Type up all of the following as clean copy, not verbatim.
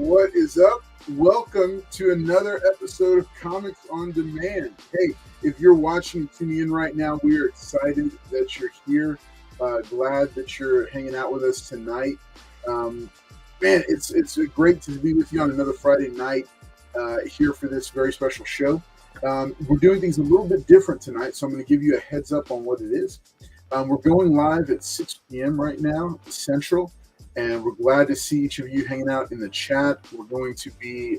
What is up? Welcome to another episode of Comics on Demand. Hey, if you're watching and tuning in right now, we are excited that you're here. Glad that you're hanging out with us tonight. Man, it's great to be with you on another Friday night here for this very special show. We're doing things a little bit different tonight, so I'm going to give you a heads up on what it is. We're going live at 6 p.m. right now, Central. And we're glad to see each of you hanging out in the chat. We're going to be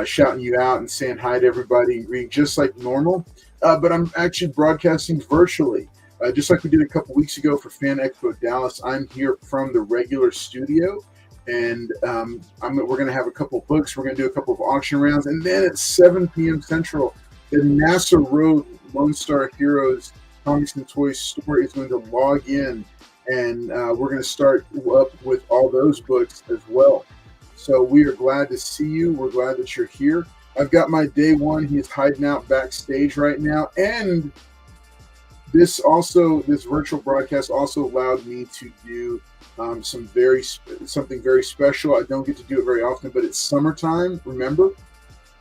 shouting you out and saying hi to everybody and greeting just like normal. But I'm actually broadcasting virtually, just like we did a couple weeks ago for Fan Expo Dallas. I'm here from the regular studio, and we're going to have a couple of books. We're going to do a couple of auction rounds, and then at 7 p.m. Central, the NASA Road Lone Star Heroes Comics and Toys store is going to log in. And we're going to start up with all those books as well. So we are glad to see you. We're glad that you're here. I've got my day one. He's hiding out backstage right now. And this virtual broadcast also allowed me to do something very special. I don't get to do it very often, but it's summertime, remember?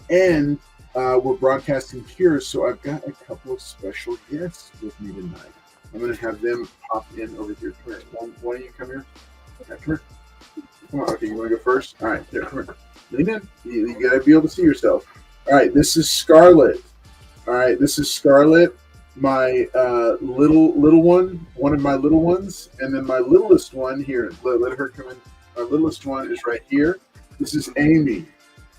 And we're broadcasting here. So I've got a couple of special guests with me tonight. I'm going to have them pop in over here. Come here. One of you come here. Okay, come here. Come on. Okay, you want to go first? All right, there, come here. Lean in. You got to be able to see yourself. All right, this is Scarlett. All right, this is Scarlett, my little one of my little ones. And then my littlest one here. Let her come in. My littlest one is right here. This is Amy.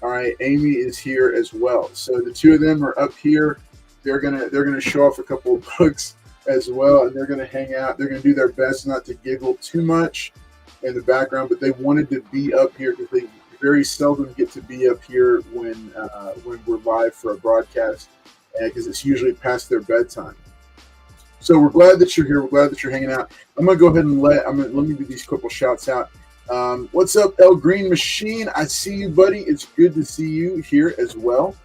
All right, Amy is here as well. So the two of them are up here. They're gonna show off a couple of books as well, and they're going to hang out. They're going to do their best not to giggle too much in the background, but they wanted to be up here because they very seldom get to be up here when we're live for a broadcast, because it's usually past their bedtime. So we're glad that you're here. We're glad that you're hanging out. I'm going to go ahead and let me do these couple shouts out. What's up, El Green Machine? I see you, buddy. It's good to see you here as well.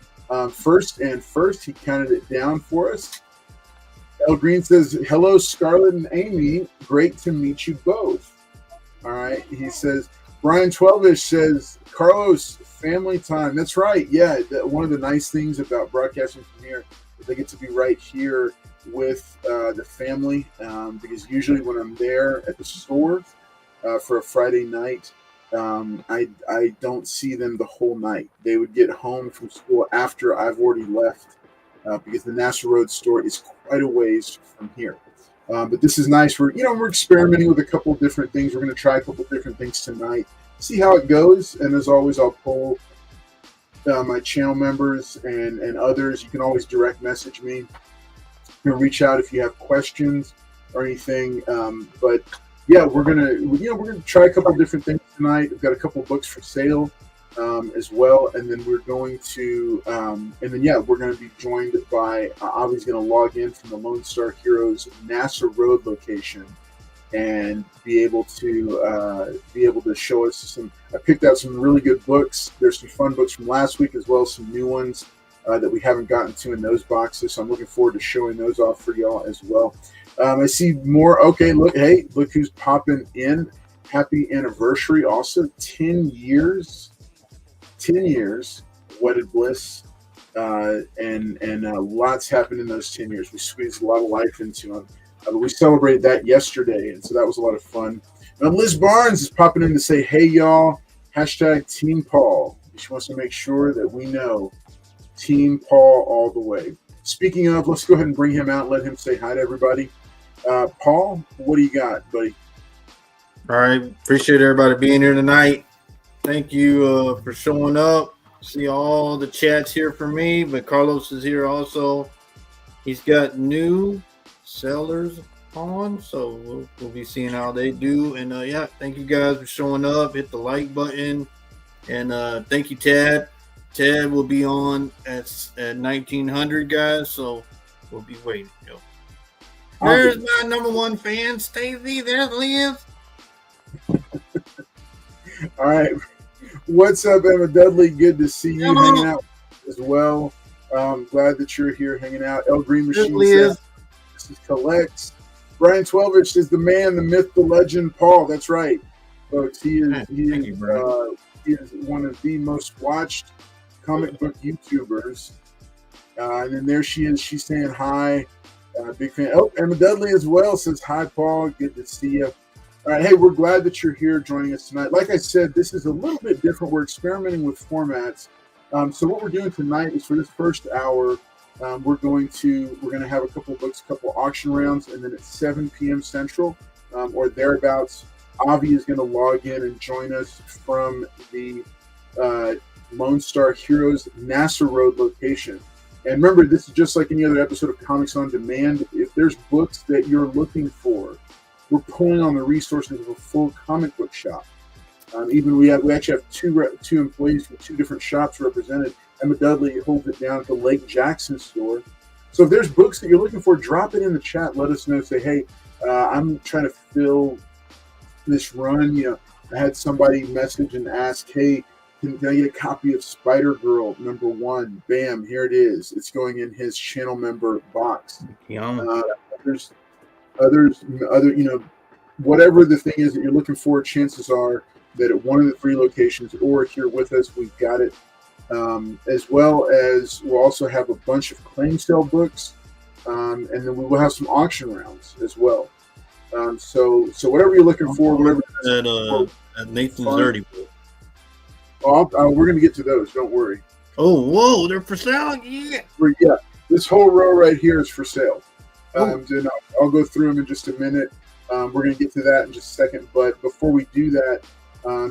First, he counted it down for us. El Green says, hello, Scarlett and Amy. Great to meet you both. All right. He says, Brian 12ish says, Carlos, family time. That's right. Yeah. One of the nice things about broadcasting from here is they get to be right here with the family, because usually when I'm there at the store for a Friday night, I don't see them the whole night. They would get home from school after I've already left. Because the NASA Road store is quite a ways from here. But this is nice. We're experimenting with a couple of different things. We're going to try a couple of different things tonight. See how it goes. And as always, I'll poll my channel members and others. You can always direct message me. You can reach out if you have questions or anything. But yeah, we're gonna try a couple of different things tonight. We've got a couple of books for sale. As well, and then we're going to be joined by Avi's going to log in from the Lone Star Heroes NASA Road location and be able to show us some. I picked out some really good books. There's some fun books from last week as well as some new ones that we haven't gotten to in those boxes. So I'm looking forward to showing those off for y'all as well. I see more. Okay, look who's popping in. Happy anniversary! Also, 10 years. 10 years, wedded bliss, and lots happened in those 10 years. We squeezed a lot of life into them. But we celebrated that yesterday, and so that was a lot of fun. Liz Barnes is popping in to say, hey, y'all, hashtag Team Paul. She wants to make sure that we know Team Paul all the way. Speaking of, let's go ahead and bring him out, let him say hi to everybody. Paul, what do you got, buddy? All right. Appreciate everybody being here tonight. Thank you for showing up. See all the chats here for me, but Carlos is here also. He's got new sellers on, so we'll be seeing how they do. And yeah, thank you guys for showing up. Hit the like button, and thank you, Tad. Tad will be on at 1900, guys. So we'll be waiting. Yo. There's my number one fan, Stacey. There's Liz. All right. What's up, Emma Dudley? Good to see you hanging out as well. Glad that you're here hanging out. El Green Machine says, this is Collects. Brian 12ish is the man, the myth, the legend, Paul. That's right. folks. He is Thank you, bro. he is one of the most watched comic book YouTubers. And then there she is. She's saying hi. Big fan. Oh, Emma Dudley as well says hi, Paul. Good to see you. All right, hey, we're glad that you're here joining us tonight. Like I said, this is a little bit different. We're experimenting with formats. So what we're doing tonight is for this first hour, we're going to have a couple of books, a couple of auction rounds, and then at 7 p.m. Central or thereabouts, Avi is going to log in and join us from the Lone Star Heroes NASA Road location. And remember, this is just like any other episode of Comics on Demand. If there's books that you're looking for, we're pulling on the resources of a full comic book shop. Even we actually have two employees from two different shops represented. Emma Dudley holds it down at the Lake Jackson store. So if there's books that you're looking for, drop it in the chat. Let us know. Say, hey, I'm trying to fill this run. You know, I had somebody message and ask, hey, can I get a copy of Spider-Girl #1? Bam, here it is. It's going in his channel member box. There's others, you know, whatever the thing is that you're looking for, chances are that at one of the 3 locations or here with us, we've got it. As well as we'll also have a bunch of claim sale books, and then we will have some auction rounds as well. So whatever you're looking for, whatever at Nathan's Dirty book. We're going to get to those. Don't worry. Oh, whoa, they're for sale? Yeah, this whole row right here is for sale. And I'll go through them in just a minute. We're going to get to that in just a second. But before we do that,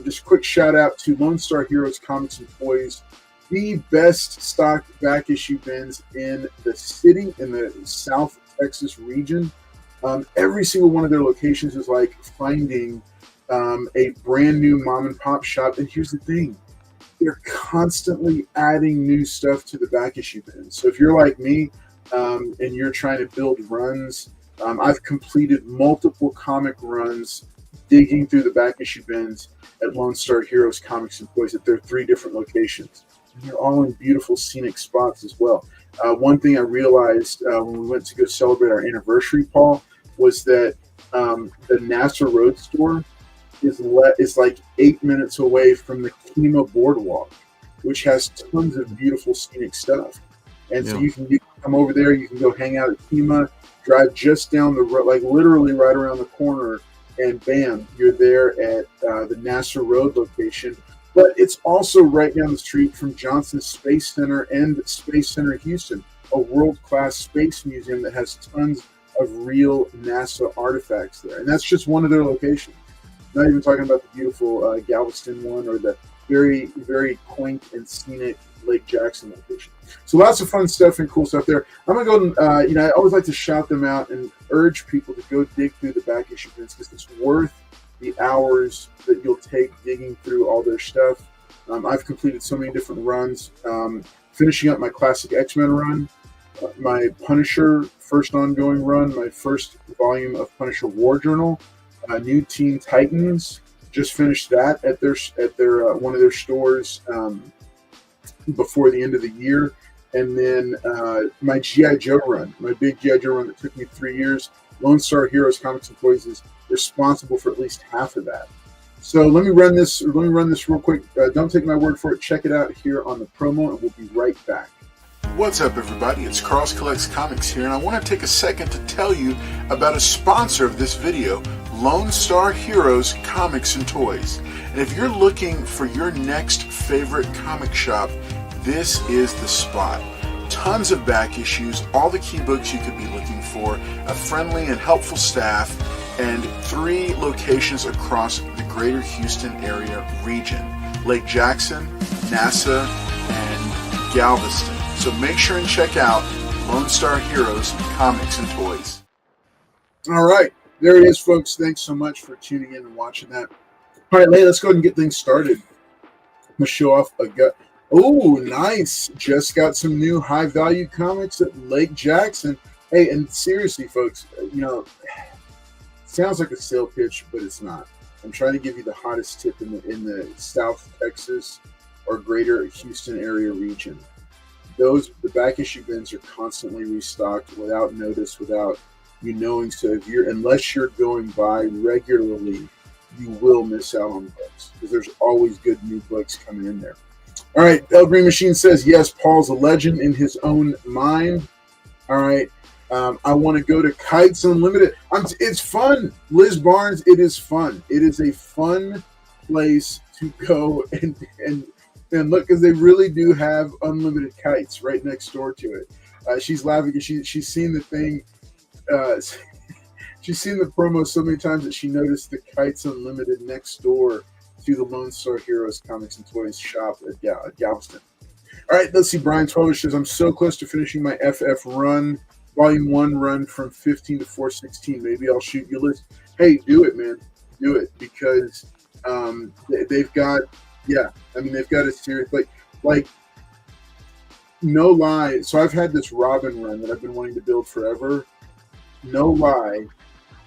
just a quick shout out to Lone Star Heroes Comics and Toys, the best stock back issue bins in the city, in the South Texas region. Every single one of their locations is like finding a brand new mom and pop shop. And here's the thing, they're constantly adding new stuff to the back issue bins. So if you're like me and you're trying to build runs, I've completed multiple comic runs digging through the back issue bins at Lone Star Heroes Comics and Toys at their 3 different locations. And they're all in beautiful scenic spots as well. One thing I realized when we went to go celebrate our anniversary, Paul, was that the NASA Road store is like 8 minutes away from the Kima Boardwalk, which has tons of beautiful scenic stuff. And so you can come over there, you can go hang out at Kima, drive just down the road, like literally right around the corner, and bam, you're there at the NASA Road location. But it's also right down the street from Johnson Space Center and Space Center Houston, a world-class space museum that has tons of real NASA artifacts there. And that's just one of their locations. Not even talking about the beautiful Galveston one or the very, very quaint and scenic Lake Jackson location. So lots of fun stuff and cool stuff there. I'm going to go and, I always like to shout them out and urge people to go dig through the back issue bins because it's worth the hours that you'll take digging through all their stuff. I've completed so many different runs, finishing up my classic X-Men run, my Punisher first ongoing run, my first volume of Punisher War Journal, New Teen Titans, just finished that at their one of their stores before the end of the year. And then my G.I. Joe run, my big G.I. Joe run that took me 3 years, Lone Star Heroes Comics and Toys is responsible for at least half of that. So let me run this real quick. Don't take my word for it. Check it out here on the promo, and we'll be right back. What's up, everybody? It's Carl's Collects Comics here, and I want to take a second to tell you about a sponsor of this video, Lone Star Heroes Comics and Toys. And if you're looking for your next favorite comic shop, this is the spot. Tons of back issues, all the key books you could be looking for, a friendly and helpful staff, and 3 locations across the greater Houston area region: Lake Jackson, NASA, and Galveston. So make sure and check out Lone Star Heroes Comics and Toys. All right, there it is, folks. Thanks so much for tuning in and watching that. All right, let's go ahead and get things started. I'm going to show off a gut. Oh, nice. Just got some new high-value comics at Lake Jackson. Hey, and seriously, folks, sounds like a sale pitch, but it's not. I'm trying to give you the hottest tip in the South Texas or greater Houston area region. The back issue bins are constantly restocked without notice, without you knowing. So unless you're going by regularly, you will miss out on books because there's always good new books coming in there. All right, El Green Machine says, yes, Paul's a legend in his own mind. All right. I want to go to Kites Unlimited. It's fun. Liz Barnes, it is fun. It is a fun place to go and look, because they really do have unlimited kites right next door to it. She's laughing because she's seen the thing. She's seen the promo so many times that she noticed the Kites Unlimited next door to the Lone Star Heroes Comics and Toys shop at Galveston. All right, let's see. Brian Twelvish says, I'm so close to finishing my FF run, Volume 1 run from 15 to 416. Maybe I'll shoot you a list. Hey, do it, man. Do it, because they've got, they've got a series, like, no lie. So I've had this Robin run that I've been wanting to build forever. No lie.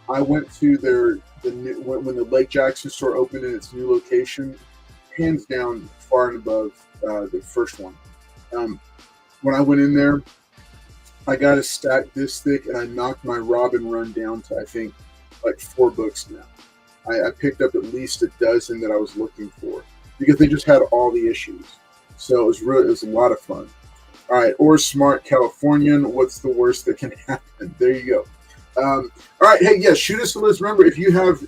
I went to when the Lake Jackson store opened in its new location, hands down, far and above the first one. When I went in there, I got a stack this thick, and I knocked my Robin run down to, I think, like 4 books now. I picked up at least a dozen that I was looking for because they just had all the issues. So it was a lot of fun. All right, or Smart Californian, what's the worst that can happen? There you go. All right, hey, yeah, shoot us a list. Remember, if you have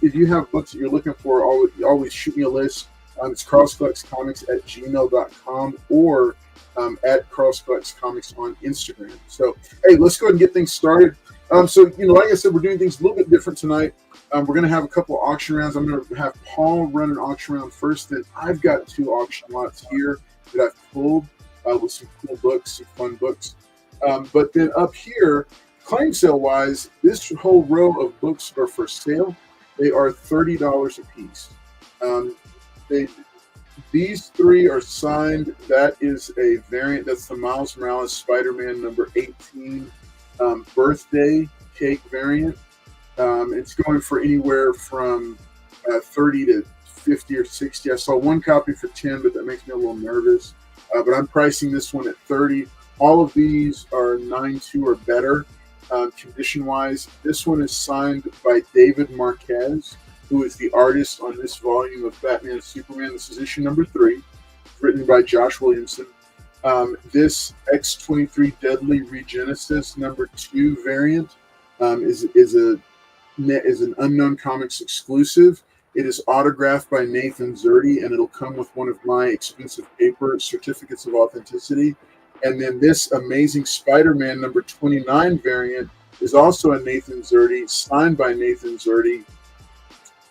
books that you're looking for, always shoot me a list. It's crossflexcomics@gmail.com or at crossflexcomics on Instagram. So, hey, let's go ahead and get things started. So, like I said, we're doing things a little bit different tonight. We're going to have a couple of auction rounds. I'm going to have Paul run an auction round first. Then I've got 2 auction lots here that I've pulled with some cool books, some fun books. But then up here, claim sale wise, this whole row of books are for sale. They are $30 a piece. These 3 are signed. That is a variant. That's the Miles Morales Spider-Man number 18 birthday cake variant. It's going for anywhere from 30 to 50 or 60. I saw one copy for 10, but that makes me a little nervous. But I'm pricing this one at 30. All of these are 9.2 or better. Condition-wise, this one is signed by David Marquez, who is the artist on this volume of Batman and Superman. This is issue number 3, written by Josh Williamson. This X-23 Deadly Regenesis number 2 variant is an Unknown Comics exclusive. It is autographed by Nathan Zerdy, and it'll come with one of my expensive paper certificates of authenticity. And then this Amazing Spider-Man number 29 variant is also a Nathan Zerdy, signed by Nathan Zerdy,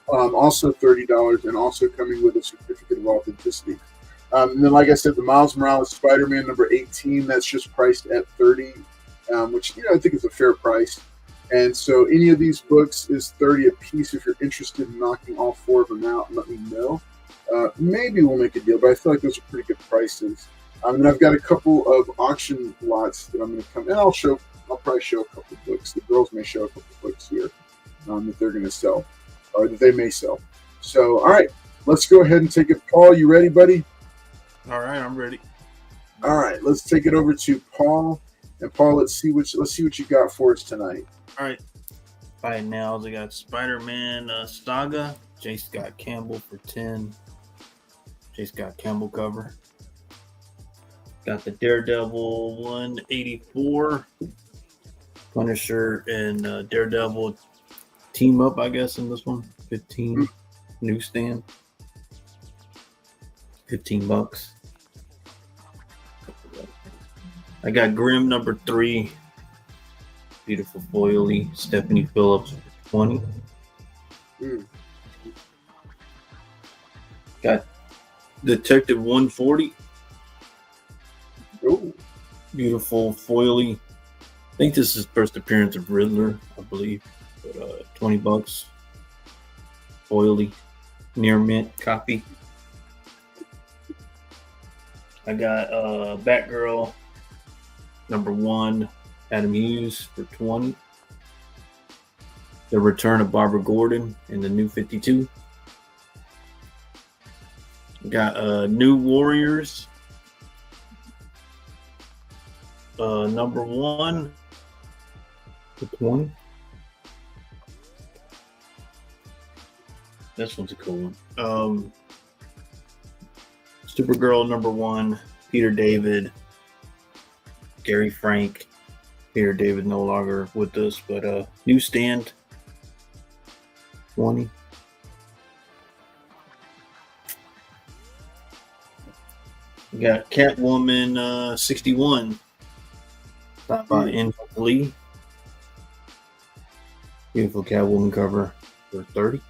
also $30, and also coming with a certificate of authenticity. And then, like I said, the Miles Morales Spider-Man number 18, that's just priced at $30, which I think is a fair price. And so any of these books is $30 a piece. If you're interested in knocking all 4 of them out, let me know. Maybe we'll make a deal, but I feel like those are pretty good prices. And I've got a couple of auction lots that I'm going to come, and I'll probably show a couple of books. The girls may show a couple of books here that they're going to sell, or that they may sell. So, all right, let's go ahead and take it. Paul, you ready, buddy? All right, I'm ready. All right, let's take it over to Paul. And Paul, let's see what you got for us tonight. All right. Right now, they got Spider-Man Saga. J. Scott Campbell for 10. J. Scott Campbell cover. Got the Daredevil 184. Punisher and Daredevil team up, I guess, in this one. 15 newsstand. $15. I got Grimm number 3. Beautiful foily. Stephanie Phillips for 20. Got Detective 140. Oh, Beautiful foily. I think this is first appearance of Riddler, I believe. But $20. Foily. Near mint copy. I got Batgirl number 1. Adam Hughes for 20. The return of Barbara Gordon in the New 52. Got New Warriors number 1 for 20. This one's a cool one. Supergirl #1, Peter David, Gary Frank. Peter David no longer with us, but newsstand 20. We got Catwoman 61 by Angel Lee. Beautiful Catwoman cover for 30.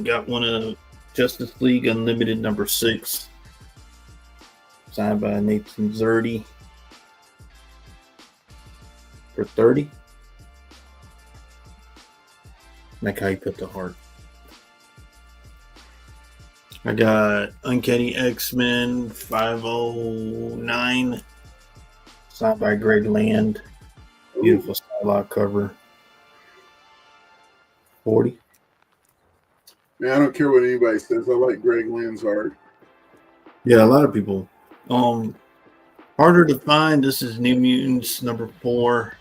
Got one of Justice League Unlimited #6, signed by Nathan Zerdy for 30. Like how you put the heart. I got Uncanny X-Men 509, signed by Greg Land. Beautiful Psylocke cover. 40. Man, I don't care what anybody says. I like Greg Land's art. Yeah, a lot of people. Harder to find. This is New Mutants #4.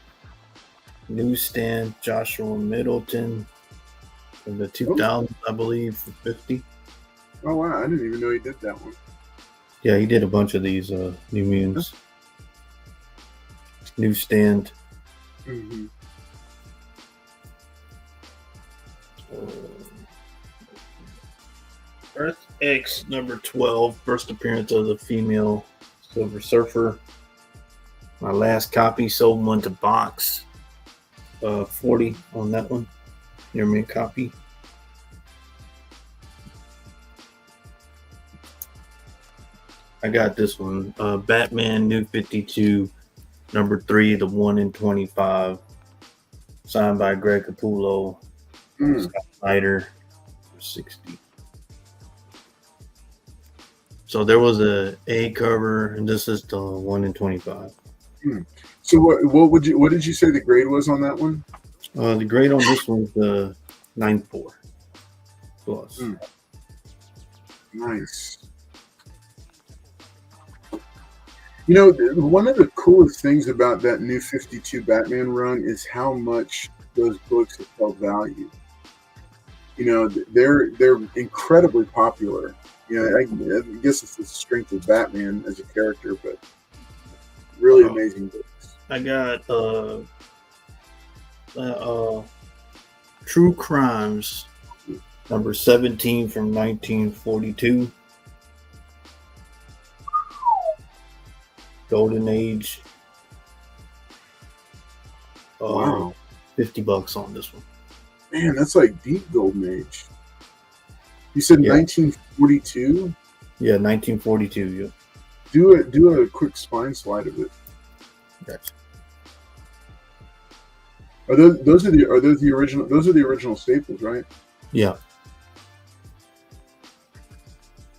Newsstand, Joshua Middleton from the 2000s, I believe, for 50. Oh wow, I didn't even know he did that one. Yeah, he did a bunch of these New Mutants. Newsstand. Mm-hmm. Earth X #12, first appearance of the female Silver Surfer. My last copy, sold one to Box. 40 on that one. Your mint copy. I got this one. Batman New 52 #3, the 1 in 25. Signed by Greg Capullo. Scott Snyder for 60. So there was a cover, and this is the 1 in 25. So what did you say the grade was on that one? The grade on this one is the 9.4 plus. Nice. You know, one of the coolest things about that New 52 Batman run is how much those books have held value. You know, they're incredibly popular. You know, I guess it's the strength of Batman as a character, but really amazing books. I got True Crimes #17 from 1942. Golden Age. Wow. $50 on this one. Man, that's like deep Golden Age. You said 1942? Yeah, 1942. Yeah. Do a quick spine slide of it. Gotcha. Are those the original? Those are the original staples, right? Yeah.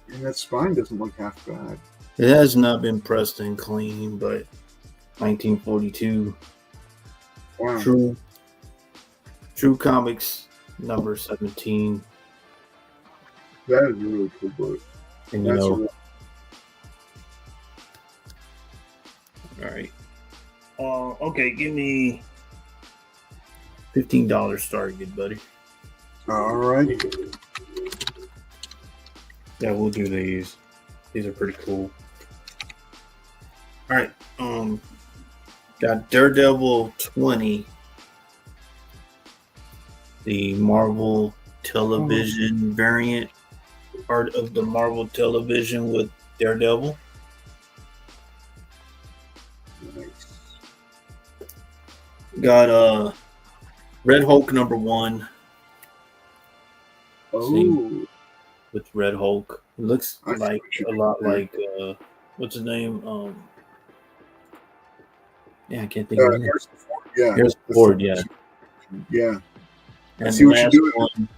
And that spine doesn't look half bad. It has not been pressed and clean, but 1942. Wow. True Comics #17. That is a really cool book. And That's all right. Okay, give me $15 target, buddy. All righty. Yeah, we'll do these. These are pretty cool. All right. Got Daredevil 20. The Marvel Television variant. Part of the Marvel Television with Daredevil. Nice. Got Red Hulk #1. Oh. With Red Hulk. It looks I see like what you a mean lot there. like what's his name? Yeah, I can't think of it. Harrison Ford, yeah. Harrison Ford, yeah. Yeah. I And see what you're doing. one,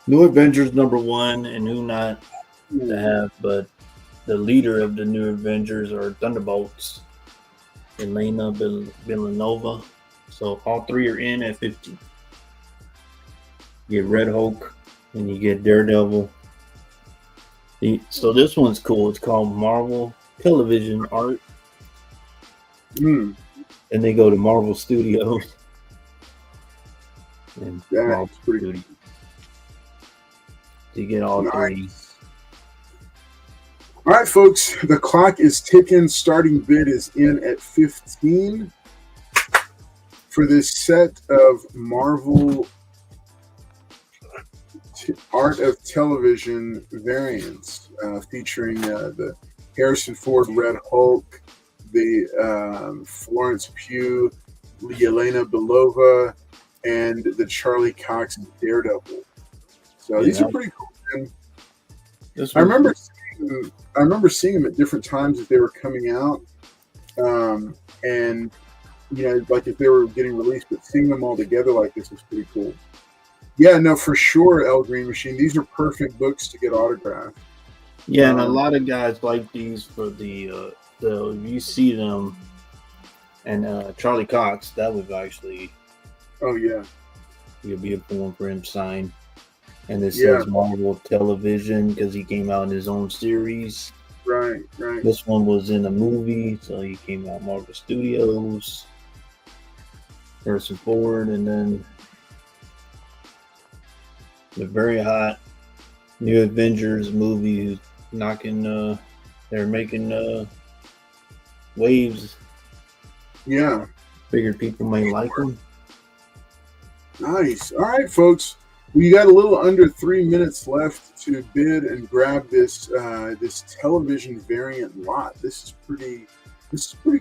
New Avengers #1, and who not to have, but the leader of the New Avengers are Thunderbolts, Elena Villanova. So all three are in at 50. You get Red Hulk, and you get Daredevil. So this one's cool. It's called Marvel Television Art. And they go to Marvel Studios. and That's pretty Studio. You get all three. All right, folks, the clock is ticking. Starting bid is in at 15 for this set of Marvel Art of Television variants featuring the Harrison Ford Red Hulk, the Florence Pugh, Yelena Belova, and the Charlie Cox Daredevil. So these are pretty cool, man. I remember seeing them at different times as they were coming out, and like if they were getting released, but seeing them all together like this was pretty cool. Yeah, no, for sure, El Green Machine. These are perfect books to get autographed. Yeah, and a lot of guys like these for the you see them, and Charlie Cox, that was actually be a beautiful one for him to sign. And this says Marvel Television because he came out in his own series. Right. This one was in a movie, so he came out Marvel Studios, Harrison Ford, and then the very hot New Avengers movie who's knocking they're making waves. Yeah. Figured people may like them. Nice. All right, folks. We got a little under 3 minutes left to bid and grab this this television variant lot. This is pretty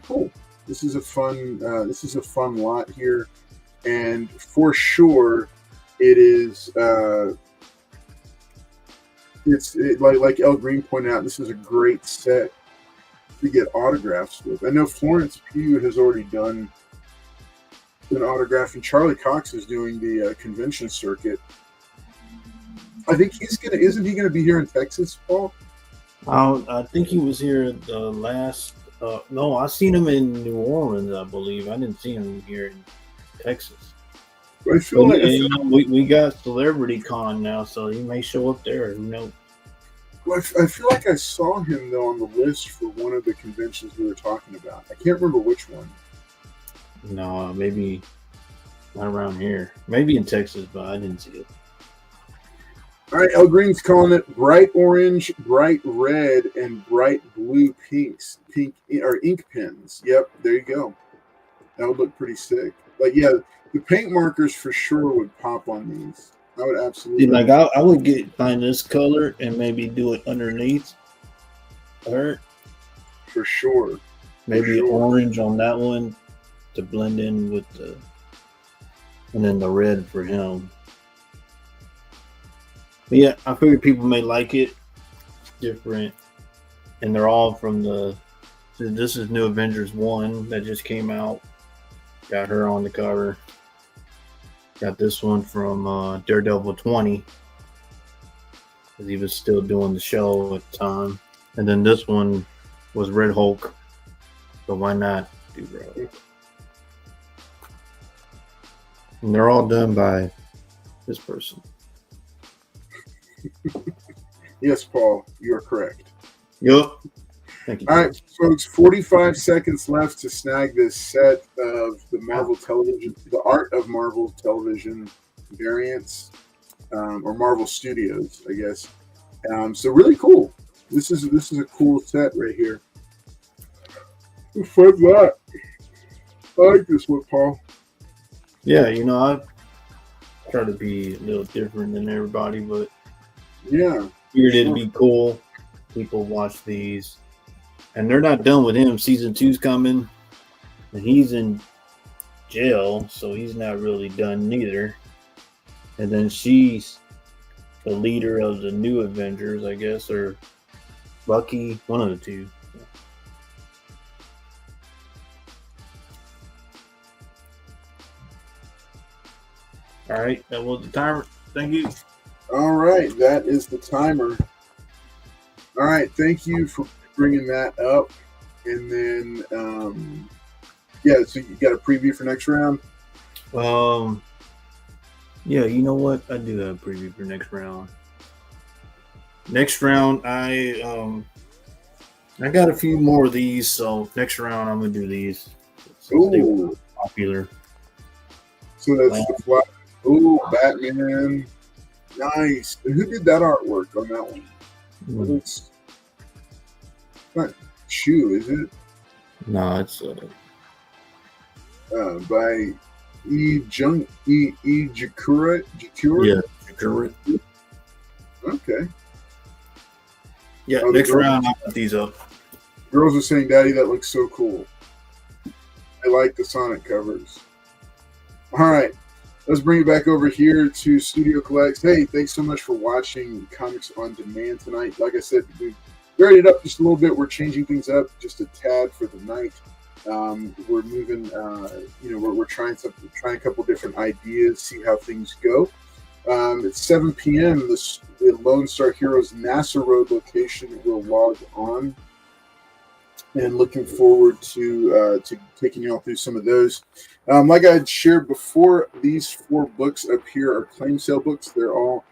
cool. This is a fun lot here, and for sure, it is. Like El Green pointed out, this is a great set to get autographs with. I know Florence Pugh has already done an autograph, and Charlie Cox is doing the convention circuit. I think isn't he gonna be here in Texas, Paul? I think he was here the last. No, I seen him in New Orleans, I believe. I didn't see him here in Texas. I feel like we got Celebrity Con now, so he may show up there. Who knows? I feel like I saw him though on the list for one of the conventions we were talking about. I can't remember which one. No, maybe not around here. Maybe in Texas, but I didn't see it. All right, El Green's calling it bright orange, bright red, and bright blue ink pens. Yep, there you go. That would look pretty sick. Like, yeah, the paint markers for sure would pop on these. I would absolutely. Like, I would find this color and maybe do it underneath. Or for sure. Maybe orange on that one to blend in with and then the red for him. But yeah, I figured people may like it. It's different. And they're all from this is New Avengers 1 that just came out. Got her on the cover. Got this one from Daredevil 20. Because he was still doing the show at the time. And then this one was Red Hulk. So why not do Red Hulk? And they're all done by this person. Yes, Paul, you're correct. Yep. Thank you. All right, folks, 45 seconds left to snag this set of the Marvel Television, the Art of Marvel Television variants, or Marvel Studios, I guess. So really cool. This is a cool set right here. Fun lot. I like this one, Paul. Yeah, I try to be a little different than everybody, but yeah, figured it'd be cool. People watch these, and they're not done with him. Season 2's coming, and he's in jail, so he's not really done neither. And then she's the leader of the New Avengers, I guess, or Bucky, one of the two. All right, that was the timer. Thank you. All right, that is the timer. All right, thank you for bringing that up. And then, so you got a preview for next round? Yeah, you know what? I do have a preview for next round. Next round, I got a few more of these, so next round I'm gonna do these. Ooh, popular. So that's the Oh, Batman. Nice. And who did that artwork on that one? Mm. It's not Chew, is it? No, it's By Jakura. yeah, correct. Okay. Yeah, Oh, next round I'll put these up. Girls are saying, "Daddy, that looks so cool." I like the Sonic covers. All right, let's bring it back over here to Studio Collects. Hey, thanks so much for watching Comics on Demand tonight. Like I said, we varied it up just a little bit. We're changing things up just a tad for the night. We're moving. We're trying something, trying a couple different ideas, see how things go. At 7 p.m., the Lone Star Heroes NASA Road location will log on. And looking forward to taking you all through some of those. Like I had shared before, these 4 books up here are claim sale books. They're all,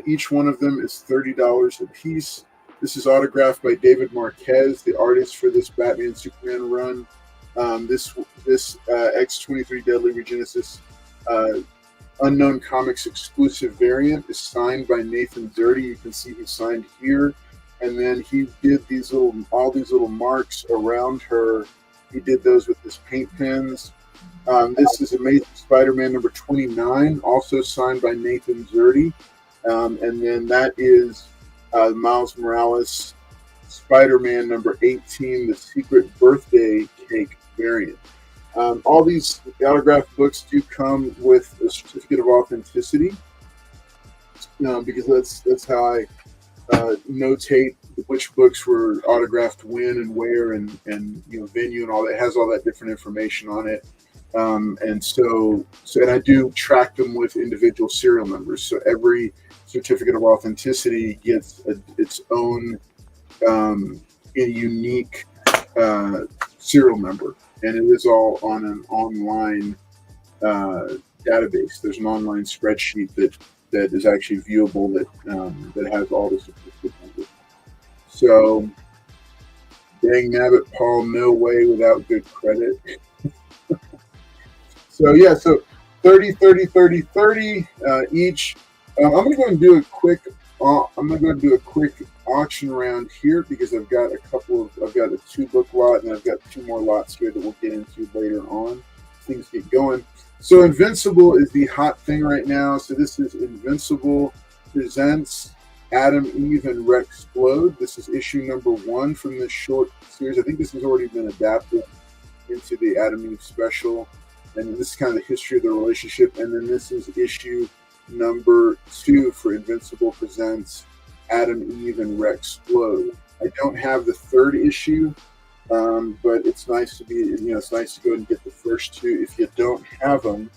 each one of them is $30 a piece. This is autographed by David Marquez, the artist for this Batman Superman run. This X-23 Deadly Regenesis Unknown Comics exclusive variant is signed by Nathan Zerdy. You can see he signed here. And then he did all these little marks around her. He did those with his paint pens. This is Amazing Spider-Man number 29, also signed by Nathan Zerdy. And then that is Miles Morales Spider-Man number 18, the Secret Birthday Cake variant. All these autographed books do come with a certificate of authenticity, because that's how I notate which books were autographed when and where, and venue and all that. It has all that different information on it. And I do track them with individual serial numbers. So every certificate of authenticity gets its own unique serial number, and it is all on an online database. There's an online spreadsheet that is actually viewable that has all the certificate numbers. So, dang nabbit, Paul, no way without good credit. So 30, 30, 30, 30 each. I'm gonna go and do a quick. I'm gonna go and do a quick auction round here because I've got a 2-book lot, and I've got 2 more lots here that we'll get into later on. Things get going. So Invincible is the hot thing right now. So this is Invincible presents Adam, Eve, and Rexplode. This is issue number 1 from this short series. I think this has already been adapted into the Adam Eve special. And this is kind of the history of the relationship. And then this is issue number 2 for Invincible presents Adam, Eve, and Rexplode. I don't have the 3rd issue, but it's nice to it's nice to go and get the first 2. If you don't have them,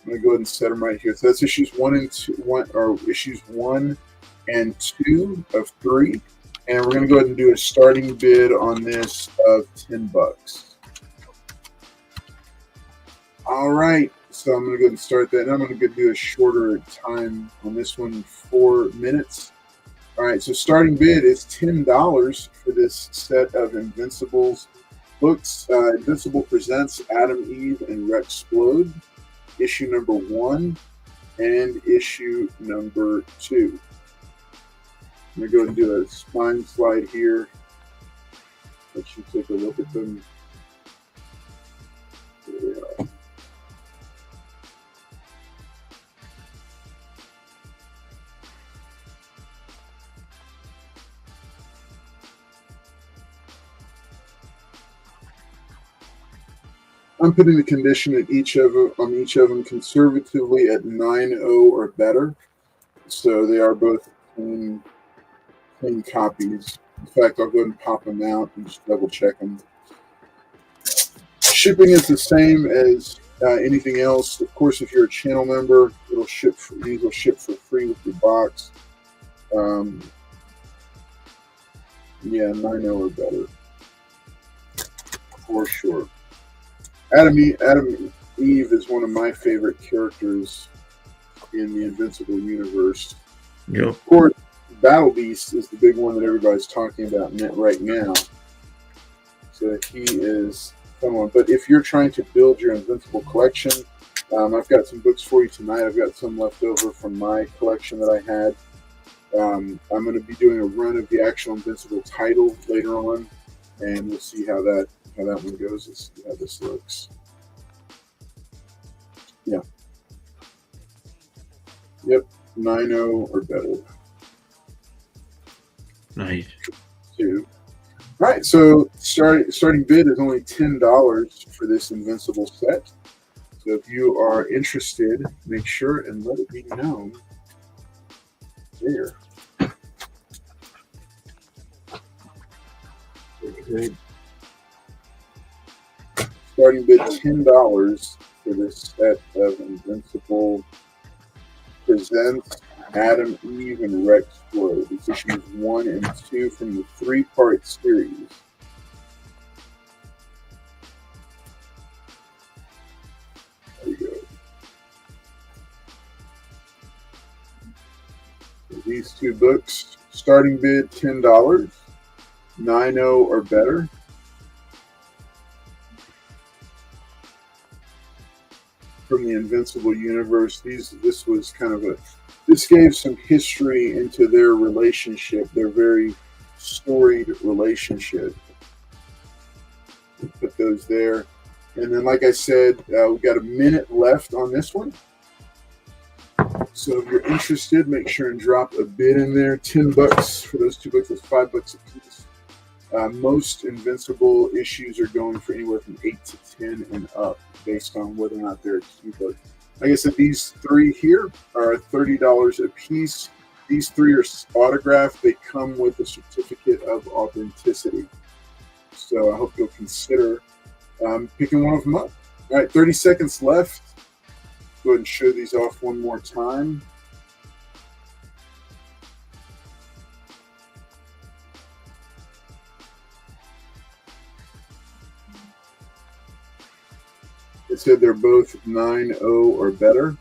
I'm going to go ahead and set them right here. So that's issues 1 and 2 of 3. And we're going to go ahead and do a starting bid on this of $10. All right, so I'm going to go ahead and start that. And I'm going to go do a shorter time on this one, 4 minutes. All right, so starting bid is $10 for this set of Invincibles books. Invincible presents Adam, Eve, and Rexplode, issue number 1 and issue number 2. I'm going to go ahead and do a spine slide here. Let you take a look at them. There they are. I'm putting the condition on each of them conservatively at 9.0 or better. So they are both clean copies. In fact, I'll go ahead and pop them out and just double check them. Shipping is the same as anything else. Of course, if you're a channel member, these will ship for free with your box. 9.0 or better. For sure. Adam Eve is one of my favorite characters in the Invincible universe. Yep. Of course, Battle Beast is the big one that everybody's talking about right now. So he is fun one. But if you're trying to build your Invincible collection, I've got some books for you tonight. I've got some left over from my collection that I had. I'm going to be doing a run of the actual Invincible title later on, and we'll see how that one goes. Let's see how this looks. Yeah. Yep. 9.0 or better. Nice. Two. All right. So starting bid is only $10 for this Invincible set. So if you are interested, make sure and let it be known there. Okay. Starting bid $10 for this set of Invincible presents Adam, Eve, and Rex Flow. These issues 1 and 2 from the 3-part series. There you go. So these 2 books, starting bid $10, 9.0 or better. From the Invincible universe, this was kind of this gave some history into their relationship, their very storied relationship. Put those there, and then, like I said, we've got a minute left on this one. So if you're interested, make sure and drop a bid in there. $10 for those 2 books. That's $5 a piece. Most Invincible issues are going for anywhere from 8 to 10 and up, based on whether or not they're a key book. Like I said, these 3 here are $30 a piece. These 3 are autographed. They come with a certificate of authenticity. So I hope you'll consider picking one of them up. All right, 30 seconds left. Go ahead and show these off one more time. It said they're both 9.0 or better.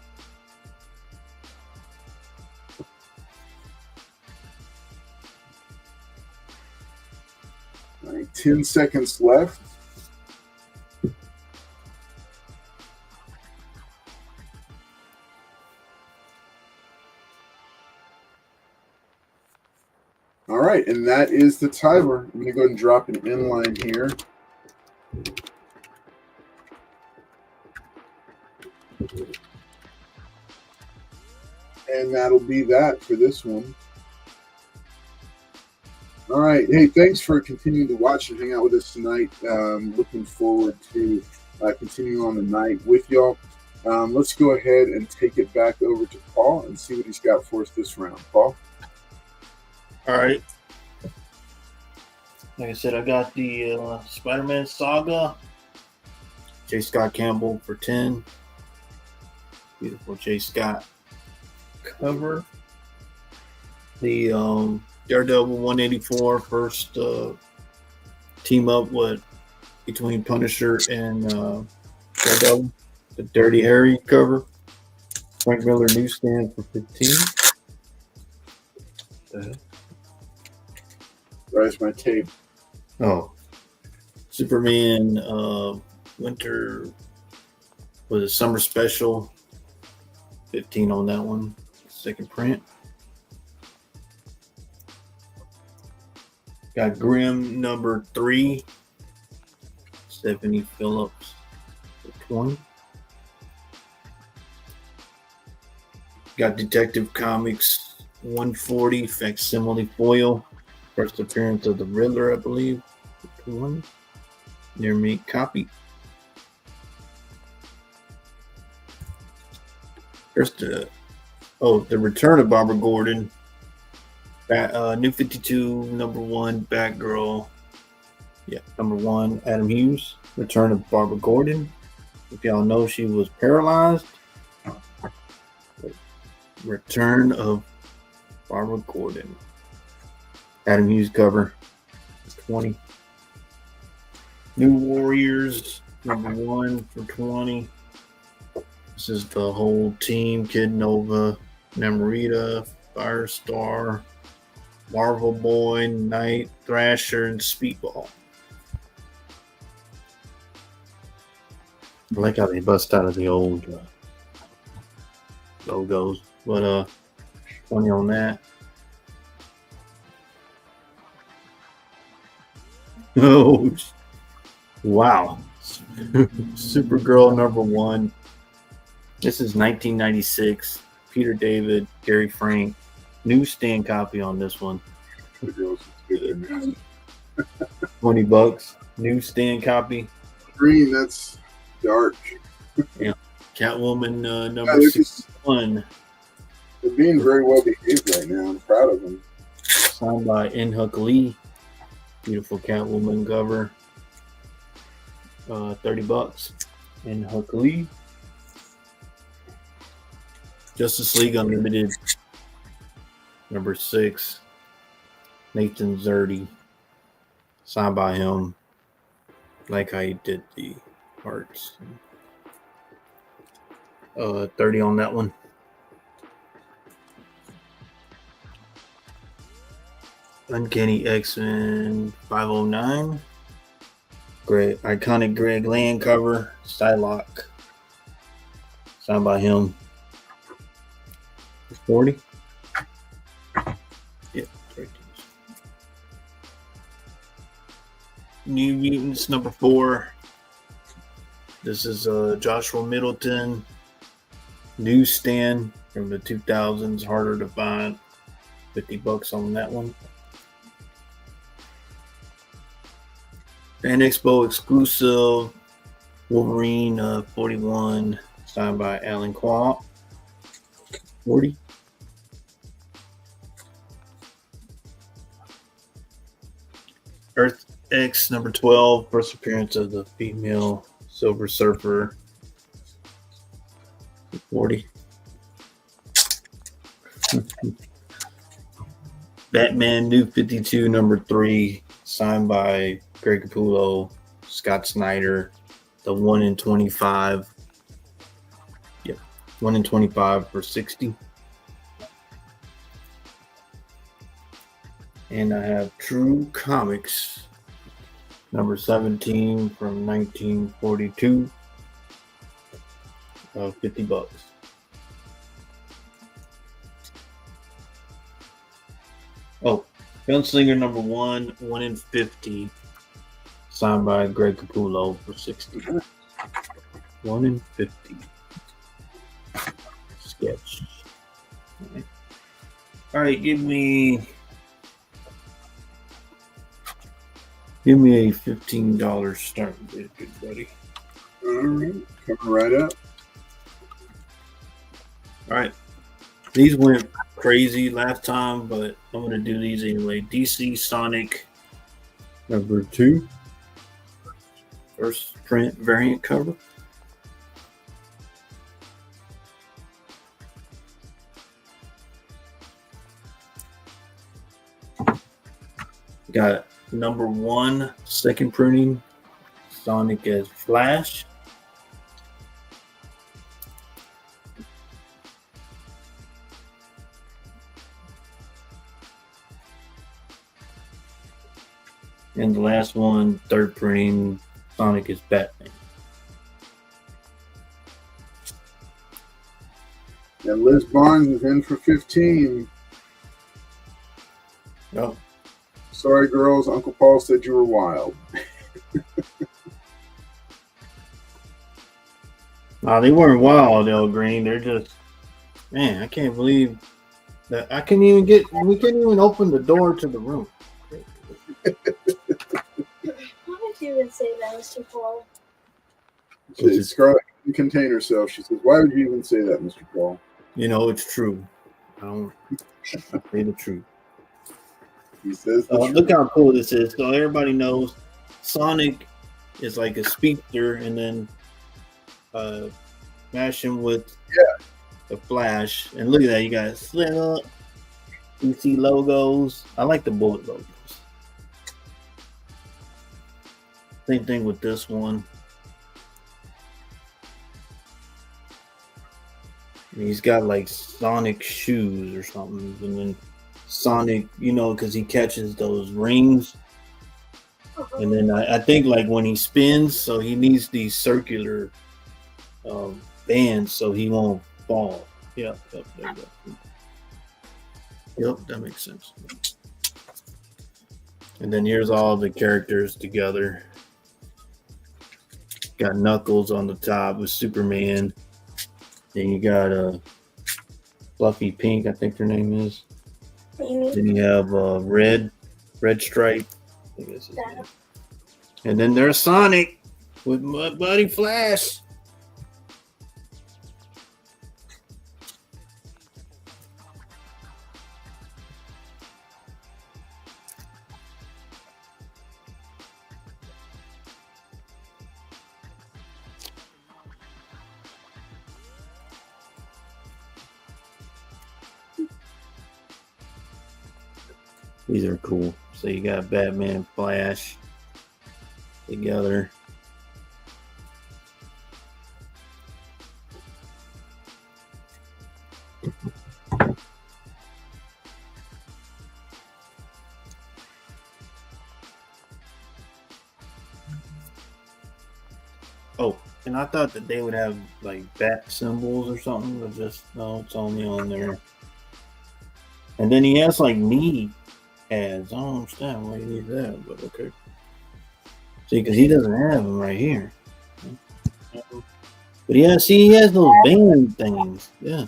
All right, 10 seconds left. All right, and that is the timer. I'm going to go ahead and drop an inline here. And that'll be that for this one. All right. Hey, thanks for continuing to watch and hang out with us tonight. Looking forward to continuing on the night with y'all. Let's go ahead and take it back over to Paul and see what he's got for us this round. Paul? All right. Like I said, I got the Spider-Man Saga. J. Scott Campbell for 10. Beautiful J. Scott cover. The Daredevil 184 first team up between Punisher and Daredevil. The Dirty Harry cover. Frank Miller newsstand for 15. Where's my tape? Oh, Superman winter was a summer special. 15 on that one. Second print. Got Grimm number 3. Stephanie Phillips for 20. Got Detective Comics 140 facsimile foil. First appearance of the Riddler, I believe. 20. Near me copy. First, the return of Barbara Gordon. New 52, number 1, Batgirl. Yeah, number 1, Adam Hughes. Return of Barbara Gordon. If y'all know, she was paralyzed. Return of Barbara Gordon. Adam Hughes cover. 20. New Warriors, number 1 for 20. This is the whole team: Kid Nova, Namorita, Firestar, Marvel Boy, Knight, Thrasher, and Speedball. I like how they bust out of the old logos. But 20 on that. Oh, wow. Supergirl #1. This is 1996. Peter David, Gary Frank. Newsstand copy on this one. $20. Newsstand copy. Green, that's dark. Yeah. Catwoman number 61. They're being very well behaved right now. I'm proud of them. Signed by In-Huk Lee. Beautiful Catwoman cover. $30. In-Huk Lee. Justice League Unlimited number 6. Nathan Zerdy. Signed by him. Like how he did the arts. 30 on that one. Uncanny X-Men 509. Great, iconic Greg Land cover. Psylocke. Signed by him. 40. Yeah, 13. New Mutants number 4. This is Joshua Middleton. Newsstand from the 2000s. Harder to find. $50 on that one. Fan Expo exclusive Wolverine 41, signed by Alan Quaw. 40. Earth X number 12, first appearance of the female Silver Surfer. 40. Batman New 52 number 3, signed by Greg Capullo, Scott Snyder, the 1 in 25. Yep, 1 in 25 for 60. And I have True Comics, number 17 from 1942, $50. Oh, Gunslinger number 1, 1 in 50. Signed by Greg Capullo for 60. 1 in 50. Sketch. All right, give me a $15 start bid, good buddy. All right, coming right up. All right, these went crazy last time, but I'm gonna do these anyway. DC Sonic number 2. First print variant cover. Got number 1, second printing, Sonic as Flash. And the last one, third printing, Sonic is Batman. And Liz Barnes is in for 15. Oh, Sorry, girls. Uncle Paul said you were wild. they weren't wild, El Green. They're just, man, I can't believe that we can't even open the door to the room. Why would you even say that, Mr. Paul? Scarlett can contain herself. She says, "Why would you even say that, Mr. Paul?" You know, it's true. I don't say the truth. He says, the truth. Look how cool this is. So everybody knows Sonic is like a speedster, and then smash him with the Flash. And look at that, you got Slim Up, DC logos. I like the bullet logos. Same thing with this one. And he's got like Sonic shoes or something, and then Sonic, you know, because he catches those rings. And then I think like when he spins, so he needs these circular bands so he won't fall. Yep, there you go. Yep, that makes sense. And then here's all the characters together. Got Knuckles on the top with Superman. Then you got Fluffy Pink, I think her name is. Amy. Then you have Red Stripe. I think that's his name. And then there's Sonic with my buddy Flash. These are cool. So you got Batman, Flash together. Oh, and I thought that they would have like bat symbols or something, but just no, it's only on there. And then he has like knee ads. I don't understand why he needs that, but okay. See, because he doesn't have them right here. But yeah, see, he has those band things. Yeah.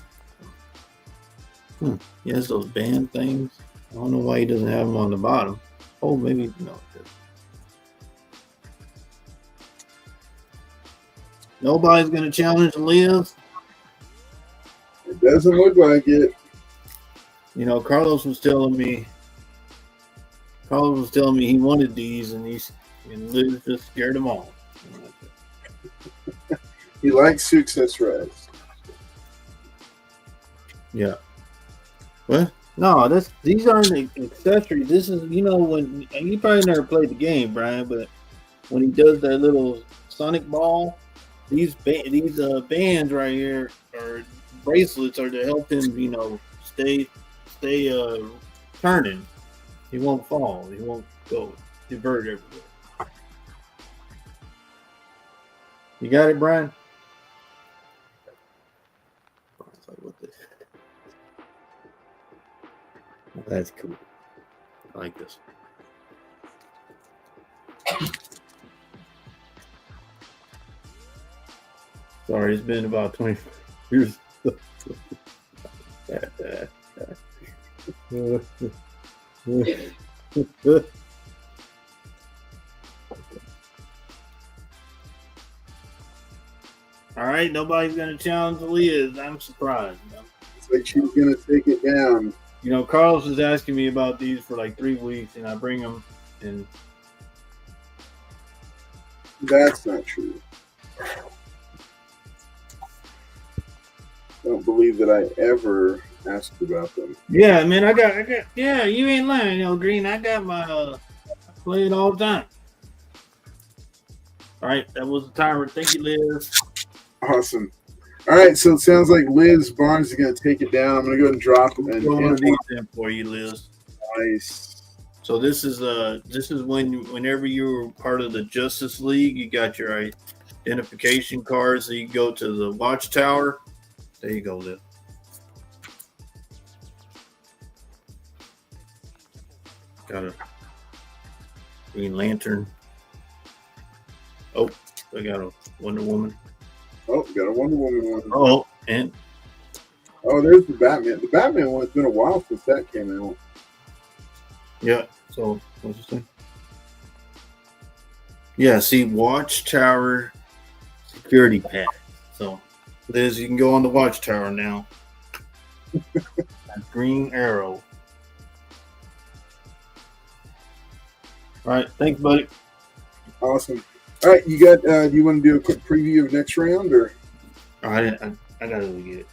He has those band things. I don't know why he doesn't have them on the bottom. Oh, maybe no. Nobody's gonna challenge Liz. It doesn't look like it. You know, Carlos was telling me he wanted these, and Liz just scared him off. He likes success rise. Yeah. What? No, these aren't accessories. This is, when you probably never played the game, Brian, but when he does that little Sonic ball, these bands right here or bracelets are to help him, stay turning. He won't fall. He won't go divert everywhere. You got it, Brian? That's cool. I like this. Sorry, it's been about 20 years. All right, nobody's gonna challenge Liz. I'm surprised. It's like she's gonna take it down. Carlos was asking me about these for like 3 weeks, and I bring them, and that's not true. I don't believe that I ever asked about them. Yeah, man, I got. Yeah, you ain't lying, Green. I got my. I play it all the time. All right, that was the timer. Thank you, Liz. Awesome. All right, so it sounds like Liz Barnes is going to take it down. I'm going to go ahead and drop it. And one of these in for you, Liz. Nice. So this is whenever you were part of the Justice League, you got your identification card, so you go to the Watchtower. There you go, Liz. Got a Green Lantern. Oh, I got a Wonder Woman. Oh, got a Wonder Woman one. Oh, and there's the Batman. The Batman one, it's been a while since that came out. Yeah. So what's it say? Yeah. See, Watchtower security pack. So, Liz, you can go on the Watchtower now. Green Arrow. All right. Thanks, buddy. Awesome. All right, you got. Do you want to do a quick preview of next round, or? I gotta look at it.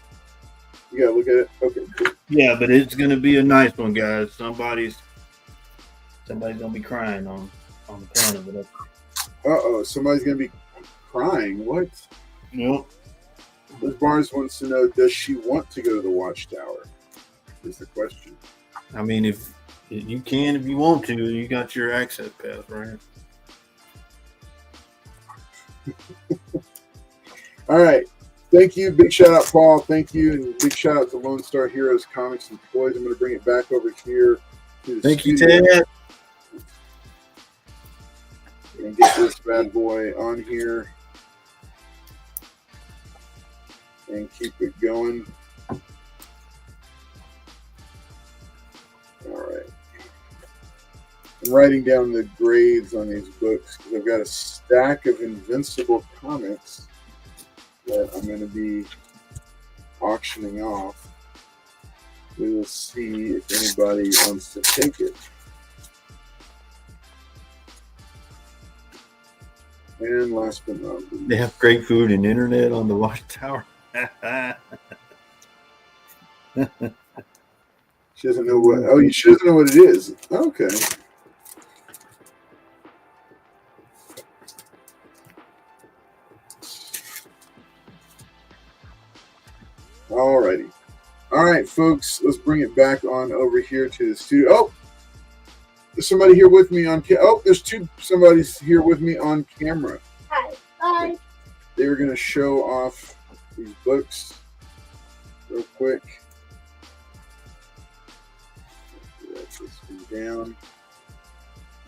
You gotta look at it. Okay, cool. Yeah, but it's gonna be a nice one, guys. Somebody's gonna be crying on the corner, but somebody's gonna be crying. What? Nope. Liz Barnes wants to know: does she want to go to the Watchtower? Is the question. I mean, if you can, if you want to, you got your access pass, right? All right. Thank you. Big shout out, Paul. Thank you. And big shout out to Lone Star Heroes, Comics, and Toys. I'm going to bring it back over here to the Thank you, studio. Ted. And get this bad boy on here. And keep it going. All right. I'm writing down the grades on these books because I've got a stack of Invincible comics that I'm going to be auctioning off. We will see if anybody wants to take it. And last but not least, They have great food and internet on the watchtower. she doesn't know what. Oh, she doesn't know what it is. Okay. Alrighty. All right, folks, let's bring it back on over here to the studio. Oh, there's somebody here with me on there's somebody's here with me on camera. Hi. Bye. They were going to show off these books real quick. That's this one down.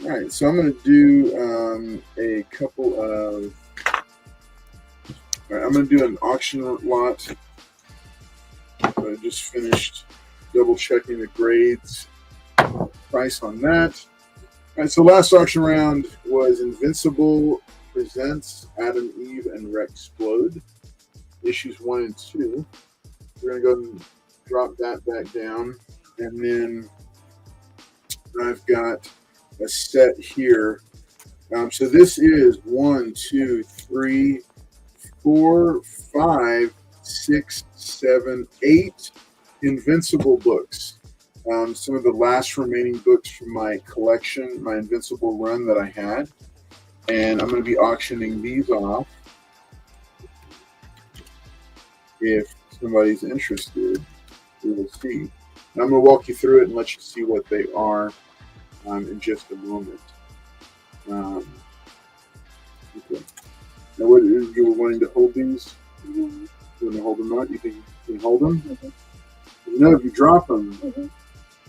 All right, so I'm going to do a couple of. All right, I'm going to do an auction lot. I just finished double checking the grades price on that. All right, so last auction round was Invincible Presents Adam, Eve, and Rexplode, issues 1 and 2. We're going to go and drop that back down. And then I've got a set here. So this is 1, 2, 3, 4, 5, 6, 7, 8 Invincible books. Some of the last remaining books from my collection, my Invincible run that I had. And I'm going to be auctioning these off if somebody's interested. We will see. And I'm going to walk you through it and let you see what they are in just a moment. Okay. Now, what you were wanting to hold these? Mm-hmm. You want to hold them out? You think you can hold them? Mm-hmm. You know, if you drop them, Mm-hmm.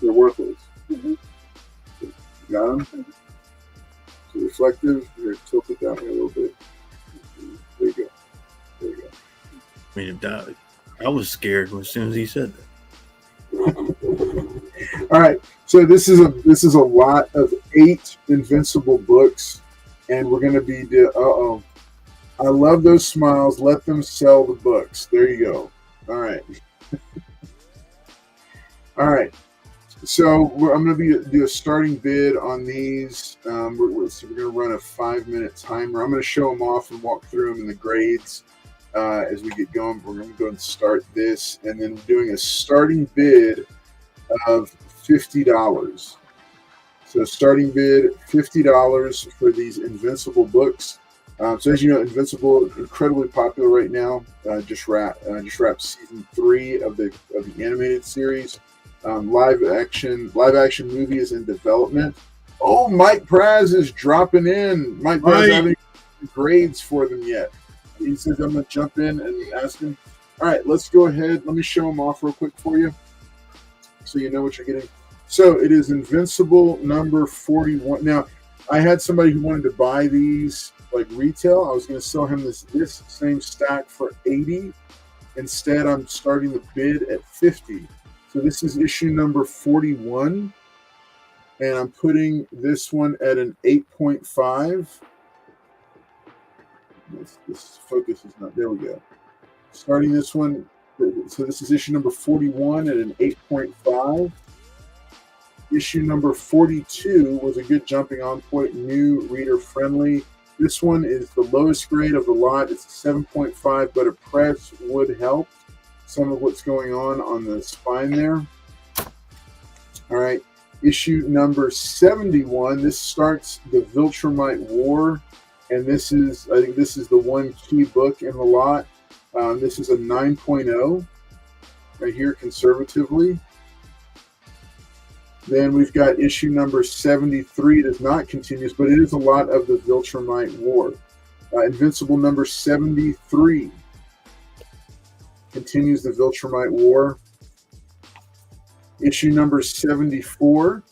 they're worthless. Mm-hmm. You got them? Mm-hmm. So reflective. Here, tilt it down here a little bit. There you go. There you go. I mean, I was scared as soon as he said that. All right. So this is a lot of 8 Invincible books, and we're going to be. I love those smiles. Let them sell the books. There you go. All right. All right. So I'm going to do a starting bid on these. We're going to run a 5-minute timer. I'm going to show them off and walk through them in the grades as we get going. We're going to go and start this, and then doing a starting bid of $50. So starting bid $50 for these Invincible books. So as you know, Invincible incredibly popular right now. Just wrapped season 3 of the animated series. Live action movie is in development. Oh, Mike Praz is dropping in. Mike Praz hasn't any grades for them yet. He says I'm going to jump in and ask him. All right, let's go ahead. Let me show them off real quick for you so you know what you're getting. So it is Invincible number 41. Now, I had somebody who wanted to buy these like retail. I was going to sell him this same stack for $80. Instead, I'm starting the bid at $50. So this is issue number 41, and I'm putting this one at an 8.5. This focus is not, there we go. Starting this one, so this is issue number 41 at an 8.5. Issue number 42 was a good jumping on point, new reader friendly. This one is the lowest grade of the lot. It's a 7.5, but a press would help some of what's going on the spine there. All right, issue number 71. This starts the Viltrumite War, and I think this is the one key book in the lot. This is a 9.0 right here, conservatively. Then we've got issue number 73. It is not continuous, but it is a lot of the Viltrumite War. Invincible number 73. continues the Viltrumite War. Issue number 74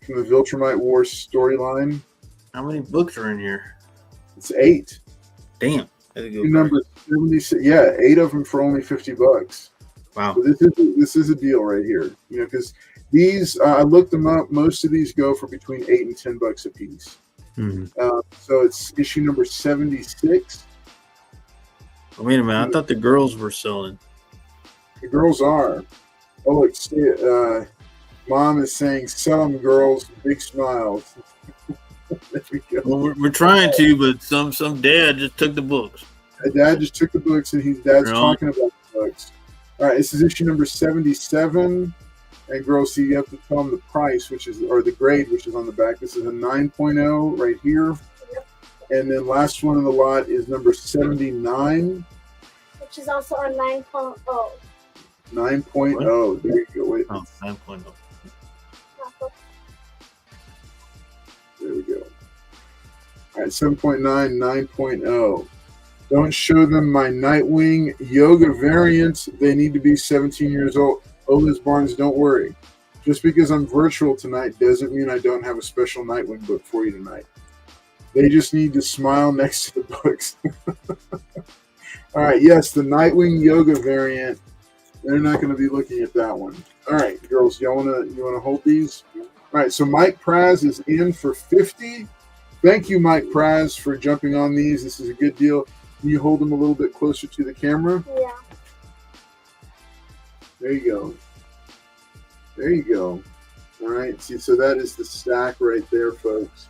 from the Viltrumite War storyline. How many books are in here? It's 8. Damn. That's a good Issue number 76. Yeah, 8 of them for only $50. Wow. So this is a deal right here. You know, because these I looked them up. Most of these go for between $8 and $10 a piece. Mm-hmm. So it's issue number 76. Oh, wait a minute. I thought the girls were selling. The girls are. Oh, it's Mom is saying, "Sell them, girls." Big smiles. There we go. Well, we're trying to, but some dad just took the books. Dad just took the books, and Dad's talking about the books. All right, this is issue number 77. And girls, so you have to tell them the price, or the grade, which is on the back. This is a 9.0 right here. And then last one in the lot is number 79. Which is also a 9.0. 9.0. There you go. Wait. Oh, 9.0. There we go. All right, 7.9, 9.0. Don't show them my Nightwing Yoga variants. They need to be 17 years old. Oh, Liz Barnes, don't worry. Just because I'm virtual tonight doesn't mean I don't have a special Nightwing book for you tonight. They just need to smile next to the books. All right, yes, the Nightwing Yoga variant. They're not going to be looking at that one. All right, girls, you wanna hold these? All right, so Mike Praz is in for 50. Thank you, Mike Praz, for jumping on these. This is a good deal. Can you hold them a little bit closer to the camera? Yeah. There you go. There you go. All right. See, so that is the stack right there, folks.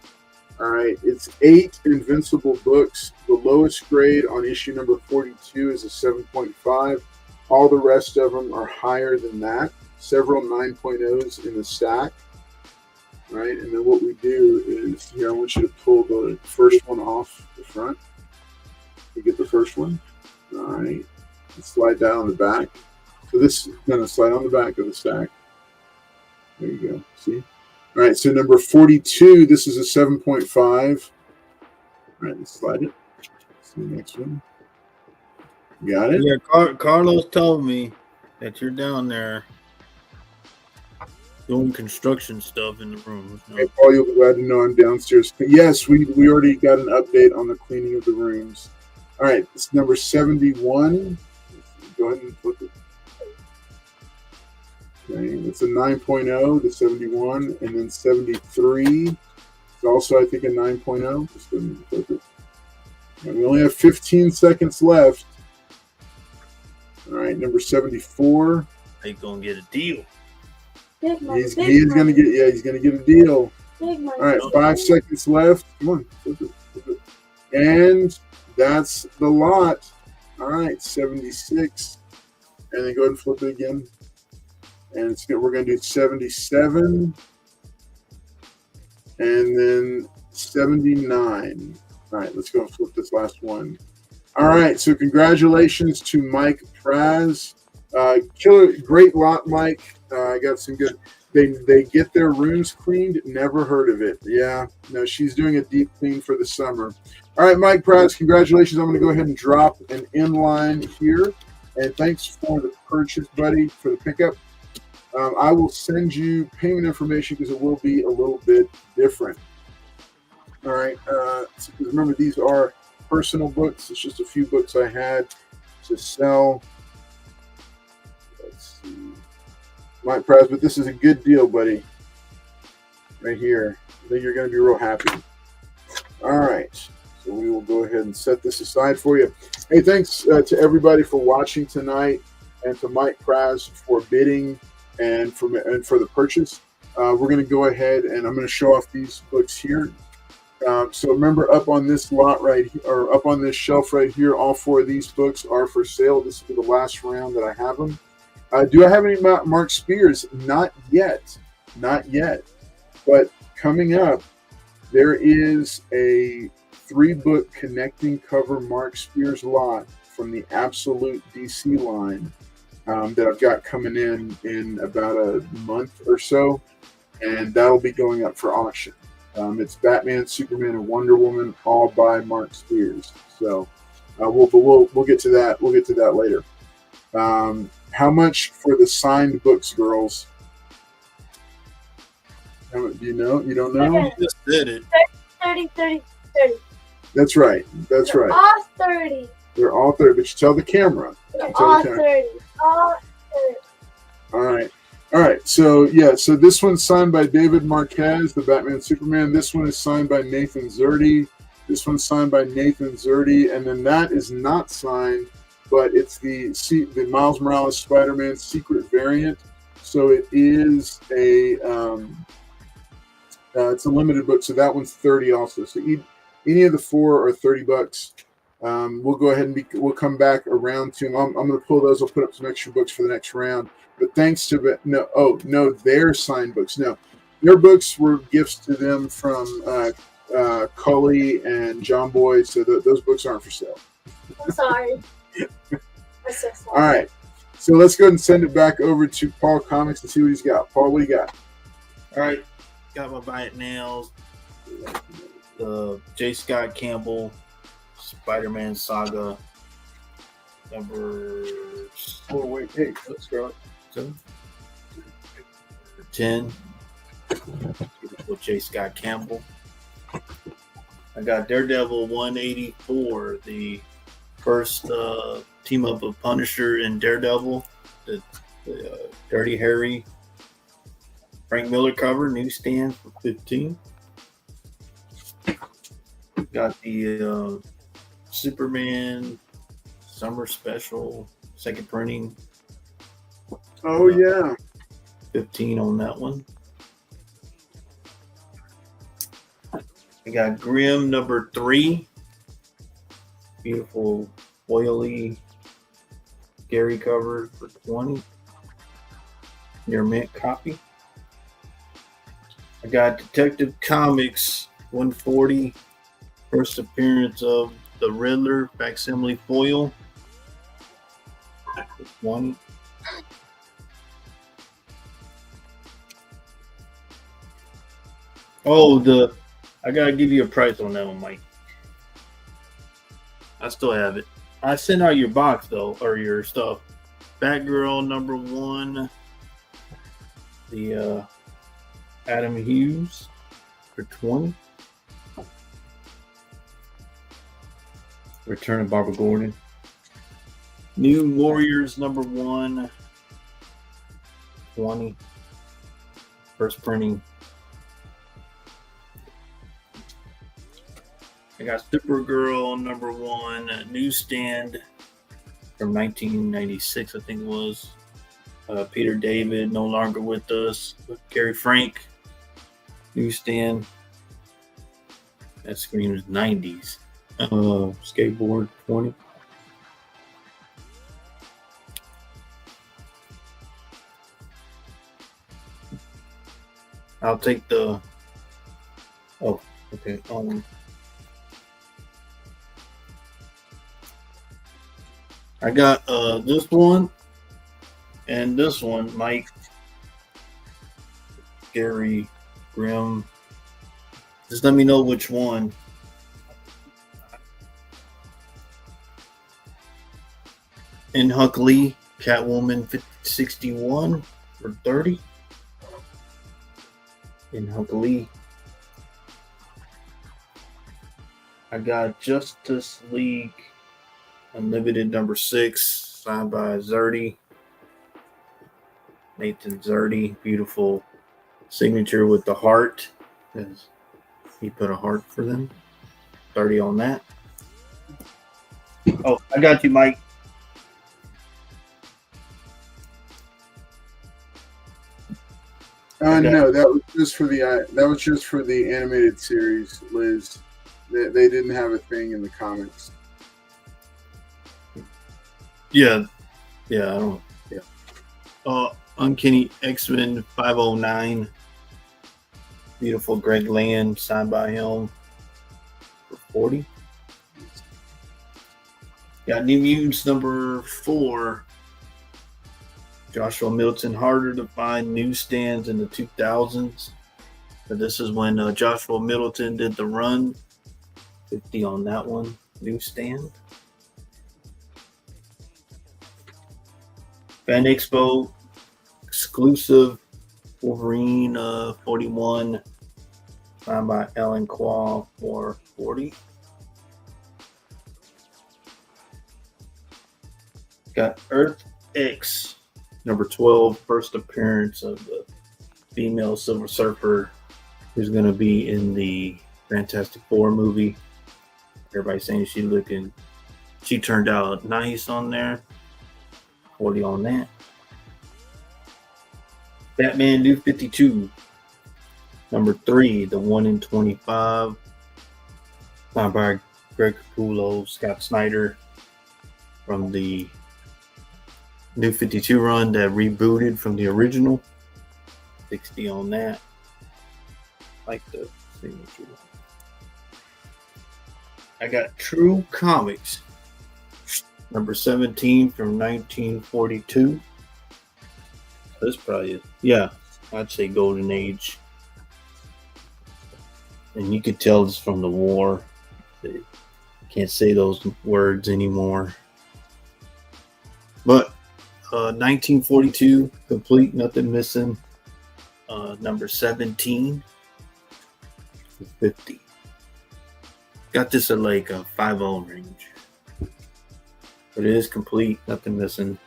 All right. It's 8 Invincible books. The lowest grade on issue number 42 is a 7.5. All the rest of them are higher than that. Several 9.0s in the stack. All right. And then what we do is, here, I want you to pull the first one off the front. You get the first one. All right. And slide that on the back. So this is going to slide on the back of the stack. There you go. See? All right. So number 42, this is a 7.5. All right. Let's slide it. See the next one. Got it? Yeah, Carlos told me that you're down there doing construction stuff in the room. Hey, Paul, you'll be glad to know I'm downstairs. Yes, we already got an update on the cleaning of the rooms. All right. It's number 71. Go ahead and flip it. Okay, it's a 9.0 to 71, and then 73 is also, I think, a 9.0. Just go ahead and flip it. And we only have 15 seconds left. All right, number 74. He's gonna get a deal. Big money. He's gonna get a deal. Big money. All right, 5 seconds left. Come on, flip it, flip it. And that's the lot. All right, 76, and then go ahead and flip it again. And we're going to do 77, and then 79. All right, let's go and flip this last one. All right, so congratulations to Mike Praz. Killer, great lot, Mike. I got some good. They get their rooms cleaned. Never heard of it. Yeah, no, she's doing a deep clean for the summer. All right, Mike Praz, congratulations. I'm going to go ahead and drop an inline here. And thanks for the purchase, buddy, for the pickup. I will send you payment information because it will be a little bit different. All right. So remember, these are personal books. It's just a few books I had to sell. Let's see. Mike Praz, but this is a good deal, buddy. Right here. I think you're going to be real happy. All right. So we will go ahead and set this aside for you. Hey, thanks to everybody for watching tonight, and to Mike Praz for bidding and for the purchase. We're going to go ahead and I'm going to show off these books here. So remember, up on this lot right here, or up on this shelf right here, all 4 of these books are for sale. This will be the last round that I have them. Do I have any Mark Spears? Not yet. Not yet. But coming up, there is a 3-book connecting cover Mark Spears lot from the Absolute DC line that I've got coming in about a month or so, and that'll be going up for auction. It's Batman, Superman, and Wonder Woman, all by Mark Spears. So We'll get to that. We'll get to that later. How much for the signed books, girls? Do you know? You don't know? You just did it. 30, 30. That's right. That's They're right. all 30. They're all 30, but you tell the camera. They're Tell all the camera. 30. All 30. All right. All right. So, yeah. So this one's signed by David Marquez, the Batman Superman. This one is signed by Nathan Zerdy. This one's signed by Nathan Zerdy. And then that is not signed, but it's the Miles Morales Spider-Man secret variant. So it is it's a limited book. So that one's 30 also. So any of the four are $30. We'll go ahead and we'll come back around to them. I'm going to pull those. I'll put up some extra books for the next round. But thanks to their signed books. No, their books were gifts to them from Cully and John Boy. So those books aren't for sale. I'm sorry. I'm so sorry. All right. So let's go ahead and send it back over to PaulKomics and see what he's got. Paul, what do you got? All right. Got my Bite Nails. The J. Scott Campbell Spider-Man Saga number 10. Beautiful J. Scott Campbell. I got Daredevil 184, the first team up of Punisher and Daredevil, the Dirty Harry Frank Miller cover, newsstand for 15. Got the Superman Summer Special, second printing. Oh, yeah. 15 on that one. I got Grimm number 3. Beautiful oily Gary cover for 20. Near mint copy. I got Detective Comics 140. First appearance of the Riddler facsimile foil. 20. Oh, I gotta give you a price on that one, Mike. I still have it. I sent out your box though, or your stuff. Batgirl number 1. The Adam Hughes for 20. Return of Barbara Gordon. New Warriors number 1. 20. First printing. I got Supergirl number 1 newsstand from 1996, I think it was. Peter David, no longer with us. Gary Frank, newsstand. That screen was 90s. Skateboard 20. I'll take the. Oh, okay. I got this one and this one, Mike, Gary, Grimm. Just let me know which one. And Huck Lee, Catwoman 61 for 30. In Huck Lee. I got Justice League Unlimited number 6, signed by Zerdy. Nathan Zerdy, beautiful signature with the heart. He put a heart for them. 30 on that. Oh, I got you, Mike. No, that was just for the animated series, Liz. They didn't have a thing in the comics. Yeah, I don't. Yeah. Uncanny X-Men 509. Beautiful Greg Land, signed by him for 40. Got New Mutants number 4. Joshua Milton, harder to find newsstands in the 2000s. But this is when Joshua Middleton did the run. 50 on that one, newsstand. Fan Expo exclusive Wolverine 41 signed by Alan Quall for 40. Got Earth X number 12, first appearance of the female Silver Surfer, who's going to be in the Fantastic Four movie. Everybody's saying she turned out nice on there. 40 on that. Batman New 52, number 3, the 1 in 25. Signed by Greg Capullo, Scott Snyder from the New 52 run that rebooted from the original. 60 on that. Like the signature. I got True Comics, number 17 from 1942. This probably, I'd say Golden Age. And you could tell it's from the war. They can't say those words anymore. But 1942, complete, nothing missing. Number 17, 50. Got this at like a 5.0 range. But it is complete, nothing missing.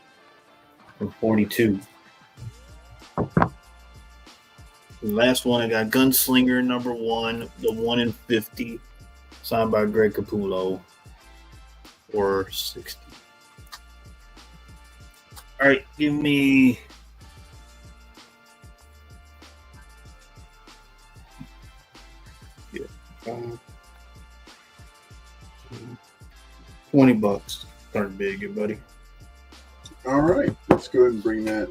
From 42. The last one, I got Gunslinger number 1, the 1 in 50, signed by Greg Capullo for 60. All right, give me $20. Start big, good buddy. All right, let's go ahead and bring that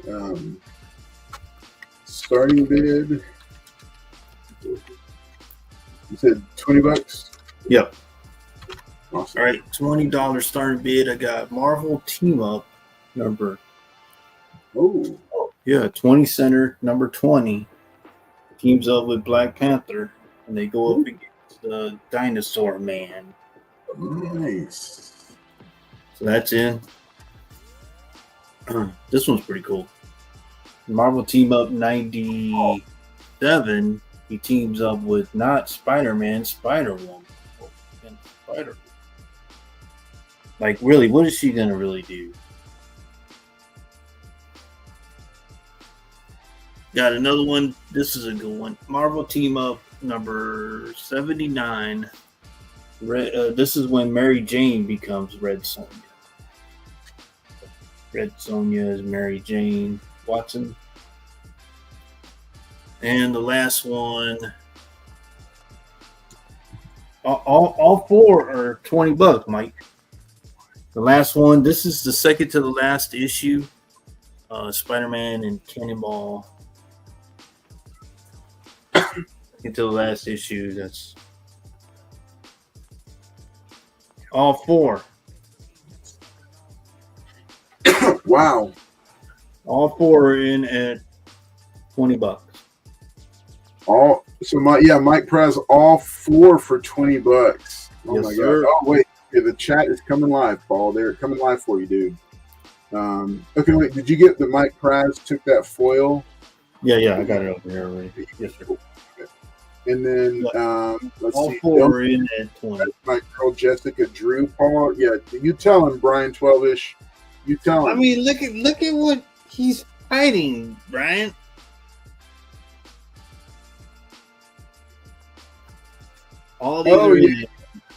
starting bid. You said $20? Yep. Awesome. All right, $20 starting bid. I got Marvel Team Up number. Oh. 20 center, number 20. Teams up with Black Panther, and they go up against the Dinosaur Man. Nice. So that's in. This one's pretty cool. Marvel Team Up 97. He teams up with not Spider-Man, Spider-Woman. And Spider-Man. Like, really, what is she going to really do? Got another one. This is a good one. Marvel Team Up number 79. This is when Mary Jane becomes Red Sonja. Red Sonja is Mary Jane Watson. And the last one, all four are $20, Mike. The last one, this is the second to the last issue. Spider-Man and Cannonball. Second to the last issue. That's all four. Wow. All four are in at $20. Mike Prez, all four for $20. Oh Yes, my sir. God. Oh wait, the chat is coming live, Paul. They're coming live for you, dude. Okay, wait, did you get the Mike Prez took that foil? Yeah, I got it over here already. Yes, sir. And then let's all see. four are in at 20. My girl Jessica Drew, Paul. Yeah, you tell him, Brian 12ish. You tell him. I mean, look at what he's hiding, Brian. All these are in.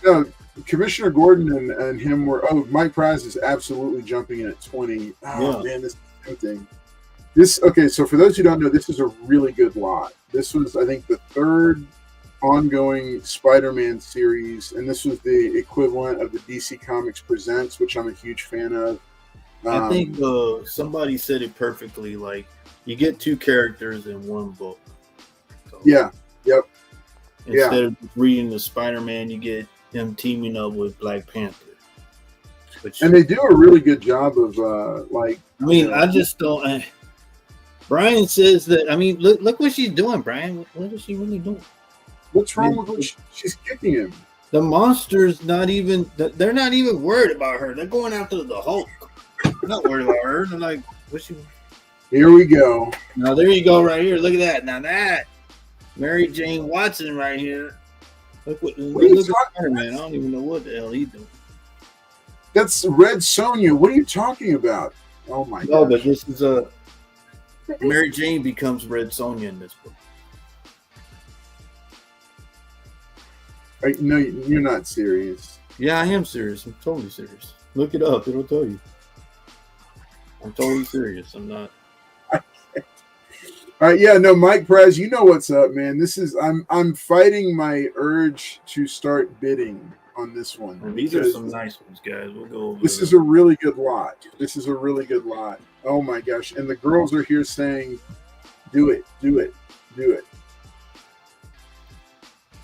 No, Commissioner Gordon and him were. Oh, Mike Prez is absolutely jumping in at 20. Oh man, this is tempting. So for those who don't know, this is a really good lot. This was, I think, the third ongoing Spider-Man series, and this was the equivalent of the DC Comics Presents, which I'm a huge fan of. I think somebody said it perfectly. Like, you get two characters in one book. So yeah. Yep. Instead of reading the Spider-Man, you get him teaming up with Black Panther. And they do a really good job of I just don't. Brian says that. I mean, look what she's doing, Brian. What is she really doing? What's wrong with what she's kicking him? The monster's not even. They're not even worried about her. They're going after the Hulk. They're not worried about her. They're like, What's you? Here we go. Now there you go, right here. Look at that. Now that Mary Jane Watson right here. Look at Spider-Man. I don't even know what the hell he's doing. That's Red Sonja. What are you talking about? Oh my god. No, but this is Mary Jane becomes Red Sonja in this book. No, you're not serious. Yeah, I am serious. I'm totally serious. Look it up. It'll tell you. I'm totally serious. I'm not. All right, yeah, no, Mike Perez, you know what's up, man. I'm fighting my urge to start bidding on this one. And these are some nice ones, guys. We'll go over This is a really good lot. This is a really good lot. Oh my gosh. And the girls are here saying, do it, do it, do it.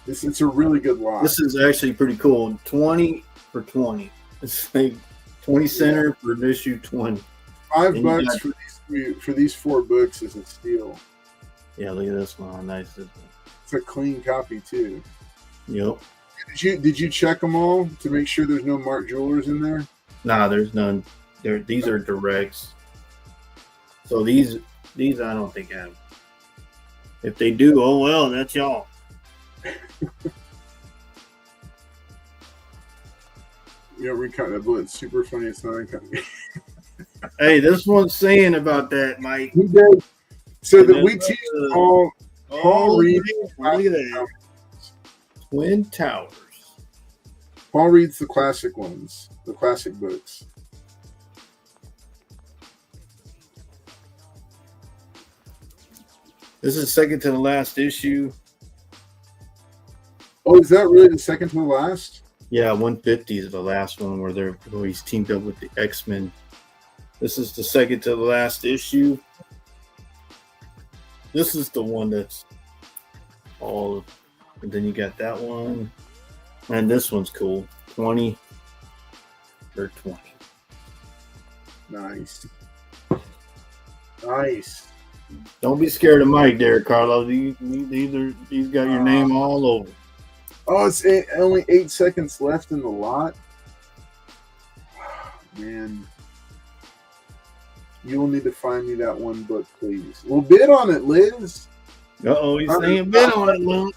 It's a really good lot. This is actually pretty cool. 20 for 20. It's like 20 center for issue 20. $5 for these 4 books is a steal. Yeah, look at this one. How nice this one. It's a clean copy too. Yep. Did you check them all to make sure there's no Mark Jewelers in there? Nah, there's none. These are directs. So these I don't think have. If they do, oh well, that's y'all. You know, recut that bullet. It's super funny. It's not uncut. Hey, this one's saying about that, Mike. He did. So that we teach Paul Reed. Look at that. Twin Towers. Paul reads the classic ones, the classic books. This is second to the last issue. Oh, is that really the second to the last? Yeah, 150 is the last one where he's teamed up with the X-Men. This is the second to the last issue. This is the one that's all, and then you got that one, and this one's cool. 20 for 20. Nice. Nice. Don't be scared of Mike there, Carlos. He's got your name all over. Oh, it's only 8 seconds left in the lot. Man. You will need to find me that one book, please. Well, bid on it, Liz. Uh-oh, he's saying bid on it, Luke.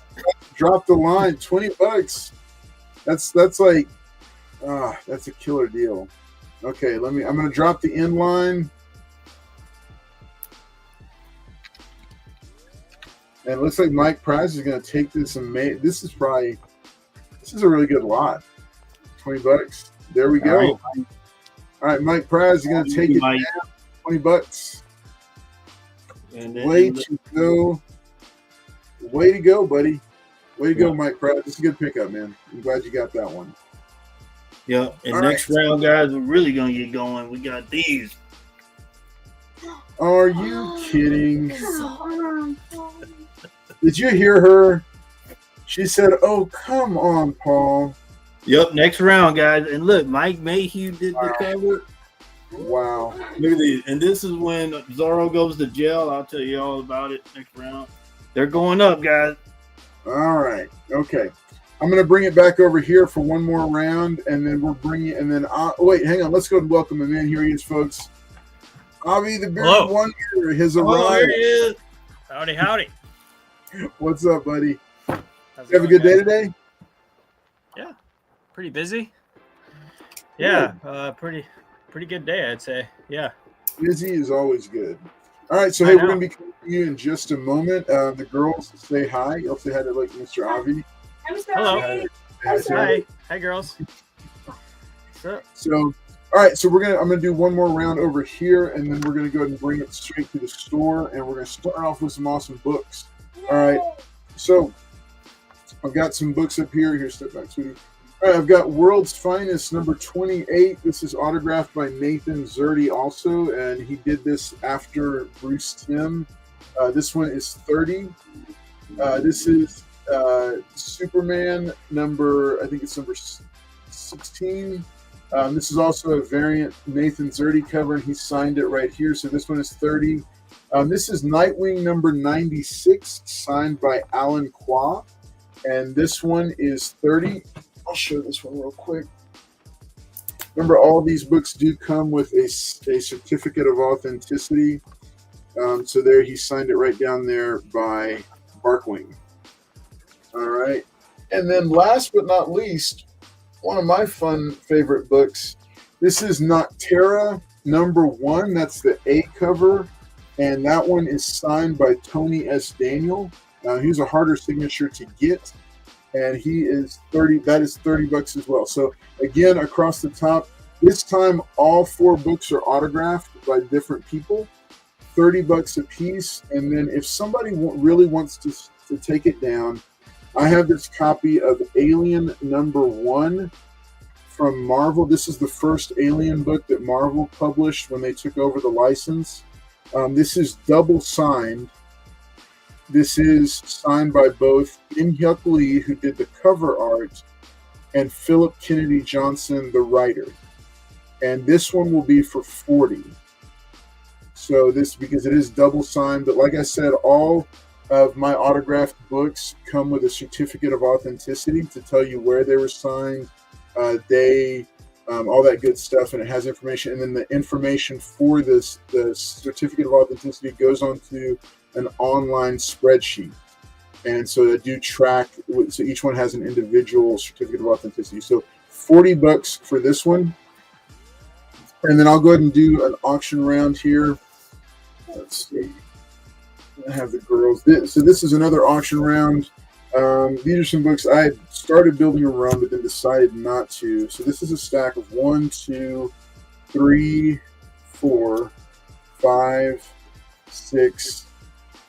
Drop the line, $20. That's like, that's a killer deal. Okay, I'm gonna drop the end line. And it looks like Mike Price is gonna take this and make this is a really good lot. $20. There we go. All right, Mike Price is gonna take it down. $20. Way to go. Way to go, buddy. Way to go, Mike Pratt. This is a good pickup, man. I'm glad you got that one. Yeah, and all next round, guys, we're really going to get going. We got these. Are you kidding? Did you hear her? She said, oh, come on, Paul. Yep, next round, guys. And look, Mike Mayhew did the cover. Wow. Look at these. And this is when Zorro goes to jail. I'll tell you all about it next round. They're going up, guys. All right. Okay. I'm going to bring it back over here for one more round, and then we'll bring it. And then, wait, hang on. Let's go and welcome him in. Here he is, folks. Avi the Bearded Wonder has arrived. There he is. Howdy, howdy. What's up, buddy? How's it You have a going, good day guys? today? Yeah. Pretty busy. Yeah. Pretty good day, I'd say. Yeah. Busy is always good. All right, so hey, we're going to be coming to you in just a moment. The girls say hi. You'll say hi to like Mr. Avi. Hello. Hi. Hi, girls. What's up? So, all right, so I'm gonna do one more round over here, and then we're gonna go ahead and bring it straight to the store, and we're gonna start off with some awesome books. All right, so I've got some books up here. Here, step back, sweetie. All right, I've got World's Finest, number 28. This is autographed by Nathan Zerdy also, and he did this after Bruce Timm. This one is 30. This is Superman number, I think it's number 16. This is also a variant Nathan Zerdy cover, and he signed it right here. So this one is 30. This is Nightwing number 96, signed by Alan Qua, and this one is 30. I'll show this one real quick. Remember, all these books do come with a certificate of authenticity. So there, he signed it right down there by Barkwing. All right. And then last but not least, one of my favorite books. This is Noctera #1. That's the A cover. And that one is signed by Tony S. Daniel. He's a harder signature to get. And he is that is $30 as well. So again, across the top, this time all 4 books are autographed by different people. $30 a piece. And then if somebody really wants to take it down, I have this copy of Alien #1 from Marvel. This is the first Alien book that Marvel published when they took over the license. This is double signed. This is signed by both In-Hyuk Lee, who did the cover art, and Philip Kennedy Johnson, the writer. And this one will be for $40. So this, because it is double signed, but like I said, all of my autographed books come with a certificate of authenticity to tell you where they were signed, all that good stuff, and it has information. And then the information for the certificate of authenticity goes onto an online spreadsheet. And so I do track, so each one has an individual certificate of authenticity. So $40 for this one. And then I'll go ahead and do an auction round here. Let's see. I have the girls. So this is another auction round. These are some books I had started building a run, but then decided not to. So this is a stack of 1, 2, 3, 4, 5, 6,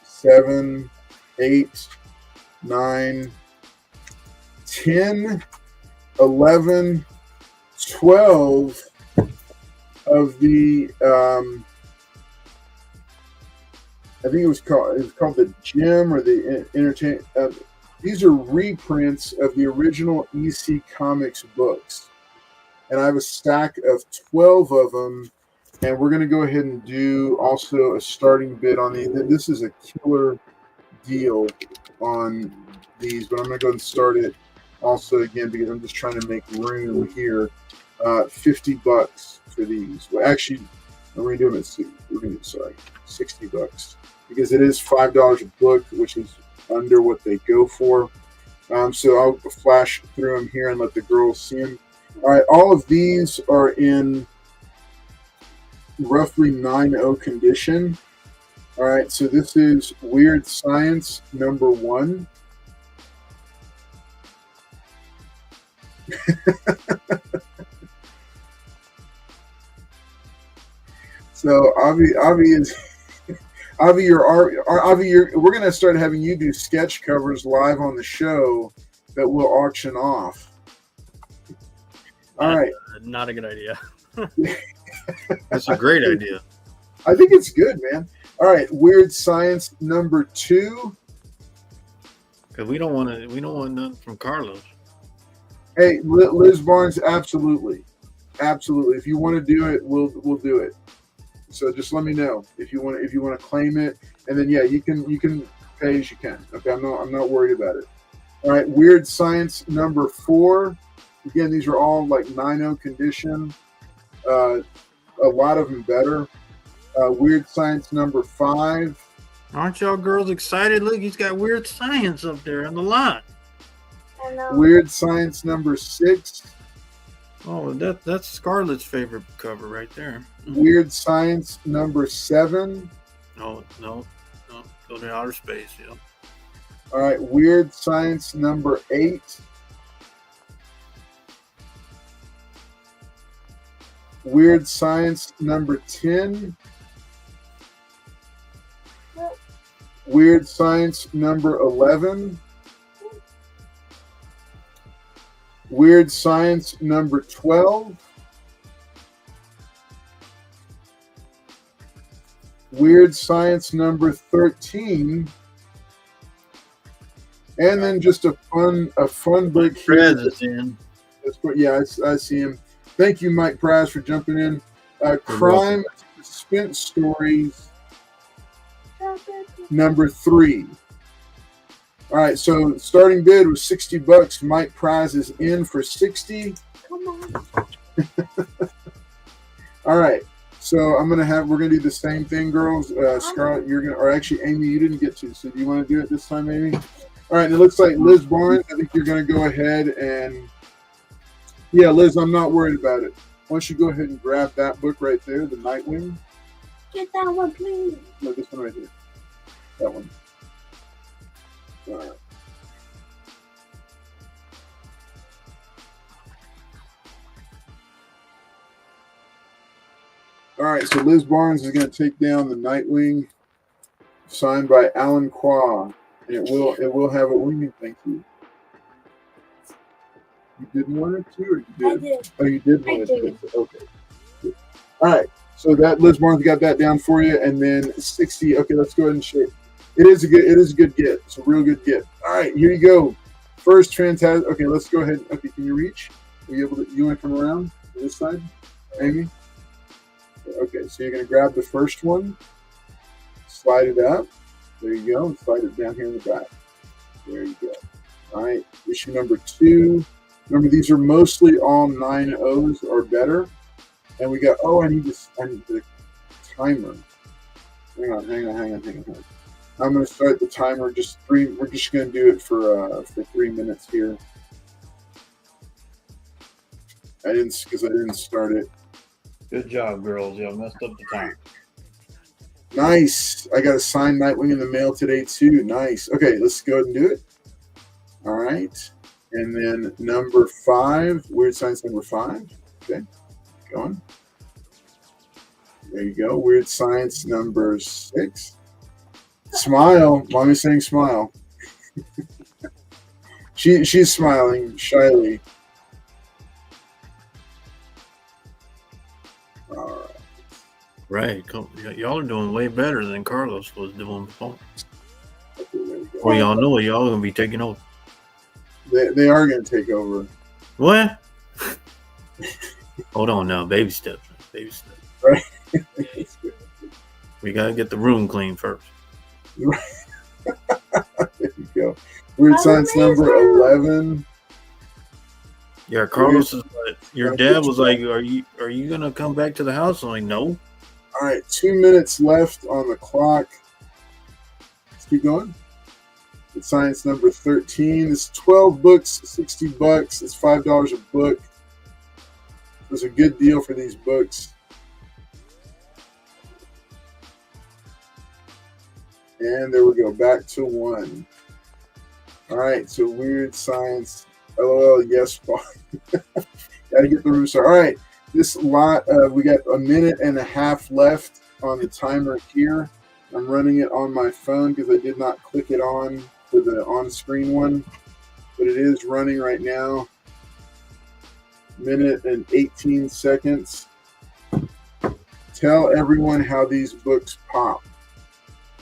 7, 8, 9, 10, 11, 12 of the I think it was called the Gem or the Entertain. These are reprints of the original EC Comics books, and I have a stack of 12 of them. And we're going to go ahead and do also a starting bid on these. This is a killer deal on these, but I'm going to go ahead and start it also again because I'm just trying to make room here. $50 for these. Well, actually, we're going to do them at $60 because it is $5 a book, which is under what they go for. So I'll flash through them here and let the girls see them. All right, all of these are in roughly 9.0 condition. All right, so this is Weird Science #1. So Avi is Avi, we're gonna start having you do sketch covers live on the show that we'll auction off. All right, not a good idea. That's a great idea. I think it's good, man. All right, Weird Science #2. Because we don't want nothing from Carlos. Hey, Liz Barnes, absolutely. If you want to do it, we'll do it. So just let me know if you want to claim it, and then yeah, you can pay as you can. Okay, I'm not worried about it. All right, Weird Science #4. Again, these are all like 9.0 condition. A lot of them better. Weird Science #5. Aren't y'all girls excited? Look, he's got Weird Science up there on the line. I know. Weird Science #6. Oh, that's Scarlett's favorite cover right there. Weird Science #7. No, go to outer space, yeah. All right, Weird Science #8. Weird Science #10. Weird Science #11. Weird Science #12. Weird Science #13. And then just a fun book here. Prez is in. Yeah, I see him. Thank you, Mike Price, for jumping in. Crime Suspense Stories #3. All right, so starting bid was $60. Mike Prize is in for $60. Come on. All right. So we're gonna do the same thing, girls. Scarlett, or actually Amy, you didn't get to. So do you want to do it this time, Amy? All right. And it looks like Liz Barnes. I think you're gonna go ahead and yeah, Liz, I'm not worried about it. Why don't you go ahead and grab that book right there, the Nightwing? Get that one, please. No, this one right here. That one. All right. All right, so Liz Barnes is going to take down the Nightwing, signed by Alan Qua, and it will have a winging. Thank you. You didn't want it to, or you did? I did. Oh, you did want I it to. did. Okay. Good. All right, so that Liz Barnes got that down for you, and then 60. Okay, let's go ahead and share. It is a good get. It's a real good get. All right, here you go. First fantastic. Okay, let's go ahead. Okay, can you reach? Are you able to? You want to come around to this side, Amy? Okay, so you're going to grab the first one, slide it up. There you go. And slide it down here in the back. There you go. All right, issue number 2. Remember, these are mostly all 9.0s or better. And we got, I need the timer. Hang on. I'm going to start the timer. We're just going to do it for 3 minutes here. Because I didn't start it. Good job, girls. Y'all messed up the time. Nice. I got a signed Nightwing in the mail today, too. Nice. Okay, let's go ahead and do it. All right. And then number 5, Weird Science number 5. Okay, going. There you go. Weird Science number 6. Smile. Mommy's saying smile. She's smiling shyly. All right. Right. Y'all are doing way better than Carlos was doing before. Okay, there you go. Well, y'all know y'all going to be taking over. They are going to take over. What? Hold on now. Baby steps. Right. We got to get the room clean first. There you go. Weird Science number 11. Yeah, Carlos is like, your dad was like, are you going to come back to the house? I'm like, no. All right, 2 minutes left on the clock. Let's keep going. It's Science number 13. It's 12 books, $60. It's $5 a book. It was a good deal for these books. And there we go, back to 1. All right, so Weird Science. LOL, yes, Paul. Gotta get the room started. All right, this lot, we got a minute and a half left on the timer here. I'm running it on my phone because I did not click it on for the on-screen one, but it is running right now. Minute and 18 seconds. Tell everyone how these books pop.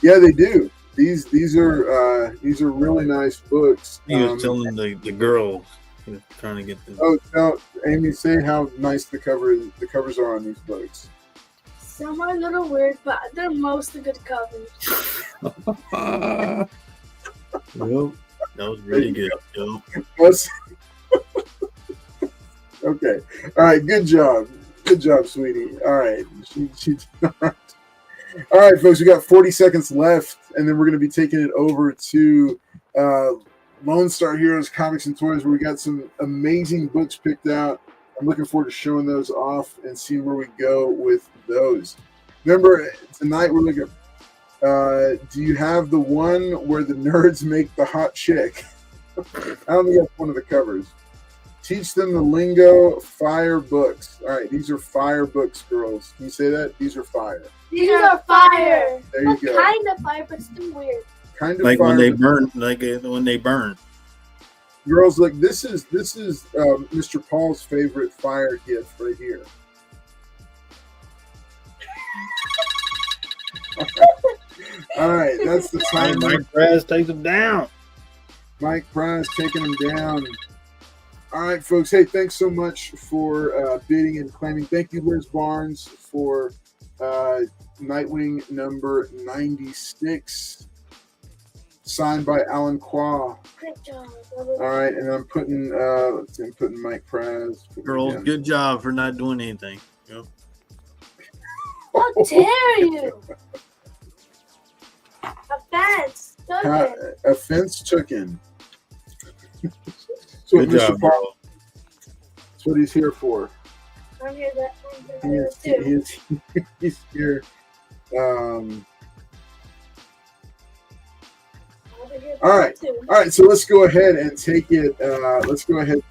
Yeah, they do. These are really nice books. He was telling the girls, he was trying to get them. Oh, tell Amy, say how nice the covers are on these books. Some are a little weird, but they're mostly good covers. Well, that was really good, Joe. Okay. All right. Good job, sweetie. All right. All right, folks. We got 40 seconds left, and then we're going to be taking it over to Lone Star Heroes Comics and Toys, where we got some amazing books picked out. I'm looking forward to showing those off and seeing where we go with those. Remember, tonight we're looking. Do you have the one where the nerds make the hot chick? I don't think that's one of the covers. Teach them the lingo, fire books. All right, these are fire books, girls. Can you say that? These are fire. These are fire. There you go. Kind of fire, but still weird. Kind of like fire. when they burn, when they burn. Girls, look, this is Mr. Paul's favorite fire gift right here. All right, that's the time. Mike Praz takes them down. Mike Praz taking them down. All right, folks. Hey, thanks so much for bidding and claiming. Thank you, Liz Barnes, for Nightwing number 96, signed by Alan Qua. Great job. All right, and I'm putting Mike Praz. Girls, good job for not doing anything. Yep. How dare you? Offense. Offense taken. That's what Good job, Mr. Paul. bro. That's what he's here for. I'm here too. He's here. All right. So let's go ahead and take it.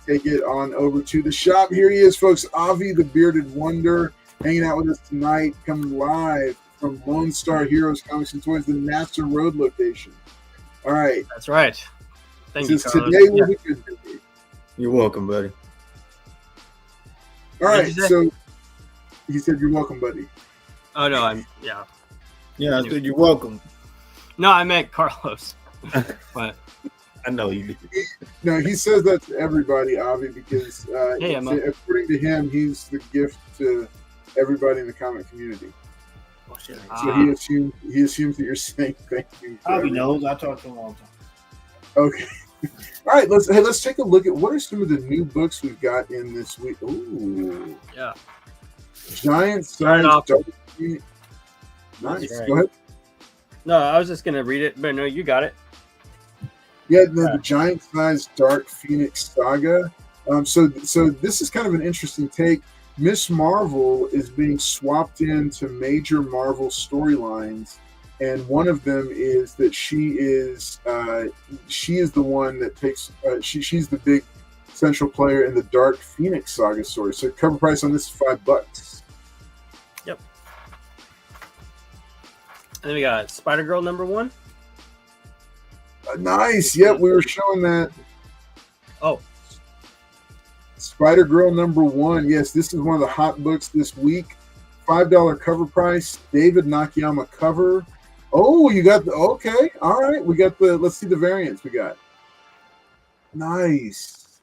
Take it on over to the shop. Here he is, folks. Avi, the bearded wonder, hanging out with us tonight, coming live from Lone Star Heroes Comics and Toys, the Nassau Road location. All right. That's right. Thank you, Carlos. Today will be good. You're welcome, buddy. All right. So he said, "You're welcome, buddy." Oh no, yeah. Yeah, I said you're welcome. No, I meant Carlos. But I know you did. No, he says that to everybody, Avi, because Hey, according to him, he's the gift to everybody in the comic community. So he assumes that you're saying thank you. Avi knows. I talk to him all the time. Okay. All right. Let's take a look at what are some of the new books we've got in this week. Ooh. Yeah. Giant Start size. off. Nice. Right. Go ahead. No, I was just gonna read it, but no, you got it. Yeah, the giant size Dark Phoenix saga. So this is kind of an interesting take. Miss Marvel is being swapped into major Marvel storylines, and one of them is that she is the one that takes she's the big central player in the Dark Phoenix saga story. So cover price on this is $5. Yep. And then we got Spider-Girl #1. Nice. Yep, we were showing that. Oh. Spider-Girl #1. Yes, this is one of the hot books this week. $5 cover price. David Nakayama cover. Oh, you got the okay. All right, we got the. Let's see the variants we got. Nice.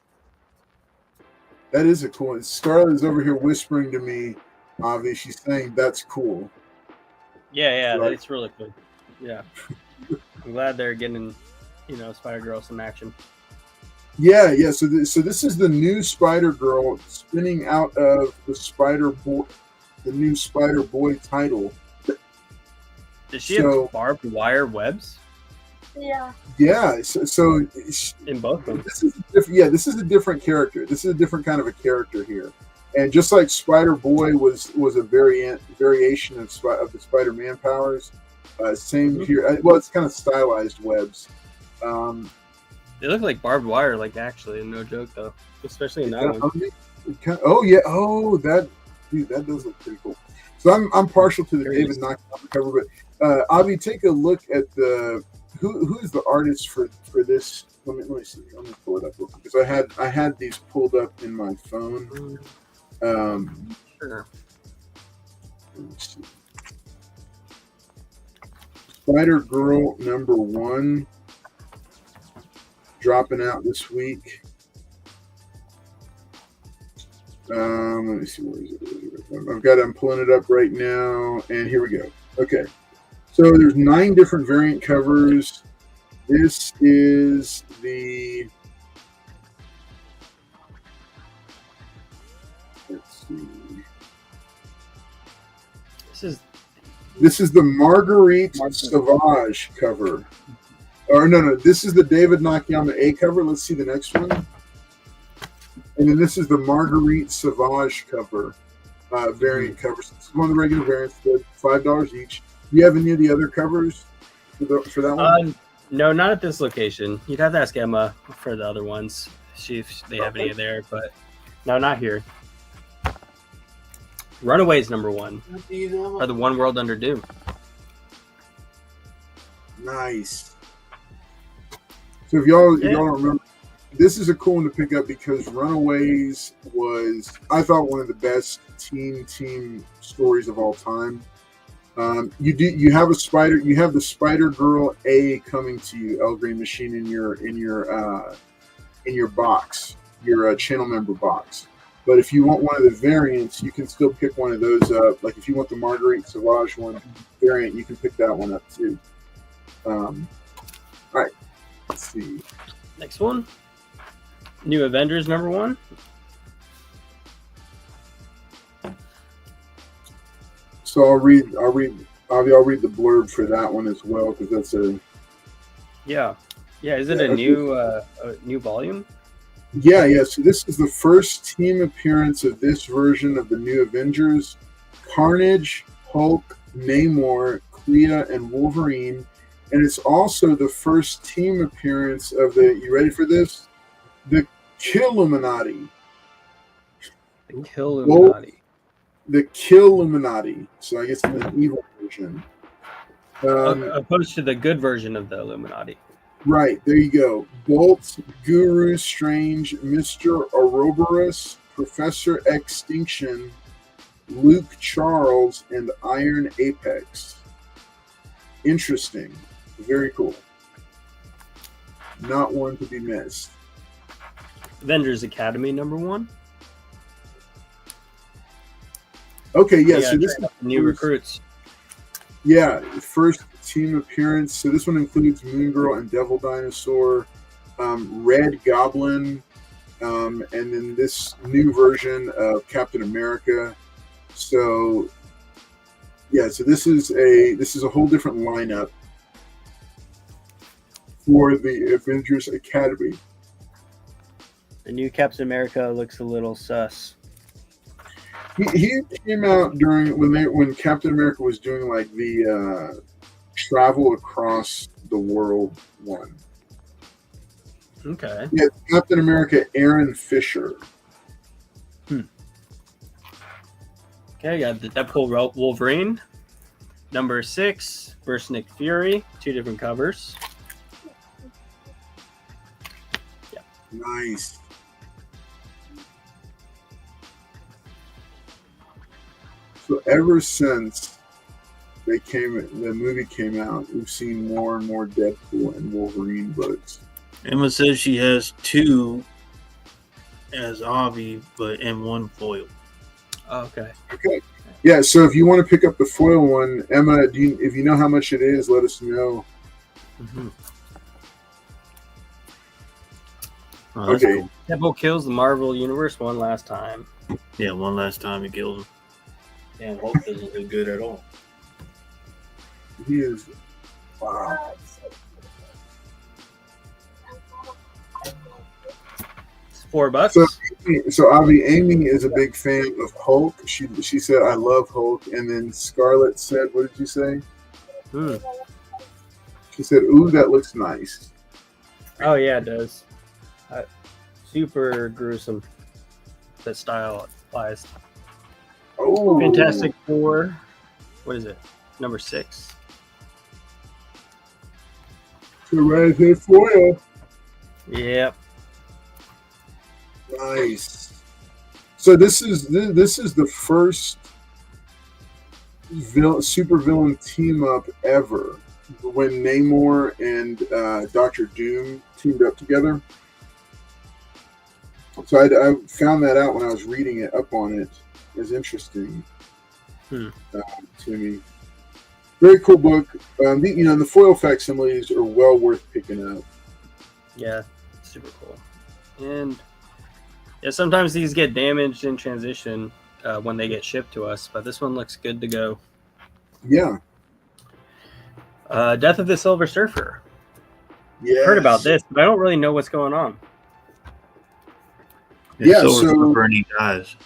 That is a cool one. Scarlett is over here whispering to me. Avi, she's saying that's cool. Yeah, Right. it's really cool. Yeah. I'm glad they're getting, Spider-Girl some action. Yeah. So this is the new Spider-Girl spinning out of the new Spider-Boy title. Does she have barbed wire webs? Yeah. Yeah. So In both of them. this is a different character. This is a different kind of a character here. And just like Spider-Boy was a variation of the Spider-Man powers, same here. Well, it's kind of stylized webs. They look like barbed wire, actually, no joke though. Especially in that one. Oh yeah. Oh, that does look pretty cool. So I'm partial to the David Nakayama cover, but Avi, take a look at the who is the artist for this. Let me see. Let me pull it up real quick because I had these pulled up in my phone. Sure. Let's see. Spider-Girl #1 dropping out this week. Let me see, where is it? I'm pulling it up right now, and here we go. Okay, so there's 9 different variant covers. This is the. Let's see. This is the Marguerite Sauvage cover. Or no, this is the David Nakayama A cover. Let's see the next one. And then this is the Marguerite Sauvage cover, variant covers. This is one of the regular variants, $5 each. Do you have any of the other covers for that one? No, not at this location. You'd have to ask Emma for the other ones. See if they have any there, but no, not here. Runaways #1, or the One World Under Doom. Nice. So if y'all don't remember, this is a cool one to pick up because Runaways was, I thought, one of the best team stories of all time. You have the Spider-Girl A coming to you, El Green Machine, in your box, your channel member box. But if you want one of the variants, you can still pick one of those up. Like if you want the Marguerite Sauvage one variant, you can pick that one up too. All right, let's see. Next one, New Avengers #1. So I'll read the blurb for that one as well, because that's a Yeah. Is it a new volume? Yeah. So this is the first team appearance of this version of the New Avengers: Carnage, Hulk, Namor, Clea, and Wolverine. And it's also the first team appearance of the, you ready for this? The Killuminati. The Killuminati. The Killuminati. So I guess it's an evil version. Opposed to the good version of the Illuminati. Right, there you go. Bolt, Guru Strange, Mr. Ouroboros, Professor Extinction, Luke Charles, and Iron Apex. Interesting. Very cool. Not one to be missed. Avengers Academy #1. Okay, yeah, so this is new recruits. Yeah, first team appearance. So this one includes Moon Girl and Devil Dinosaur, Red Goblin, and then this new version of Captain America. So yeah, so this is a whole different lineup for the Avengers Academy. The new Captain America looks a little sus. He came out during when Captain America was doing like the travel across the world one. Okay. Yeah, Captain America, Aaron Fisher. Okay, got the Deadpool Wolverine, #6 versus Nick Fury, 2 different covers. Yeah. Nice. So ever since the movie came out, we've seen more and more Deadpool and Wolverine books. Emma says she has 2 as Avi, but in 1 foil. Oh, okay. Okay. Yeah, so if you want to pick up the foil one, Emma, if you know how much it is, let us know. Mm-hmm. Oh, that's Okay. cool. Deadpool kills the Marvel Universe one last time. Yeah, one last time he killed him. And Hulk doesn't look good at all. He is. Wow. It's $4. So Avi, Amy is a big fan of Hulk. She said, "I love Hulk," and then Scarlett said, "What did you say?" She said, "Ooh, that looks nice." Oh yeah, it does. Super gruesome. That style applies. Oh, Fantastic Four. What is it? #6. So right there, foil. Yep. Nice. So this is the first super villain team up ever, when Namor and Dr. Doom teamed up together. So I found that out when I was reading it up on it. It was interesting to me. Very cool book. The foil facsimiles are well worth picking up. Yeah, super cool. And yeah, sometimes these get damaged in transition when they get shipped to us, but this one looks good to go. Yeah. Death of the Silver Surfer. Yes. Heard about this, but I don't really know what's going on. Yeah, Silver so- Surfer and he dies.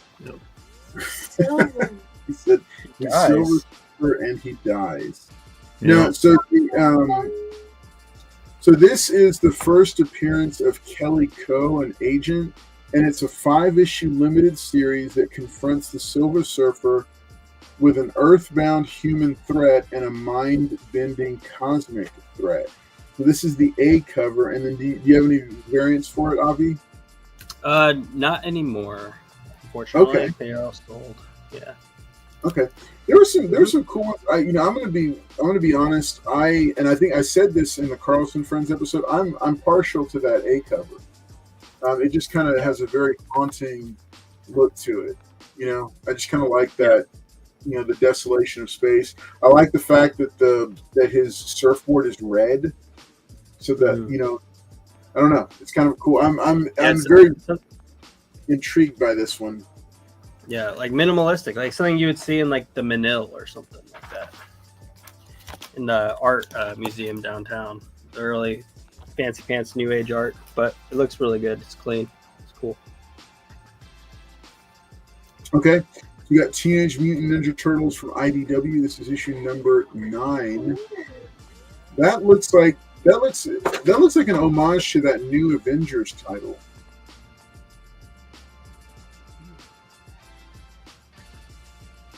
He said he's Dies. Silver Surfer and he dies. Yeah. No, so so this is the first appearance of Kelly Coe, an agent, and it's a 5-issue limited series that confronts the Silver Surfer with an earthbound human threat and a mind-bending cosmic threat. So this is the A cover, and then do you have any variants for it, Avi? Not anymore. Unfortunately, Okay. they are all sold. Yeah. Okay, there were some cool ones. I'm gonna be honest. I think I said this in the Carlson Friends episode. I'm partial to that A cover. It just kind of has a very haunting look to it. I just kind of like that. The desolation of space. I like the fact that his surfboard is red, so that I don't know. It's kind of cool. I'm very intrigued by this one. Yeah, like minimalistic, like something you would see in like the Manil or something like that. In the art museum downtown. The really fancy pants new age art, but it looks really good. It's clean. It's cool. Okay. You got Teenage Mutant Ninja Turtles from IDW. This is issue number 9. That looks like an homage to that new Avengers title.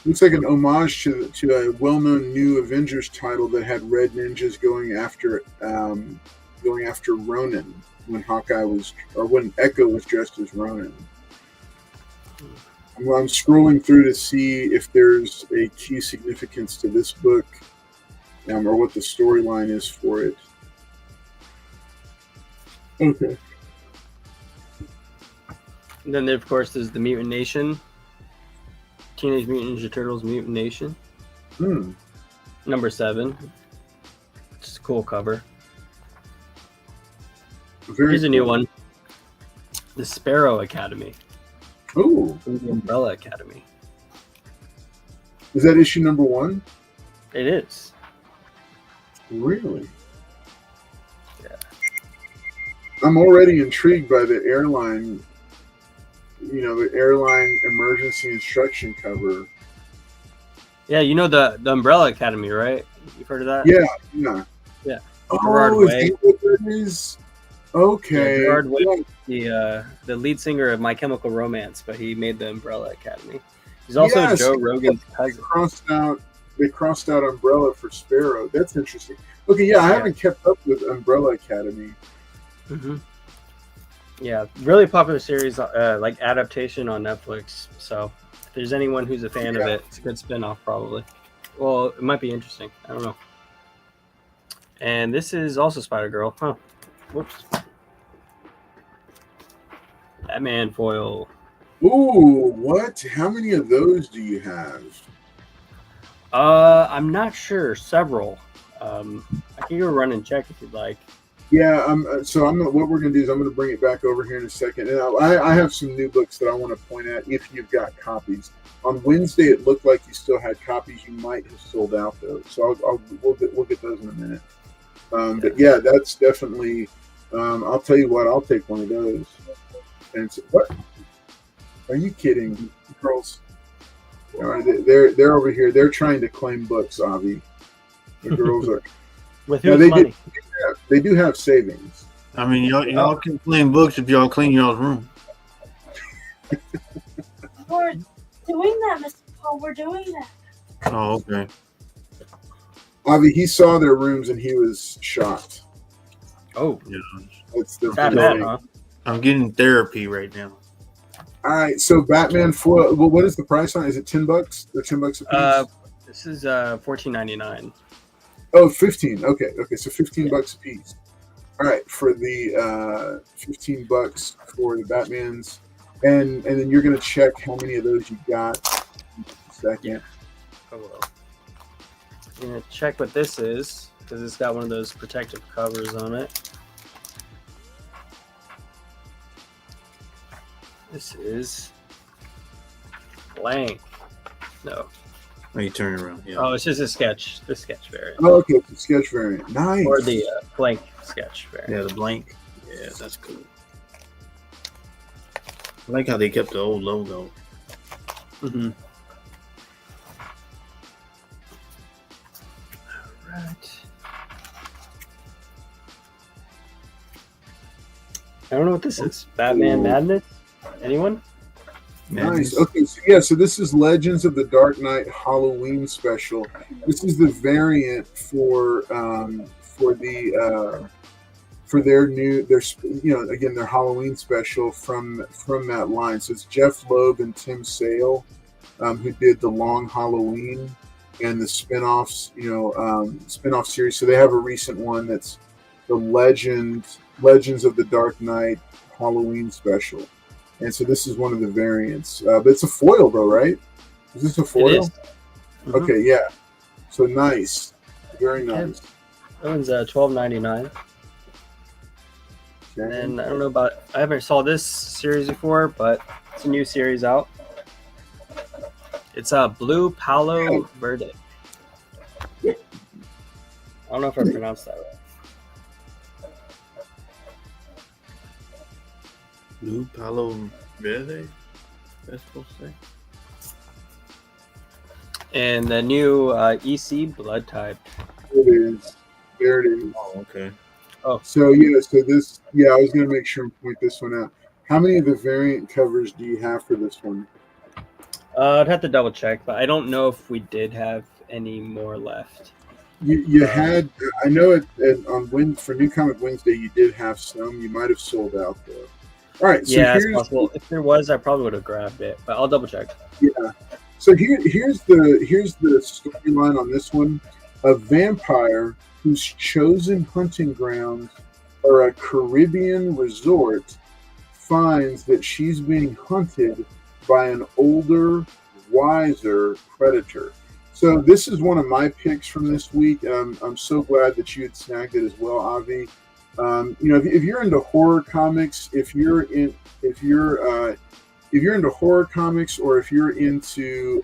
Looks like an homage to a well-known new Avengers title that had red ninjas going after Ronin when when Echo was dressed as Ronin. I'm scrolling through to see if there's a key significance to this book, or what the storyline is for it. Okay. And then, of course, there's the Mutant Nation. Teenage Mutant Ninja Turtles Mutant Nation. Number 7. It's a cool cover. Here's a new one. The Sparrow Academy. Oh. The Umbrella Academy. Is that issue number 1? It is. Really? Yeah. I'm already intrigued by the airline, the airline emergency instruction cover. Yeah, you know the Umbrella Academy, right? You've heard of that? Yeah. Yeah. Oh, Gerard is Way. that what that is? Okay. Yeah, Gerard Way, the lead singer of My Chemical Romance, but he made the Umbrella Academy. He's also Joe Rogan's cousin. They crossed out Umbrella for Sparrow. That's interesting. Okay, yeah, I haven't kept up with Umbrella Academy. Mm-hmm. Yeah, really popular series, like adaptation on Netflix. So if there's anyone who's a fan of it, it's a good spinoff probably. Well, it might be interesting. I don't know. And this is also Spider-Girl. Huh. Whoops. Batman foil. Ooh, what? How many of those do you have? I'm not sure. Several. I can go run and check if you'd like. Yeah, what we're going to do is I'm going to bring it back over here in a second. And I have some new books that I want to point at if you've got copies. On Wednesday, it looked like you still had copies. You might have sold out those. So we'll get those in a minute. But yeah, that's definitely, I'll tell you what, I'll take one of those. And what? Are you kidding, girls? All right, they're over here. They're trying to claim books, Avi. The girls are. With whose money? They do have savings. I mean, y'all can claim books if y'all clean y'all's room. We're doing that, Mr. Paul. We're doing that. Oh, okay. Avi, he saw their rooms and he was shocked. Oh, Yeah. That's the that bad, huh? I'm getting therapy right now. All right, so Batman foil. Well, what is the price on it? Is it $10? They're $10 a piece. This is $14.99. Oh, 15. Okay, so $15 a piece. All right, for the $15 for the Batmans, and then you're gonna check how many of those you got. Second. Oh well. I'm gonna check what this is because it's got one of those protective covers on it. This is blank. No. Oh, you turn it around. Yeah. Oh, it's just a sketch. The sketch variant. Oh, okay, it's a sketch variant. Nice. Or the blank sketch variant. Yeah, the blank. Yeah, that's cool. I like how they kept the old logo. Mm-hmm. Right. I don't know what this is. Batman Madness? Anyone? Nice. Okay, so this is Legends of the Dark Knight Halloween special. This is the variant for their Halloween special from that line. So it's Jeff Loeb and Tim Sale, who did the Long Halloween and the spin-offs, spin-off series. So they have a recent one that's the Legends of the Dark Knight Halloween special. And so this is one of the variants. But it's a foil, though, right? Is this a foil? It is. Mm-hmm. Okay, yeah. So nice. Very nice. That one's $12.99. Okay. And I don't know I haven't saw this series before, but it's a new series out. It's a Blue Palo Verde. I don't know if I pronounced that right. Blue Palo Verde? That's supposed to say. And the new EC blood type. It is. There it is. Oh, okay. Oh, So this. Yeah, I was gonna make sure and point this one out. How many of the variant covers do you have for this one? I'd have to double check, but I don't know if we did have any more left. You had. I know for New Comic Wednesday you did have some. You might have sold out though. All right. So Yeah, it's possible. If there was, I probably would have grabbed it, but I'll double check. Yeah. So here's the storyline on this one. A vampire whose chosen hunting grounds are a Caribbean resort finds that she's being hunted by an older, wiser predator. So this is one of my picks from this week. I'm so glad that you had snagged it as well, Avi. If you're into horror comics, if you're into horror comics, or if you're into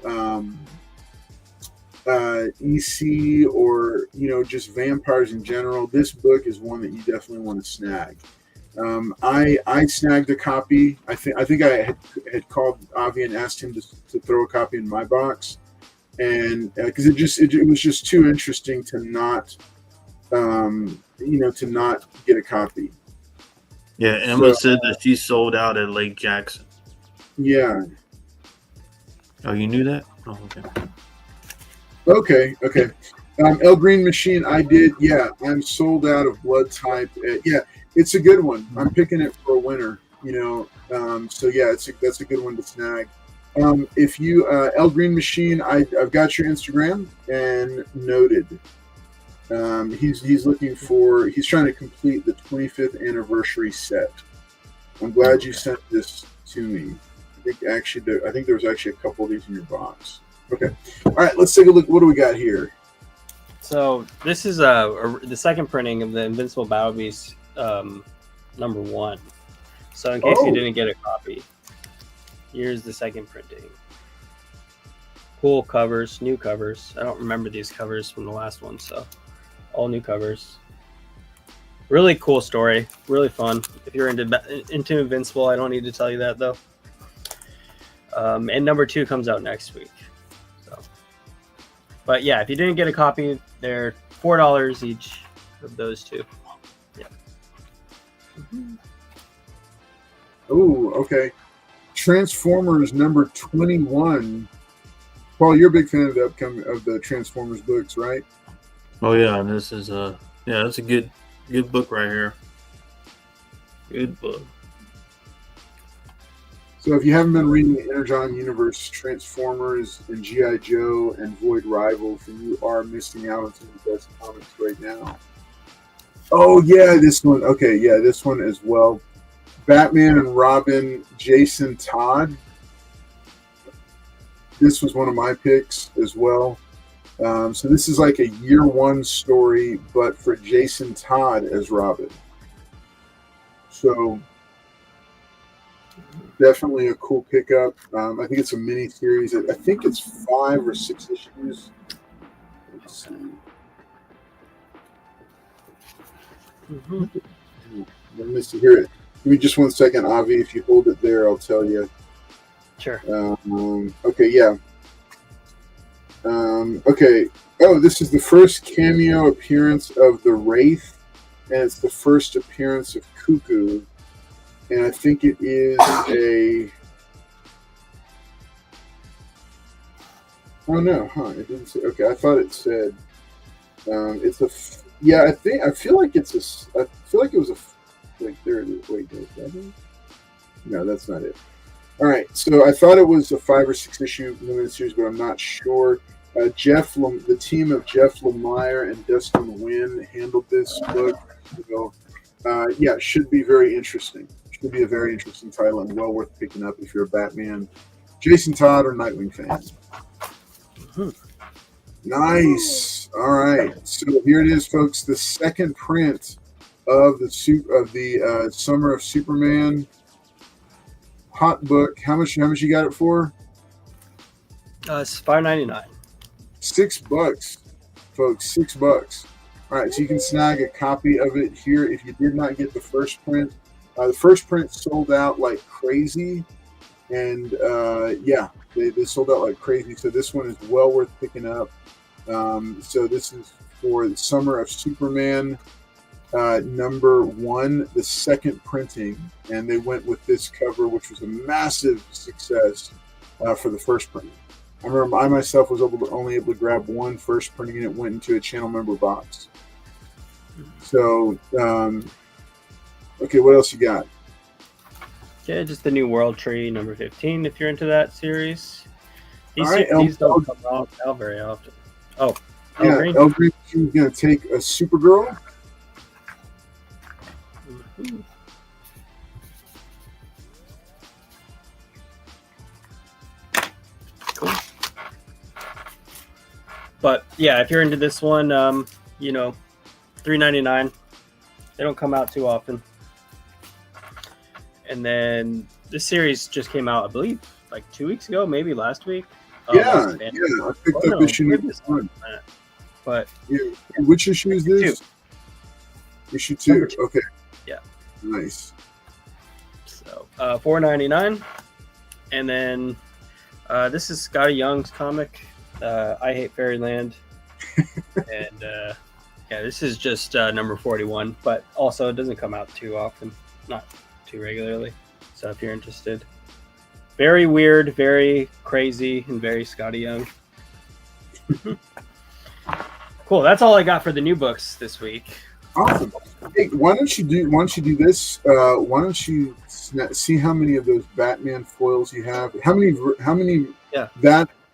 EC, or just vampires in general, this book is one that you definitely want to snag. I snagged a copy. I think I had called Avi and asked him to throw a copy in my box, and because it was just too interesting to not get a copy. Yeah, Emma said that she sold out at Lake Jackson. Yeah. Oh, you knew that? Oh, okay. Okay. El Green Machine, I did. Yeah, I'm sold out of blood type. Yeah, it's a good one. I'm picking it for a winner. So yeah, that's a good one to snag. If you El Green Machine, I've got your Instagram and noted. He's trying to complete the 25th anniversary set. I'm glad you sent this to me. I think there was actually a couple of these in your box. Okay. All right, let's take a look. What do we got here? So this is the second printing of the Invincible Battle Beast #1. So in case you didn't get a copy, here's the second printing. Cool covers, new covers. I don't remember these covers from the last one, so all new covers. Really cool story, really fun. If you're into Invincible, I don't need to tell you that though. And #2 comes out next week. So, but yeah, if you didn't get a copy, they're $4 each of those two. Yeah. Oh, okay. Transformers #21. Paul, you're a big fan of the Transformers books, right? Oh yeah, and this is that's a good book right here. Good book. So if you haven't been reading the Energon Universe, Transformers, and G.I. Joe, and Void Rivals, then you are missing out on some of the best comics right now. Oh yeah, this one. Okay, yeah, this one as well. Batman and Robin, Jason Todd. This was one of my picks as well. So this is like a year one story, but for Jason Todd as Robin. So definitely a cool pickup. I think it's a mini series. I think it's 5 or 6 issues. Let's see. Let me see here. Give me just 1 second, Avi. If you hold it there, I'll tell you. Sure. Okay, yeah. Okay. Oh, this is the first cameo appearance of the Wraith, and it's the first appearance of Cuckoo. And I think it is a... Oh, no, huh? It didn't say... Okay, I thought it said... It's a... Yeah, I feel like it's a... I feel like it was a... Wait, there it is. Wait, is that it? No, that's not it. All right, so I thought it was a 5 or 6 issue limited series, but I'm not sure. The team of Jeff Lemire and Dustin Wynn handled this book. So, yeah, it should be very interesting. Should be a very interesting title and well worth picking up if you're a Batman, Jason Todd, or Nightwing fan. Nice. All right, so here it is, folks. The second print of the Summer of Superman hot book. How much you got it for? It's $5.99. $6, folks. $6. All right, so you can snag a copy of it here if you did not get the first print. The first print sold out like crazy, and yeah, they sold out like crazy. So this one is well worth picking up. So this is for the Summer of Superman #1, the second printing, and they went with this cover, which was a massive success for the first print. I remember I myself was only able to grab one first printing, and it went into a channel member box. So, okay, what else you got? Yeah, just the new World Tree #15. If you're into that series, these don't come out very often. Oh, yeah, Green. El Green is gonna take a Supergirl. Mm-hmm. Cool. But yeah, if you're into this one, you know, $3.99. They don't come out too often. And then this series just came out, I believe, like 2 weeks ago, maybe last week. Yeah, I picked up issue #1. But yeah, which issue is this? Issue 2. Okay. Yeah. Nice. So $4.99, and then this is Scotty Young's comic. I Hate Fairyland, and yeah, this is just number 41, but also it doesn't come out too often, not too regularly. So if you're interested, very weird, very crazy, and very Scotty Young. Cool. That's all I got for the new books this week. Awesome. Hey, why don't you do this? Why don't you see how many of those Batman foils you have? How many? Yeah.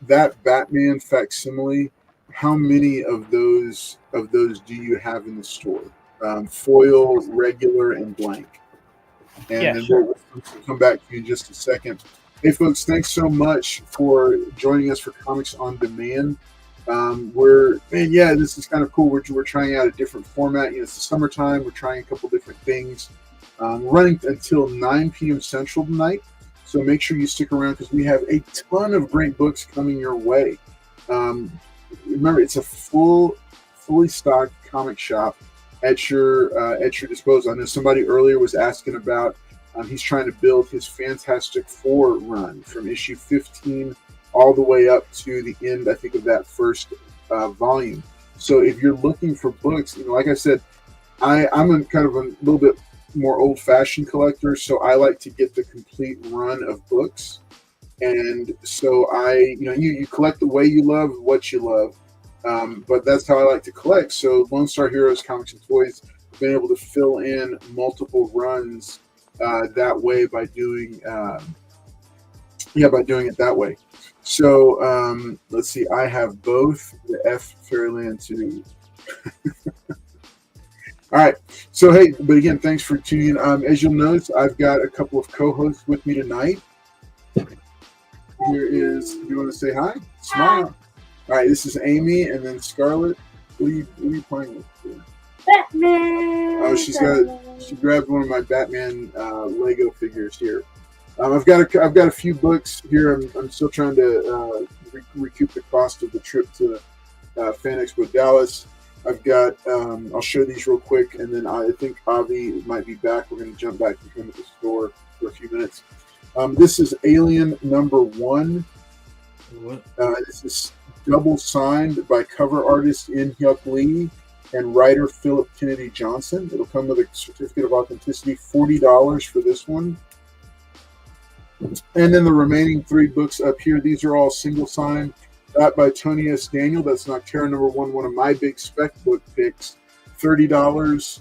That Batman facsimile. How many of those do you have in the store? Foil, regular, and blank. And yeah, then sure. we'll come back to you in just a second. Hey, folks, thanks so much for joining us for Comics on Demand. This is kind of cool. We're trying out a different format. You know, it's the summertime. We're trying a couple different things. Running until 9 p.m. Central tonight. So make sure you stick around because we have a ton of great books coming your way. Remember, it's a fully stocked comic shop at your disposal. I know somebody earlier was asking about. He's trying to build his Fantastic Four run from issue 15 all the way up to the end, I think, of that first volume. So if you're looking for books, you know, like I said, I'm a kind of a little bit more old-fashioned collector, so I like to get the complete run of books. And so you collect the way you love, what you love, but that's how I like to collect. So Lone Star Heroes, Comics and Toys, have been able to fill in multiple runs that way by doing it that way. So let's see. I have both the F Fairyland 2. All right. So hey, but again, thanks for tuning in. As you'll notice, I've got a couple of co-hosts with me tonight. Here is. You want to say hi? Smile. All right. This is Amy, and then Scarlett. What are you playing with here? Batman. Oh, she grabbed one of my Batman Lego figures here. I've got a few books here. I'm still trying to recoup the cost of the trip to Fan Expo Dallas. I've got. I'll show these real quick, and then I think Avi might be back. We're going to jump back to him at the store for a few minutes. This is Alien #1. What? This is double signed by cover artist In Hyuk Lee and writer Philip Kennedy Johnson. It'll come with a certificate of authenticity, $40 for this one. And then the remaining 3 books up here, these are all single signed. That by Tony S. Daniel. That's Nocterra #1, one of my big spec book picks. $30.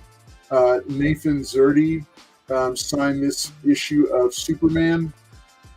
Nathan Zerdy signed this issue of Superman,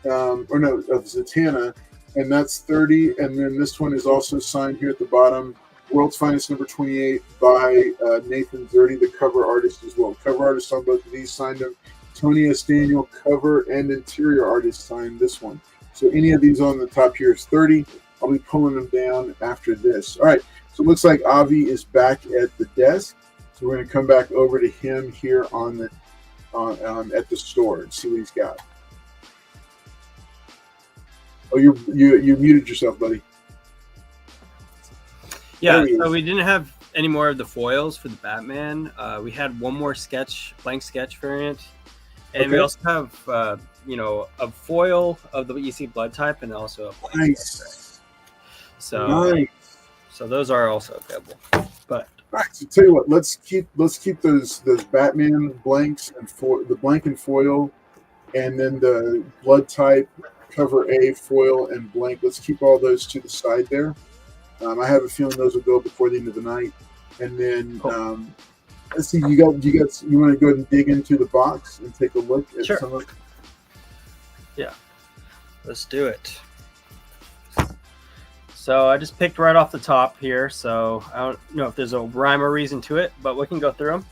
of Zatanna, and that's $30. And then this one is also signed here at the bottom. World's Finest #28 by Nathan Zerdy, the cover artist as well. Cover artist on both of these signed them. Tony S. Daniel, cover and interior artist, signed this one. So any of these on the top here is $30. I'll be pulling them down after this. All right, so it looks like Avi is back at the desk. So we're going to come back over to him here at the store and see what he's got. Oh, you muted yourself, buddy. Yeah, There he so is. we didn't have any more of the foils for the Batman. We had one more blank sketch variant, and we Okay. also have a foil of the EC blood type, and also a blank. Nice. So Nice. so those are also available. But All right, so tell you what, let's keep those Batman blanks and the blank and foil, and then the blood type cover A foil and blank. Let's keep all those to the side there. I have a feeling those will go before the end of the night, and then Cool. let's see. You want to go ahead and dig into the box and take a look at Sure. some of. yeah, let's do it. So I just picked right off the top here. So I don't know if there's a rhyme or reason to it, but we can go through them.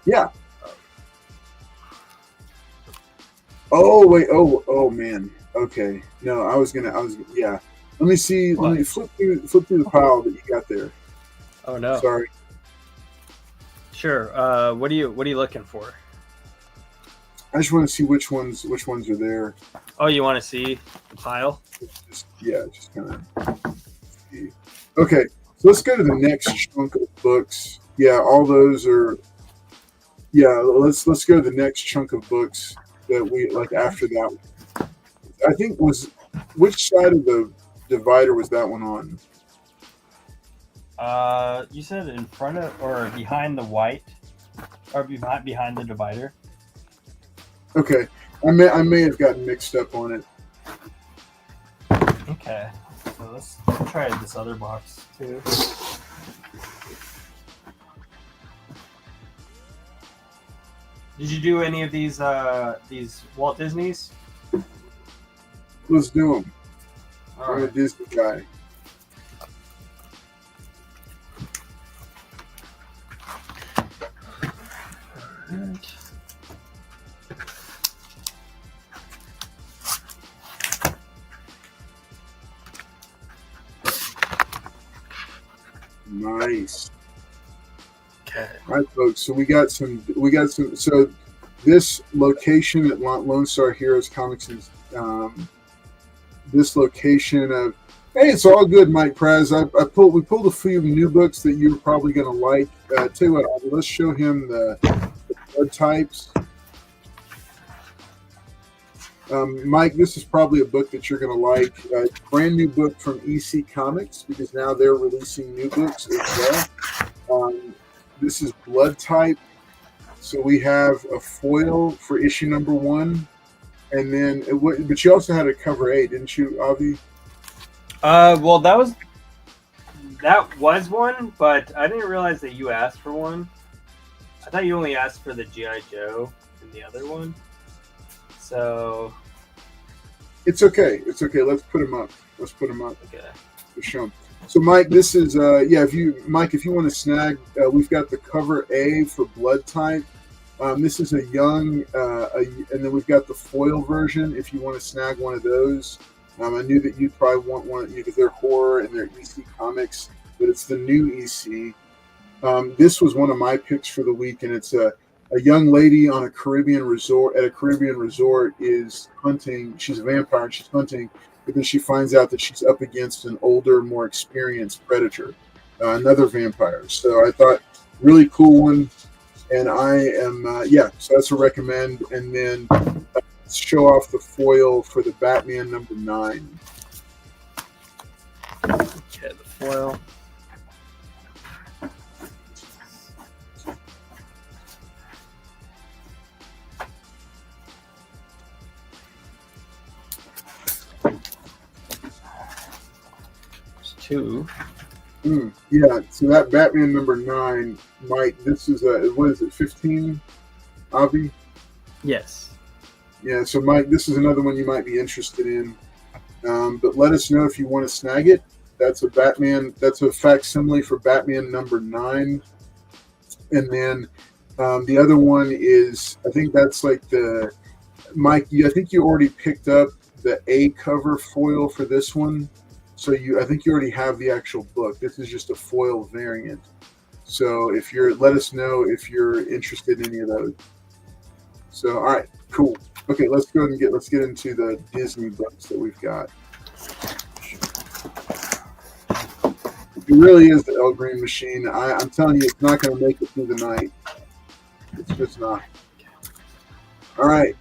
Yeah. Oh wait. Oh man. Okay. No, I was yeah. Let me see. What? Let me flip through the pile that you got there. Oh no. Sorry. Sure. What are you looking for? I just want to see which ones are there. Oh, you want to see the pile? Just kind of. Okay, so let's go to the next chunk of books. Yeah, all those are. Yeah, let's go to the next chunk of books that we like after that one. I think which side of the divider was that one on? You said in front of or behind the white, or behind the divider. Okay, I may have gotten mixed up on it. Okay, so let's try this other box too. Did you do any of these Walt Disney's? Let's do them. All I'm a right. Disney guy. Nice. Okay. All right, folks. So we got some. So this location at Lone Star Heroes Comics is this location of. Hey, it's all good, Mike Praz. We pulled a few new books that you're probably going to like. Tell you what, let's show him the blood types. Mike, this is probably a book that you're going to like. Brand new book from EC Comics because now they're releasing new books as well. This is blood type. So we have a foil for issue number 1, and then but you also had a cover A, didn't you, Avi? Well, that was one, but I didn't realize that you asked for one. I thought you only asked for the G.I. Joe and the other one. So It's okay. It's okay. Let's put them up. okay. To show 'em. So, Mike, this is if you want to snag, we've got the cover A for blood type. This is a young, and then we've got the foil version. If you want to snag one of those, I knew that you'd probably want one because they're horror and they're EC Comics, but it's the new EC. This was one of my picks for the week, and it's a young lady on a Caribbean resort is hunting. She's a vampire and she's hunting, but then she finds out that she's up against an older, more experienced predator, another vampire. So I thought really cool one, and I am so that's a recommend. And then let's show off the foil for the Batman number 9. Okay, the foil. There's 2. Yeah, so that Batman number 9, Mike. This is what is it? 15, Avi? Yes. Yeah, so Mike, this is another one you might be interested in. But let us know if you want to snag it. That's a facsimile for Batman number 9. And then the other one is, I think that's like Mike, I think you already picked up the A cover foil for this one. So I think you already have the actual book. This is just a foil variant. So let us know if you're interested in any of those. So, all right, cool. Okay, let's go ahead and let's get into the Disney books that we've got. It really is the El Green machine. I'm telling you, it's not going to make it through the night. It's just not. All right.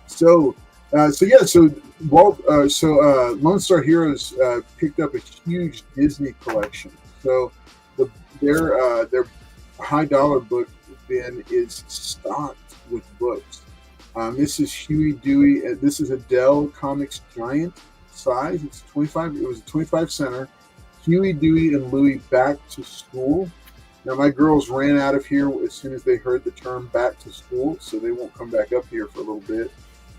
So Walt, Lone Star Heroes picked up a huge Disney collection. So their high dollar book bin is stocked with books. This is Huey, Dewey, and this is a Dell Comics Giant size. It's 25. It was a 25 center. Huey, Dewey, and Louie Back to School. Now, my girls ran out of here as soon as they heard the term back to school, so they won't come back up here for a little bit.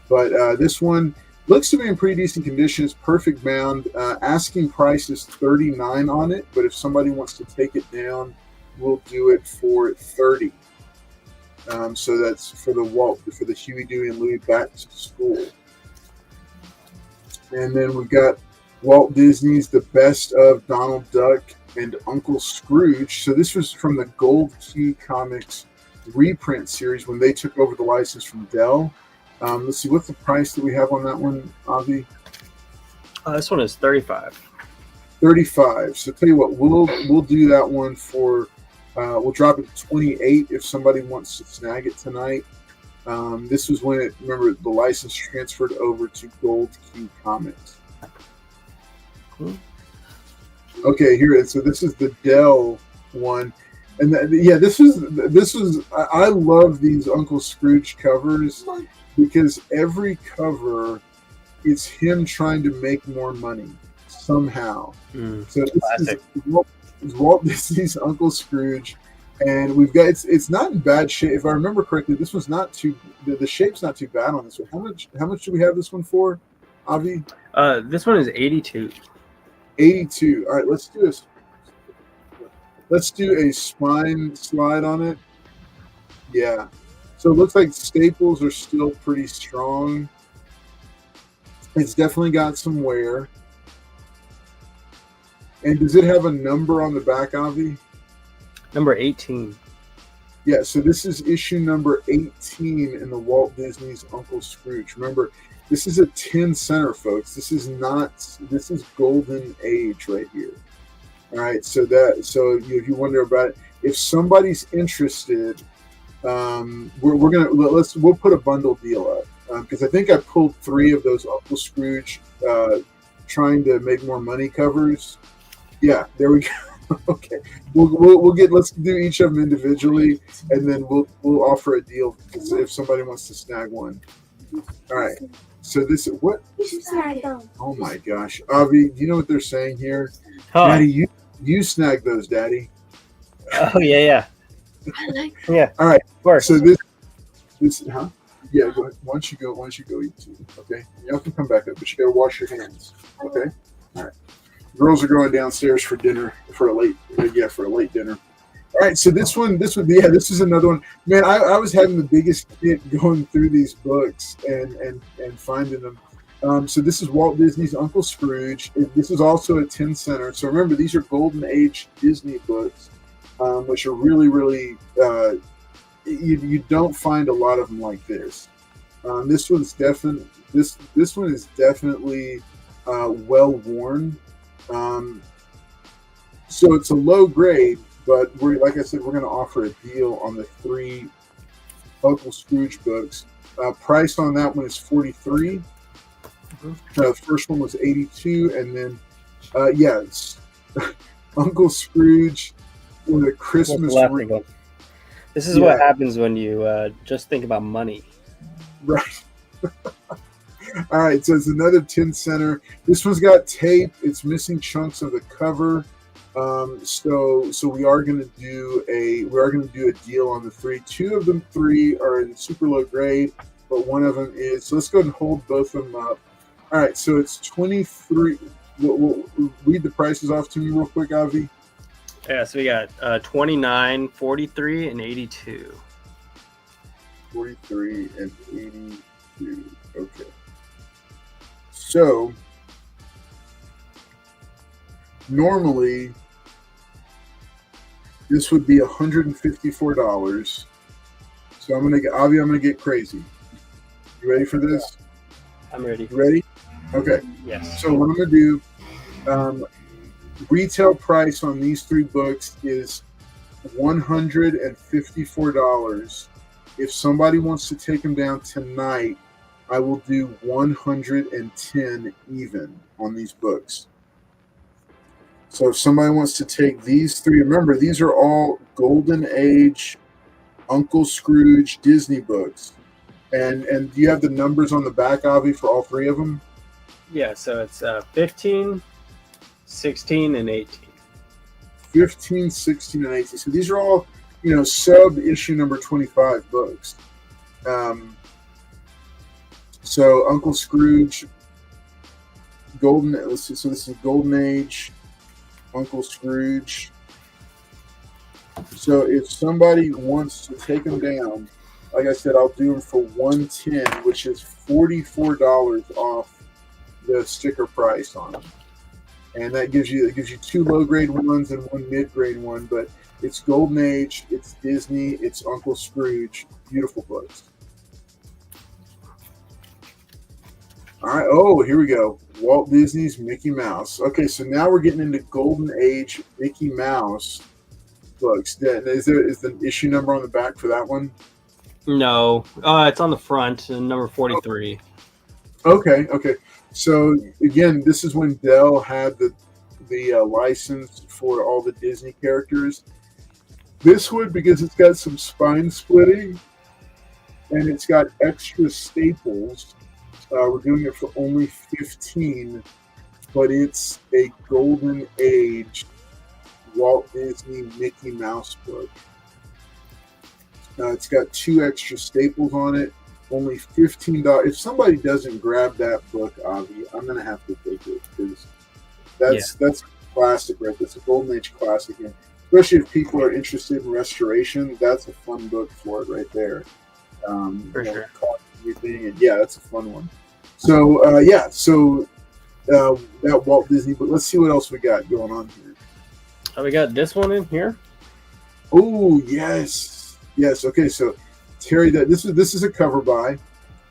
But this one looks to be in pretty decent condition. It's perfect bound. Asking price is $39 on it, but if somebody wants to take it down, we'll do it for $30. So that's for the Huey, Dewey, and Louie Back to School. And then we've got Walt Disney's The Best of Donald Duck and Uncle Scrooge. So this was from the Gold Key Comics reprint series when they took over the license from Dell. Let's see, what's the price that we have on that one, Avi? This one is $35. $35. So tell you what, we'll do that one for we'll drop it to $28 if somebody wants to snag it tonight. This was when remember the license transferred over to Gold Key Comics. Okay, here it is. So this is the Dell one, and this was. I love these Uncle Scrooge covers because every cover is him trying to make more money somehow. So this is Walt Disney's Uncle Scrooge, and we've got it's not in bad shape. If I remember correctly, this was not too. The shape's not too bad on this one. How much do we have this one for, Avi? This one is $82. 82. All right, let's do this. Let's do a spine slide on it. Yeah. So it looks like staples are still pretty strong. It's definitely got some wear. And does it have a number on the back, Avi? Number 18. Yeah, so this is issue number 18 in the Walt Disney's Uncle Scrooge. Remember, this is a 10 center, folks. This is golden age right here. All right, so if you wonder about it, if somebody's interested, we'll put a bundle deal up because I think I pulled 3 of those Uncle Scrooge trying to make more money covers. Yeah, there we go. Okay, let's do each of them individually, and then we'll offer a deal if somebody wants to snag one. All right. So this is what? Oh my gosh, Avi, do you know what they're saying here? Huh. Daddy, you snag those, Daddy. Oh yeah. Yeah. All right. Of course. So this, huh? Yeah. Go ahead. Once you go eat too. Okay. You can come back up, but you gotta wash your hands. Okay. All right. Girls are going downstairs for dinner for a late dinner. All right, so this is another one. Man, I was having the biggest hit going through these books and finding them. So this is Walt Disney's Uncle Scrooge. This is also a 10 center. So remember, these are Golden Age Disney books, which are really, really you don't find a lot of them like this. This one is definitely well worn. So it's a low grade. But like I said, we're going to offer a deal on the 3 Uncle Scrooge books. Price on that one is $43. The first one was $82, and then it's Uncle Scrooge with a Christmas. This is what happens when you just think about money. Right. All right, so it's another 10 center. This one's got tape. It's missing chunks of the cover. So we are going to do a deal on the 3. 2 of them 3 are in super low grade, but one of them is. So let's go ahead and hold both of them up. All right, so it's 23. We'll read the prices off to me real quick, Avi. Yeah, so we got 29, 43, and 82. 43 and 82. Okay. So normally this would be $154. So I'm gonna get crazy. You ready for this? I'm ready. You ready? Okay. Yes. So what I'm going to do, retail price on these 3 books is $154. If somebody wants to take them down tonight, I will do 110 even on these books. So if somebody wants to take these 3, remember these are all Golden Age, Uncle Scrooge, Disney books. And do you have the numbers on the back, Avi, for all 3 of them? Yeah, so it's 15, 16, and 18. 15, 16, and 18. So these are all, sub issue number 25 books. So Uncle Scrooge, let's see, so this is Golden Age, Uncle Scrooge. So if somebody wants to take them down, like I said, I'll do them for 110, which is $44 off the sticker price on them. And that gives you 2 low grade ones and 1 mid grade one, but it's Golden Age, it's Disney, it's Uncle Scrooge, beautiful books. All right, oh, here we go. Walt Disney's Mickey Mouse. Okay, so now we're getting into Golden Age Mickey Mouse books. Is the issue number on the back for that one? No, it's on the front, number 43. Okay. So again, this is when Dell had the license for all the Disney characters. This one, because it's got some spine splitting and it's got extra staples, we're doing it for only 15, but it's a Golden Age Walt Disney Mickey Mouse book. It's got 2 extra staples on it. Only $15. If somebody doesn't grab that book, Avi, I'm gonna have to take it because that's a classic, right? That's a Golden Age classic, and especially if people are interested in restoration, that's a fun book for it right there. For sure. Everything, and yeah, that's a fun one. So that Walt Disney, but let's see what else we got going on here. We got this one in here. Oh yes. Okay, so Terry, this is a cover buy.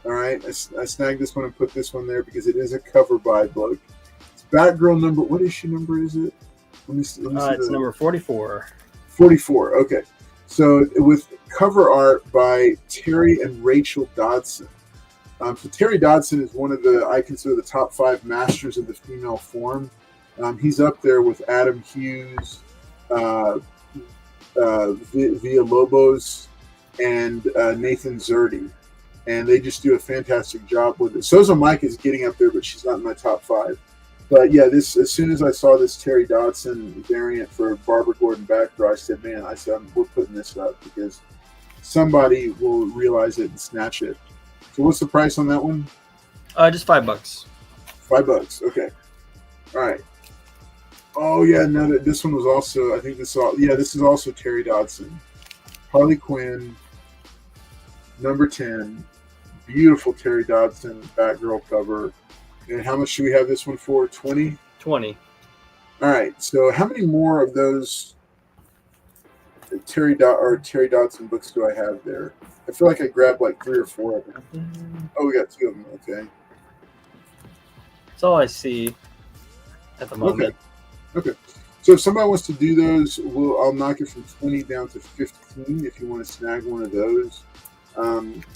All right, I snagged this one and put this one there because it is a cover buy book. It's Batgirl number. What issue number is it? Let me see It's number 44. 44. Okay, so with cover art by Terry and Rachel Dodson. So Terry Dodson is one of I consider the top 5 masters of the female form. He's up there with Adam Hughes, Villalobos, and Nathan Zerdy, and they just do a fantastic job with it. Sozo Mike is getting up there, but she's not in my top 5. But yeah, as soon as I saw this Terry Dodson variant for Barbara Gordon Batgirl, I said, we're putting this up because somebody will realize it and snatch it. So what's the price on that one? Just $5. $5. Okay. All right. Oh yeah, no, this one was also. I think this is also Terry Dodson, Harley Quinn, number 10, beautiful Terry Dodson Batgirl cover. And how much should we have this one for? 20. 20. All right. So how many more of those Terry Dodson books do I have there? I feel like I grabbed like 3 or 4 of them. Oh, we got 2 of them. Okay. That's all I see at the moment. Okay. So if somebody wants to do those, I'll knock it from 20 down to 15 if you want to snag one of those.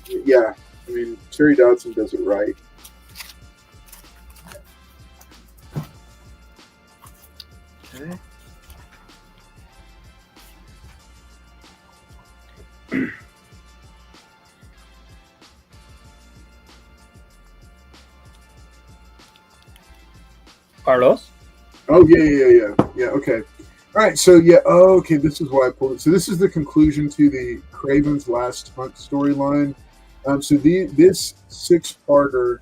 Yeah, I mean, Terry Dodson does it right. Okay. Carlos? Oh, yeah. Okay. All right. So, yeah. Oh, okay. This is why I pulled it. So, this is the conclusion to the Craven's Last Hunt storyline. So, this 6-parter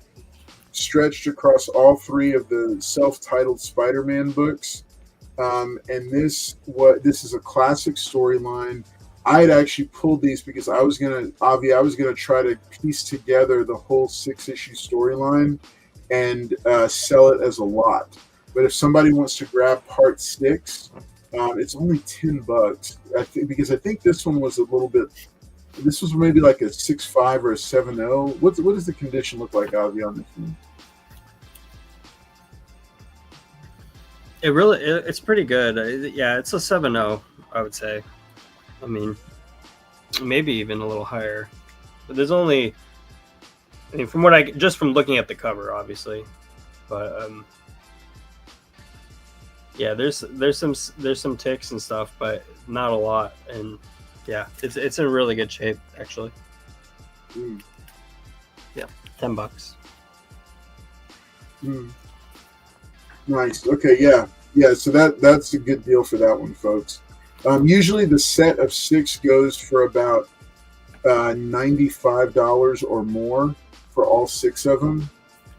stretched across all 3 of the self-titled Spider-Man books. And this is a classic storyline. I had actually pulled these because I was gonna try to piece together the whole 6-issue storyline and sell it as a lot. But if somebody wants to grab part 6, it's only $10. Because I think this one was a little bit This was maybe like a 6.5 or a 7.0. What does the condition look like, Avi, on this one? It's pretty good. Yeah, it's a 7.0, I would say. I mean, maybe even a little higher. But there's only, I mean, from looking at the cover, obviously, but yeah, there's some ticks and stuff, but not a lot. And yeah, it's in really good shape, actually. Yeah, $10. Nice. Okay, yeah. So that's a good deal for that one, folks. Usually the set of 6 goes for about $95 or more for all 6 of them.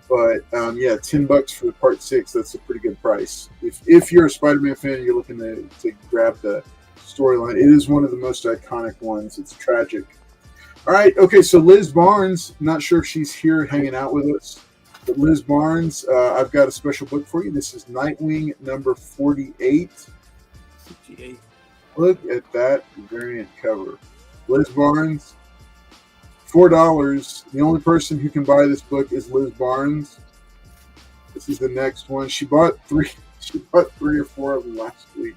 But yeah, $10 for the part 6. That's a pretty good price. If you're a Spider-Man fan and you're looking to grab the storyline, it is one of the most iconic ones. It's tragic. All right. Okay. So Liz Barnes, not sure if she's here hanging out with us. But Liz Barnes, I've got a special book for you. This is Nightwing number 48. 68. Look at that variant cover. Liz Barnes, $4. The only person who can buy this book is Liz Barnes. This is the next one. She bought 3. She bought 3 or 4 of them last week.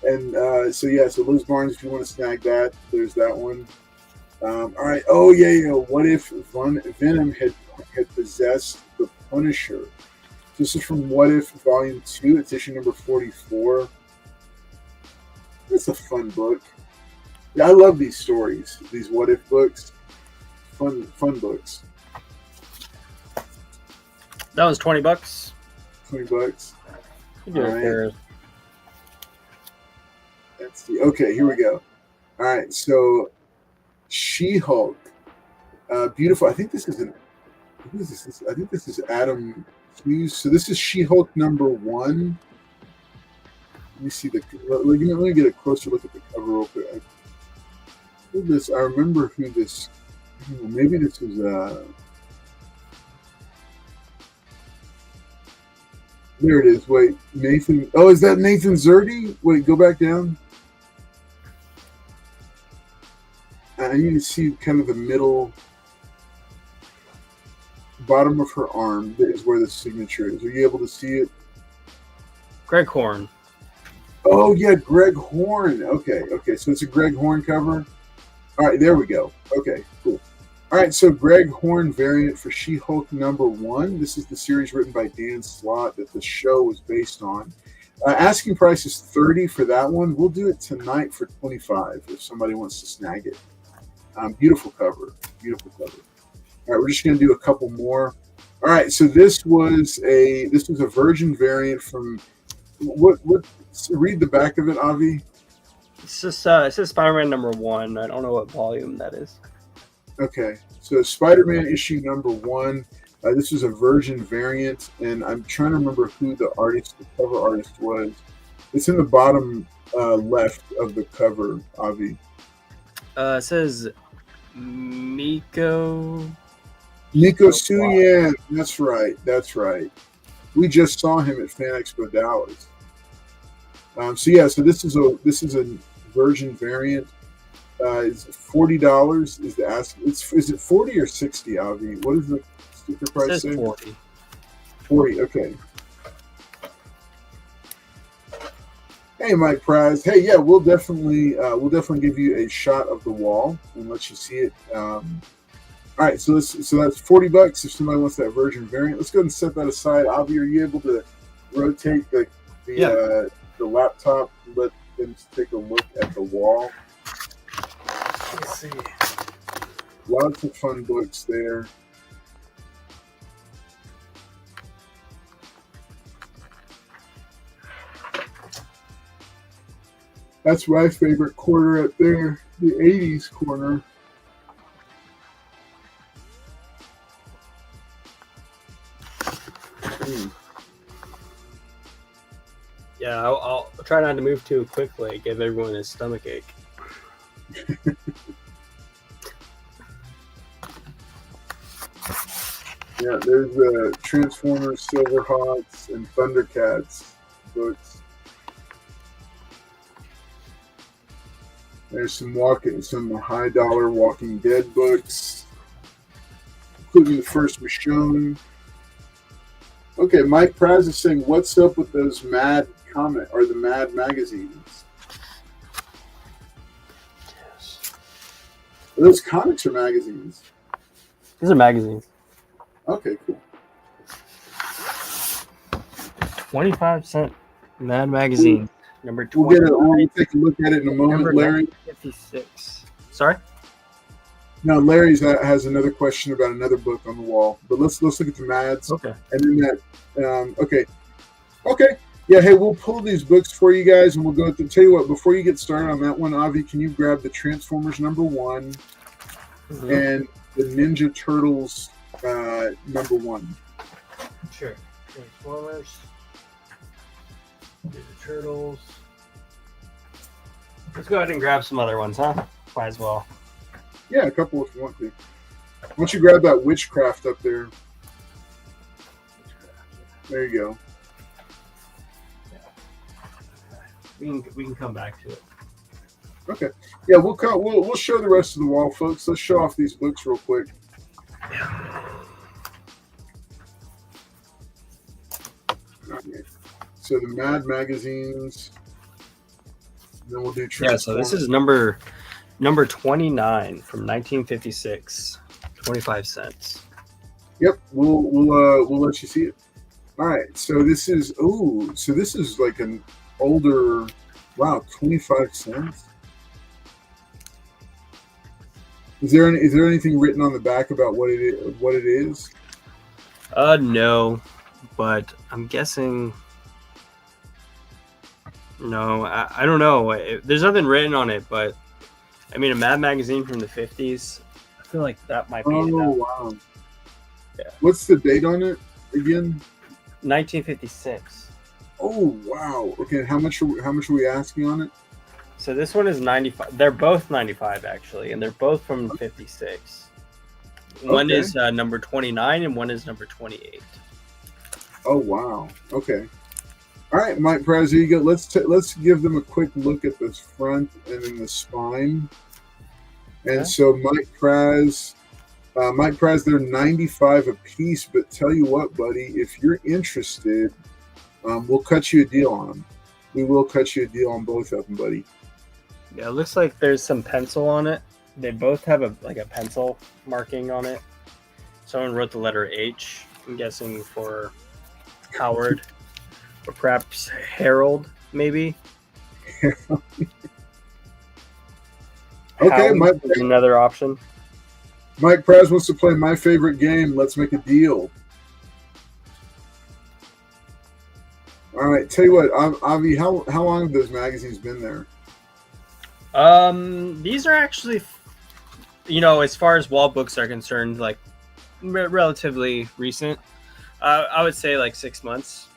And so Liz Barnes, if you want to snag that, there's that one. All right. Oh yeah. What if Venom had possessed the Punisher? This is from What If Volume 2. It's issue number 44. It's a fun book. Yeah, I love these stories. These What If books. Fun books. That was $20. $20. All right. Let's see. Okay, here we go. All right. So, She-Hulk. Beautiful. I think this is who is this? I think this is Adam Hughes. So this is She-Hulk number 1. Let me see let me get a closer look at the cover real quick. I remember who this. Maybe this was. There it is. Wait, Nathan. Oh, is that Nathan Zerdy? Wait, go back down. I need to see kind of the middle. Bottom of her arm is where the signature is. Are you able to see it? Greg Horn. Oh yeah, Greg Horn. Okay. So it's a Greg Horn cover. All right, there we go. Okay, cool. All right, so Greg Horn variant for She-Hulk number 1. This is the series written by Dan Slott that the show was based on. Asking price is $30 for that one. We'll do it tonight for $25 if somebody wants to snag it. Beautiful cover. All right, we're just going to do a couple more. All right, so this was a Virgin variant from what? Read the back of it, Avi. It says Spider-Man number 1. I don't know what volume that is. Okay, so Spider-Man issue number 1. This was a Virgin variant, and I'm trying to remember who the cover artist was. It's in the bottom left of the cover, Avi. It says Miko Suyan. That's right. We just saw him at Fan Expo Dallas. So this is a Virgin variant. It's $40 is the ask. Is it 40 or 60, Avi? What is the sticker price? It says 40. 40. Okay. Hey, Mike Prize. Hey, yeah, we'll definitely give you a shot of the wall and let you see it. All right, so that's $40 if somebody wants that Virgin variant. Let's go ahead and set that aside. Avi, are you able to rotate the laptop and let them take a look at the wall? Let's see. Lots of fun books there. That's my favorite corner up there, the 80s corner. Yeah, I'll try not to move too quickly. Give everyone a stomach ache. Yeah, there's the Transformers, Silverhawks, and Thundercats books. There's some high dollar Walking Dead books, including the first Michonne. Okay, Mike Praz is saying, "What's up with those Mad the Mad magazines? Are those comics or magazines?" These are magazines. Okay, cool. 25-cent Mad Magazine. Number 20. We'll take a look at it in a moment, Larry. 56. Sorry? No, Larry has another question about another book on the wall. But let's look at the Mads. Okay. And then okay. Yeah, hey, we'll pull these books for you guys, and we'll go to tell you what. Before you get started on that one, Avi, can you grab the Transformers #1 and the Ninja Turtles #1? Sure. Transformers. Ninja Turtles. Let's go ahead and grab some other ones, huh? Might as well. Yeah, a couple if you want to. Why don't you grab that Witchcraft up there? There you go. We can come back to it. Okay. Yeah, we'll show the rest of the wall, folks. Let's show off these books real quick. Okay. So the Mad magazines. Then we'll do Yeah, so this is number 29 from 1956. 25 cents. Yep, we'll let you see it. All right. So this is like an older. Wow, 25 cents. Is there anything written on the back about what it is? No, but I'm guessing. No, I don't know. There's nothing written on it, but I mean, a Mad magazine from the 50s. I feel like that might be. Oh wow! Yeah. What's the date on it again? 1956. Oh wow! Okay, how much are we asking on it? So this one is 95. They're both 95 actually, and they're both from 56. One is number 29, and one is number 28. Oh wow! Okay. All right, Mike Praz, here you go. Let's give them a quick look at this front and then the spine. And so Mike Praz, they're 95 a piece. But tell you what, buddy, if you're interested, we'll cut you a deal on them. We will cut you a deal on both of them, buddy. Yeah, it looks like there's some pencil on it. They both have a pencil marking on it. Someone wrote the letter H. I'm guessing for Howard. Or perhaps Harold, maybe. Okay, Mike, another option. Mike Praz wants to play my favorite game. Let's make a deal. All right, tell you what, Avi, how long have those magazines been there? These are actually, as far as wall books are concerned, like relatively recent. I would say like 6 months.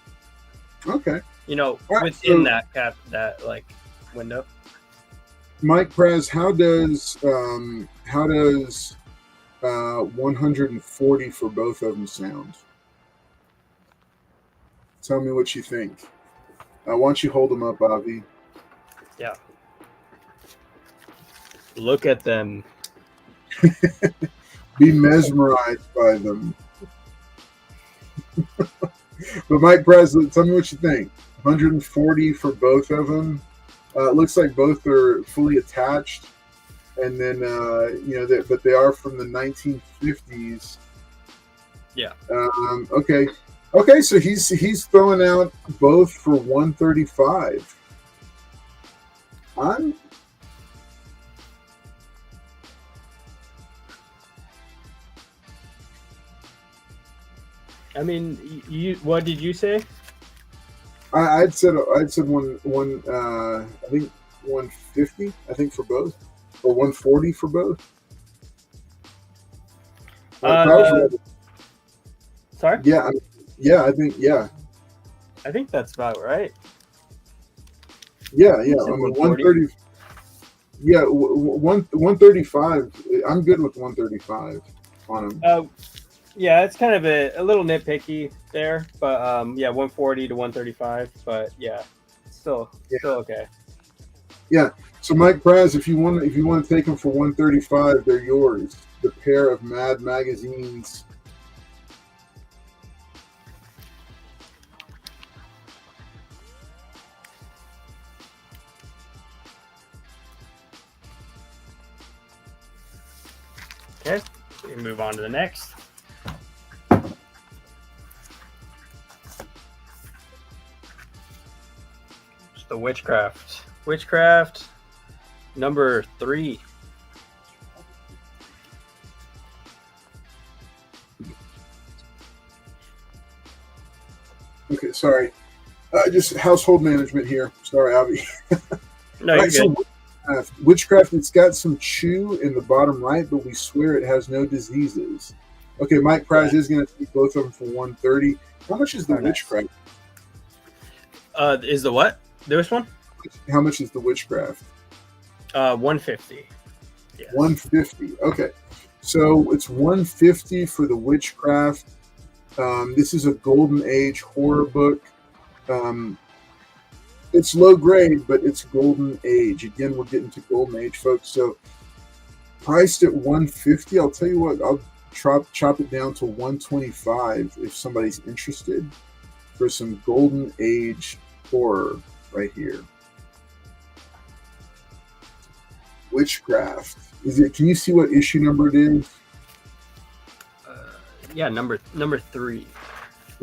Okay. Right, within that window. Mike Praz, how does 140 for both of them sound? Tell me what you think. Why don't you hold them up, Avi? Yeah. Look at them. Be mesmerized by them. But Mike Praz, tell me what you think. 140 for both of them. It looks like both are fully attached, and then but they are from the 1950s. Yeah. Okay. So he's throwing out both for 135. I mean, what did you say? I'd said I think 150. I think for both, or 140 for both. Sorry. Yeah. I think I think that's about right. Yeah. I mean, 130. Yeah, 135. I'm good with 135 on them. Yeah, it's kind of a little nitpicky there, but 140 to 135, but still okay. Yeah. So Mike Praz, if you want to take them for 135, they're yours. The pair of Mad magazines. Okay, we can move on to the next. It's the Witchcraft. Witchcraft number 3. Okay, sorry. Just household management here. Sorry, Avi. No, you're good. So Witchcraft, it's got some chew in the bottom right, but we swear it has no diseases. Okay, Mike Price is going to take both of them for 130. How much is the Witchcraft? Is the what? This one? How much is the Witchcraft? 150. Yes. 150. Okay, so it's 150 for the Witchcraft. This is a Golden Age horror book. It's low grade, but it's Golden Age. Again, we're getting to Golden Age, folks. So priced at 150. I'll tell you what, I'll chop it down to 125 if somebody's interested for some Golden Age horror right here. Witchcraft. Is it? Can you see what issue number it is? Yeah, number 3.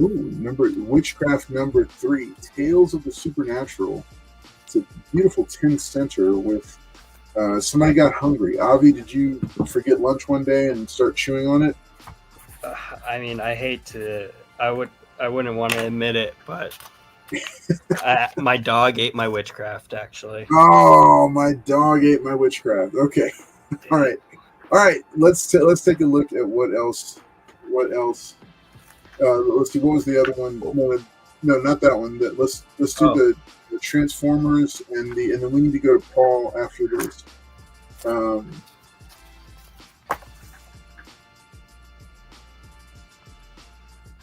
Ooh, Witchcraft number 3, Tales of the Supernatural. It's a beautiful 10 center with somebody got hungry. Avi, did you forget lunch one day and start chewing on it? I mean, I hate to. I wouldn't want to admit it, but my dog ate my Witchcraft. Actually. Oh, my dog ate my Witchcraft. Okay, all right. Let's take a look at what else. Let's see. What was the other one? No, not that one. Let's do the Transformers and then we need to go to Paul after this.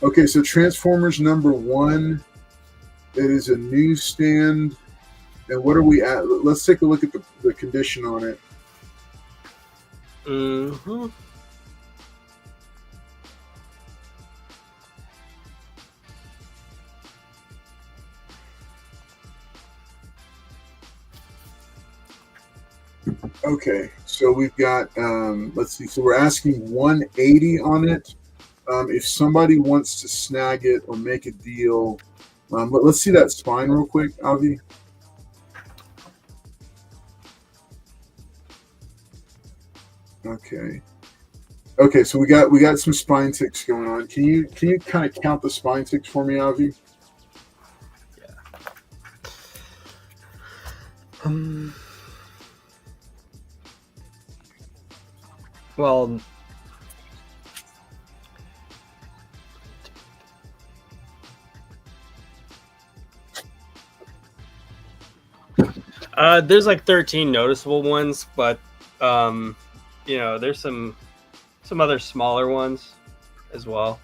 Okay, so Transformers number 1. It is a newsstand. And what are we at? Let's take a look at the condition on it. Mm-hmm. Okay, so we've got, let's see, so we're asking 180 on it. If somebody wants to snag it or make a deal, let's see that spine real quick, Avi. Okay, so we got some spine ticks going on. Can you kind of count the spine ticks for me, Avi? Yeah. Well, there's like 13 noticeable ones, but there's some other smaller ones as well.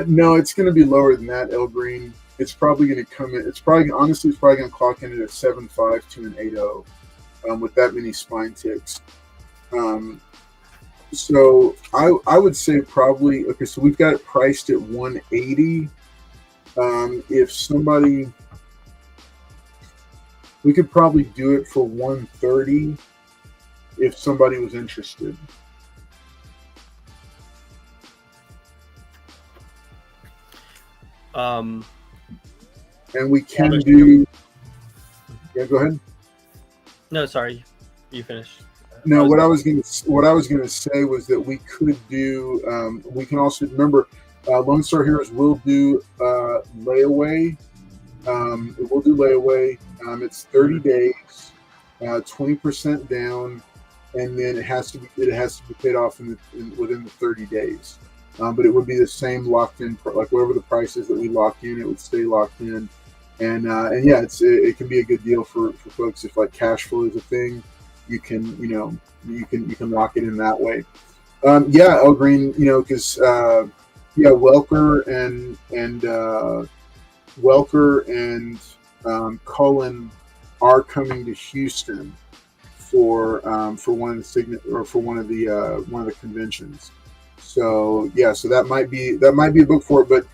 No, it's going to be lower than that, El Green. It's probably going to come in. It's probably going to clock in at a 7.5 to an 8.0 with that many spine ticks. So I would say probably, okay, so we've got it priced at 180. If somebody, we could probably do it for 130 if somebody was interested. And we can do, yeah, go ahead. No, sorry, you finished. No, what I was gonna say was that we could do. We can also remember, Lone Star Heroes will do layaway. It will do layaway. It's 30 days, 20% down, and then it has to be paid off within the 30 days. But it would be the same locked in, like whatever the price is that we lock in, it would stay locked in. And yeah, it can be a good deal for folks if like cash flow is a thing. You can lock it in that way. Yeah, El Green, because Welker and Cullen are coming to Houston for one of the one of the conventions. So yeah, so that might be a book for it. But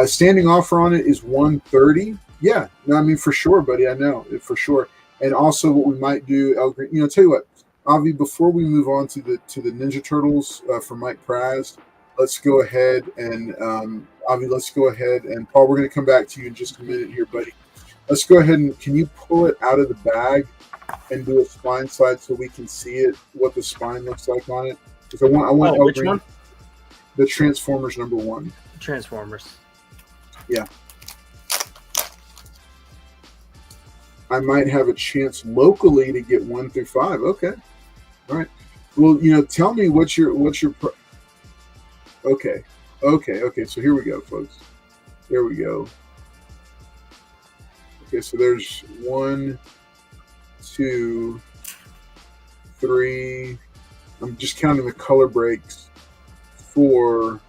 standing offer on it is $130. Yeah, no, I mean for sure, buddy. I know for sure. And also, what we might do, El Green, tell you what, Avi, before we move on to the Ninja Turtles for Mike Praz, let's go ahead and Avi, let's go ahead and Paul, we're going to come back to you in just a minute here, buddy. Let's go ahead and can you pull it out of the bag and do a spine slide so we can see it, what the spine looks like on it? Because I want El which Green, one? the Transformers #1. Transformers. Yeah. I might have a chance locally to get 1 through 5. Okay. All right. Well, tell me what's your okay. So here we go, folks. There we go. Okay, so there's 1, 2, 3. I'm just counting the color breaks. 4,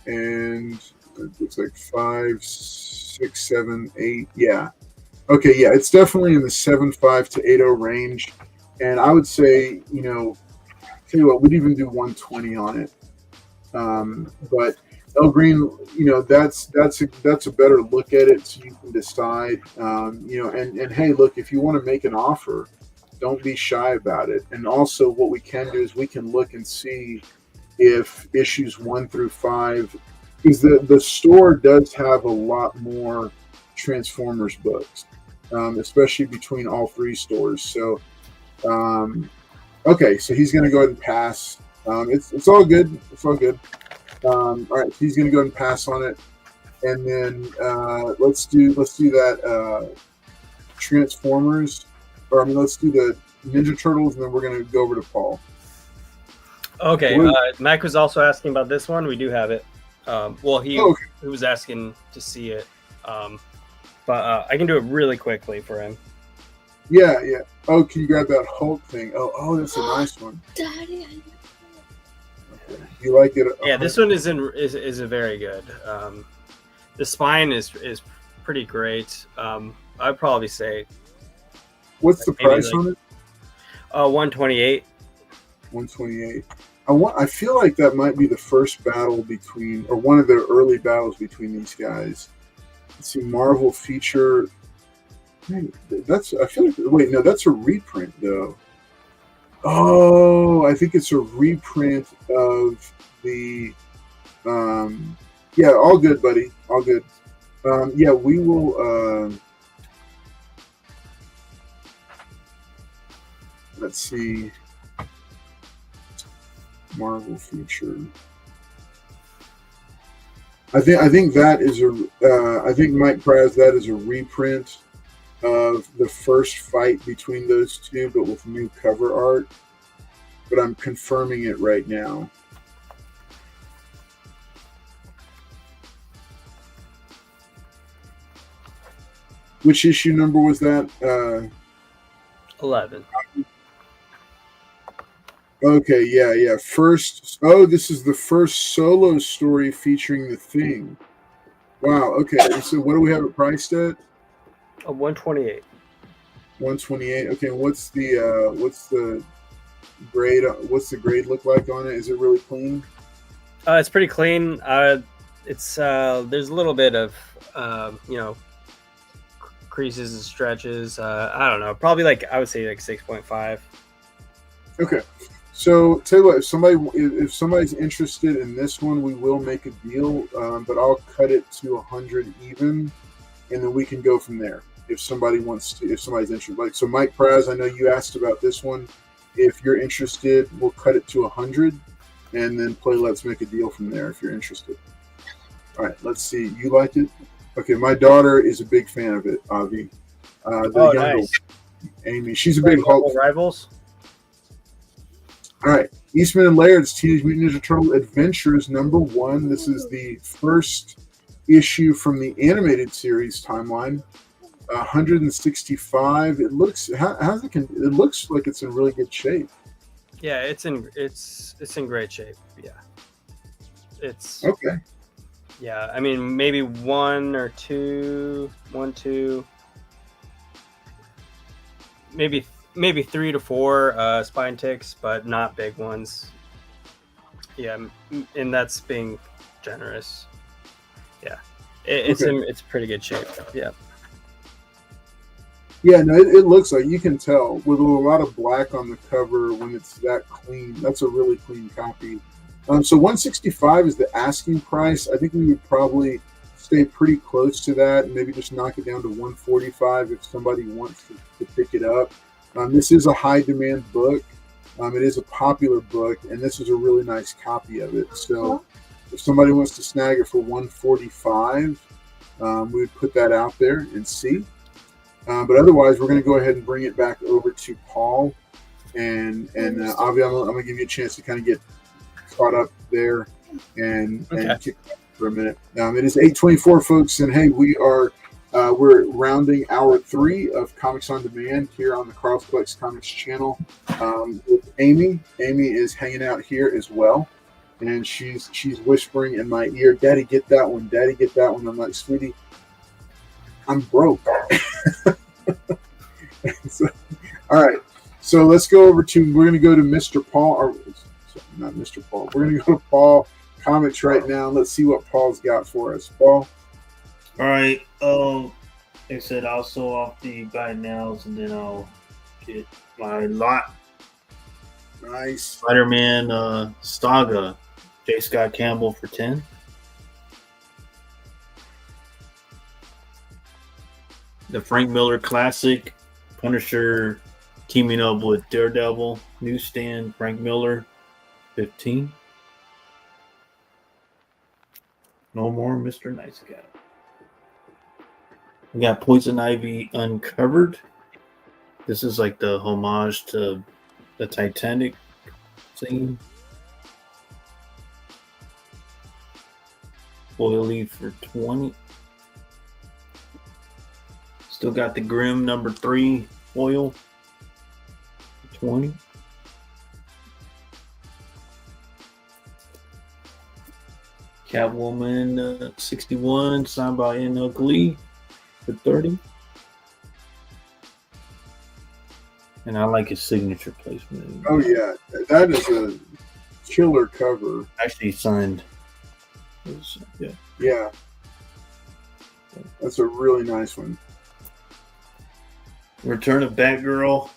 and it looks like 5, 6, 7, 8. Yeah. Okay, yeah, it's definitely in the 7.5 to 8.0 range, and I would say, tell you what, we'd even do 120 on it. But El Green, that's a better look at it, so you can decide. And hey, look, if you want to make an offer, don't be shy about it. And also, what we can do is we can look and see if issues 1 through 5, because the store does have a lot more Transformers books. Especially between all 3 stores. So, okay, so he's going to go ahead and pass. It's all good. It's all good. All right, so he's going to go ahead and pass on it, and then let's do that Transformers, or let's do the Ninja Turtles, and then we're going to go over to Paul. Okay, Mike was also asking about this one. We do have it. He was asking to see it. But I can do it really quickly for him. Yeah. Oh, can you grab that Hulk thing? Oh, that's a nice one. Daddy, Okay. You like it? Yeah, this one is a very good. The spine is pretty great. I'd probably say. What's the price on it? 128. 128. I feel like that might be the first battle between, or one of the early battles between these guys. Let's see, Marvel feature. Man, I feel like. Wait, no, that's a reprint though. Oh, I think it's a reprint of the. Yeah, all good, buddy. All good. Yeah, we will. Let's see. Marvel feature. I think that is I think Mike Praz, that is a reprint of the first fight between those two, but with new cover art. But I'm confirming it right now. Which issue number was that? 11. Okay, yeah. This is the first solo story featuring the Thing. Wow. Okay, so what do we have it priced at? 128. 128. Okay, what's the grade? What's the grade look like on it? Is it really clean? It's pretty clean. It's there's a little bit of creases and stretches. I don't know. Probably I would say 6.5. Okay. So tell you what, if somebody's interested in this one, we will make a deal, but I'll cut it to 100 even, and then we can go from there. If somebody's interested, so Mike Praz, I know you asked about this one. If you're interested, we'll cut it to 100, and then let's make a deal from there. If you're interested. All right, let's see. You liked it? Okay, my daughter is a big fan of it. Avi, the younger nice. Amy, she's a big Hulk. Rivals. All right, Eastman and Laird's Teenage Mutant Ninja Turtle Adventures #1. This is the first issue from the animated series timeline. 165. It looks it looks like it's in really good shape. Yeah, it's in great shape. Yeah, it's okay. Yeah, I mean maybe one, two. maybe 3 to 4 spine ticks, but not big ones. Yeah, and that's being generous. Yeah, it's pretty good shape. Yeah. Yeah, no, it looks like, you can tell with a lot of black on the cover when it's that clean. That's a really clean copy. So 165 is the asking price. I think we would probably stay pretty close to that and maybe just knock it down to 145 if somebody wants to pick it up. This is a high demand book. It is a popular book, and this is a really nice copy of it. So if somebody wants to snag it for 145, we would put that out there and see. But otherwise, we're going to go ahead and bring it back over to Paul, and Avi, I'm going to give you a chance to kind of get caught up there and kick back for a minute. It is 8:24, folks, and hey, we're rounding hour 3 of Comics on Demand here on the Carl Collects Comics channel with Amy. Amy is hanging out here as well, and she's whispering in my ear, "Daddy, get that one. Daddy, get that one." I'm like, "Sweetie, I'm broke." So, all right, so let's go over to, we're going to go to Mr. Paul, or not Mr. Paul, we're going to go to PaulKomics right now. Let's see what Paul's got for us. Paul? All right. Like I said, I'll sew off the buy nows, and then I'll get my lot. Nice. Spider-Man Saga, J. Scott Campbell for 10. The Frank Miller Classic, Punisher teaming up with Daredevil, newsstand, Frank Miller, 15. No more Mr. Nice Guy. We got Poison Ivy Uncovered. This is like the homage to the Titanic scene. Oily for 20. Still got the Grimm number 3 foil for 20. Catwoman 61 signed by N. Ugly for 30. And I like his signature placement. Oh yeah, that is a killer cover. Actually signed. Yeah, that's a really nice one. Return of Batgirl,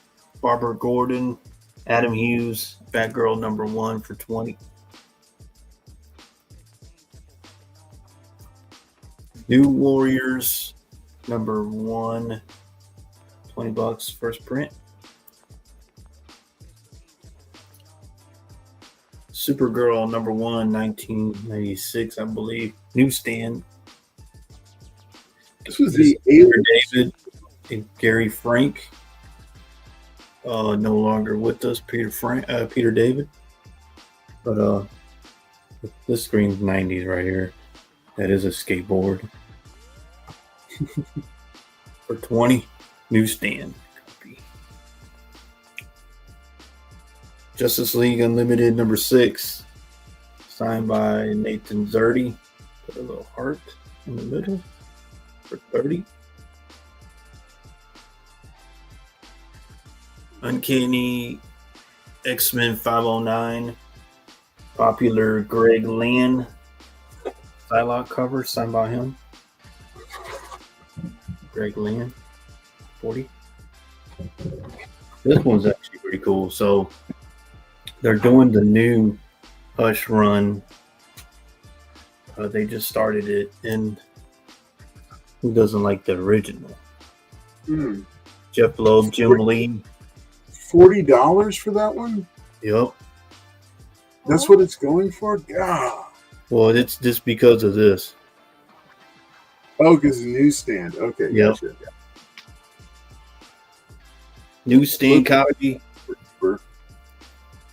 Barbara Gordon, Adam Hughes, Batgirl number 1 for 20. New Warriors number 1, $20 first print. Supergirl number 1, 1996, I believe. Newsstand. This was the Alien David and Gary Frank. No longer with us, Peter David. But this screen's 90s right here. That is a skateboard. For 20, newsstand copy. Justice League Unlimited number 6, signed by Nathan Zerdy. Put a little heart in the middle for 30. Uncanny X-Men 509, popular Greg Land Psylocke cover signed by him. Greg Land, 40. This one's actually pretty cool. So they're doing the new Hush run. They just started it, and who doesn't like the original? Jeff Loeb, Jim Lee. $40 for that one? Yep. That's what it's going for? God. Well, it's just because of this. Oh, because the newsstand. Okay, yep. Gotcha. Newsstand copy.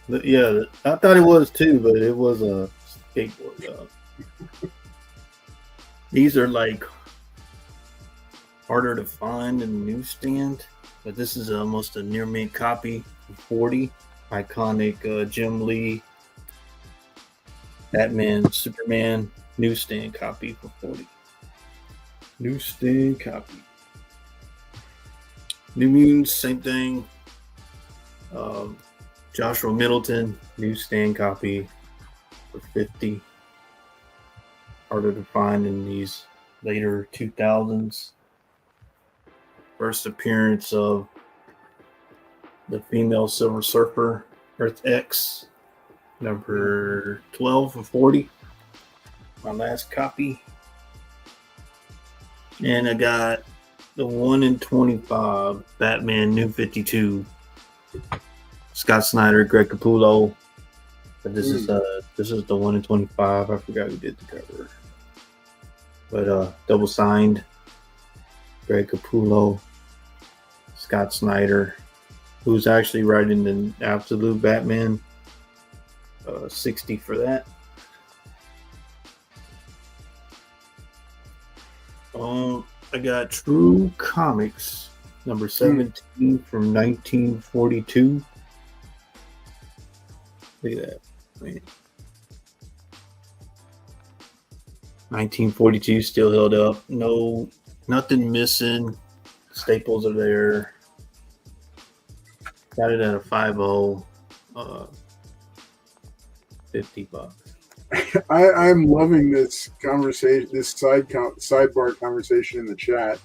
Yeah, I thought it was too, but it was a skateboard. These are like harder to find in the newsstand, but this is almost a near mint copy for 40. Iconic Jim Lee, Batman, Superman newsstand copy for 40. Newsstand copy. New Mutants, same thing. Joshua Middleton, newsstand copy for $50. Harder to find in these later 2000s. First appearance of the female Silver Surfer, Earth X, number 12 of 40. My last copy. And I got the 1 in 25 Batman New 52. Scott Snyder, Greg Capullo. But this is the 1 in 25. I forgot who did the cover. But double signed. Greg Capullo, Scott Snyder, who's actually writing the Absolute Batman. 60 for that. I got True Comics, number 17 from 1942. Look at that. Man. 1942 still held up. No, nothing missing. Staples are there. Got it at a 5.0. $50. I'm loving this conversation, this sidebar conversation in the chat.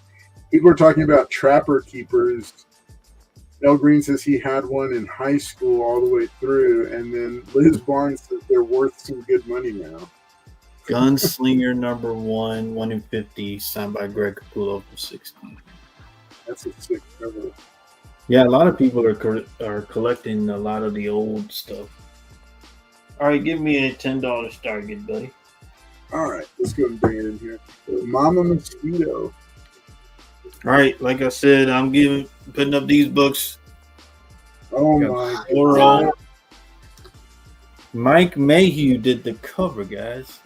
People are talking about Trapper Keepers. El Green says he had one in high school all the way through, and then Liz Barnes says they're worth some good money now. Gunslinger number 1 in 50, signed by Greg Capullo for 60. That's a sick cover. Yeah, a lot of people are collecting a lot of the old stuff. All right, give me a $10 Stargate, buddy. All right, let's go and bring it in here. Mama Mosquito. All right, like I said, I'm putting up these books. Oh my God. Mike Mayhew did the cover, guys.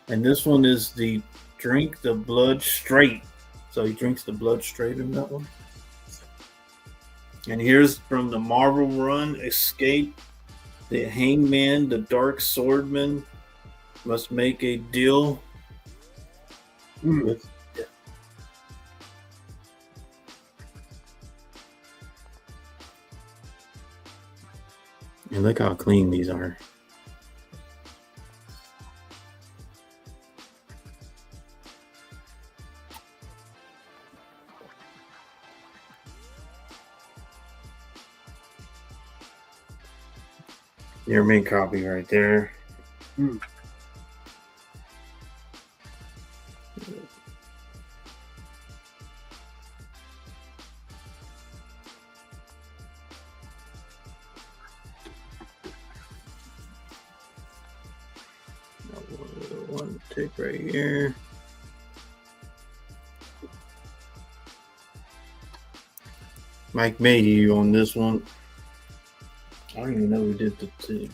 And this one is the Drink the Blood Straight. So he drinks the blood straight in that one. And here's from the Marvel run, Escape. The Hangman, the Dark Swordman, must make a deal with. And look how clean these are. Your main copy right there. One tape right here. Mike Mayhew on this one. I don't even know who did the two.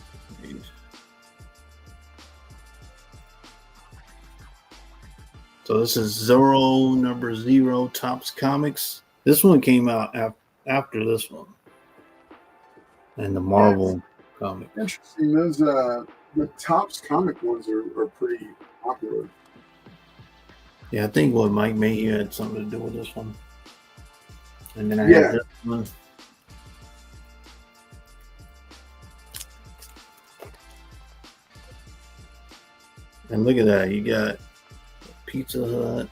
So this is Zorro number 0, Topps Comics. This one came out after this one. And the Marvel comic. Interesting. Those the Topps comic ones are pretty popular. Yeah, I think what Mike Mayhew had something to do with this one. And then I had this one. And look at that, you got Pizza Hut.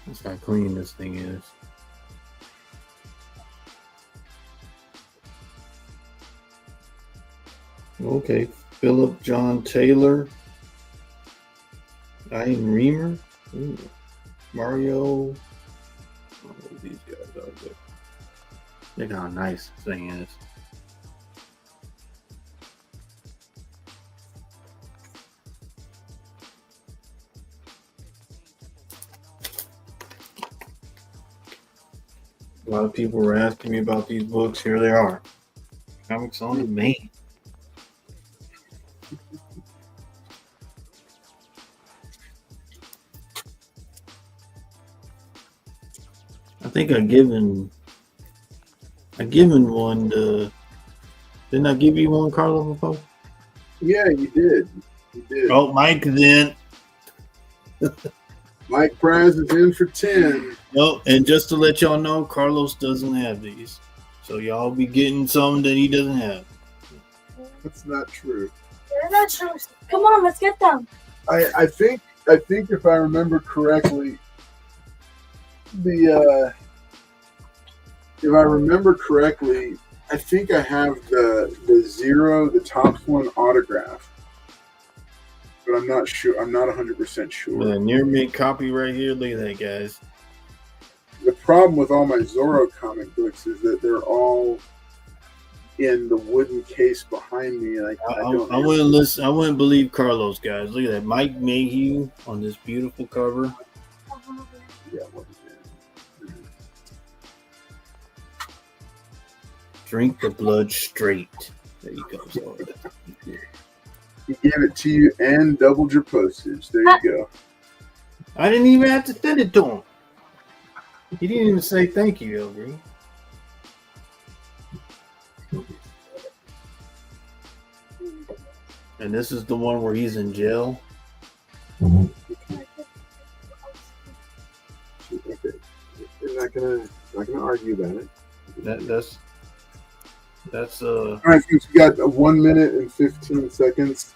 That's how clean this thing is. Okay, Philip John Taylor. Ian Reamer. Ooh. Mario. I don't know who these guys are, but look how nice this thing is. A lot of people were asking me about these books. Here they are. Comics on Demand. I think I given one to. Didn't I give you one, Carlo, before? Yeah, you did. You did. Oh, Mike, then. Mike Praz is in for 10. No, and just to let y'all know, Carlos doesn't have these. So y'all be getting some that he doesn't have. That's not true. They're not true. Come on, let's get them. I think if I remember correctly, if I remember correctly, I think I have the Zero, the top one autograph. But I'm not sure. I'm not 100% sure. Yeah, near mint copy right here. Look at that, guys. The problem with all my Zorro comic books is that they're all in the wooden case behind me. And I wouldn't listen. I wouldn't believe Carlos, guys. Look at that, Mike Mayhew on this beautiful cover. Yeah, what is it? Drink the blood straight. There you go. He gave it to you and doubled your postage. There you go. I didn't even have to send it to him. He didn't even say thank you, LB. And this is the one where he's in jail. Okay. We're not gonna argue about it. That's All right, folks, we got 1 minute and 15 seconds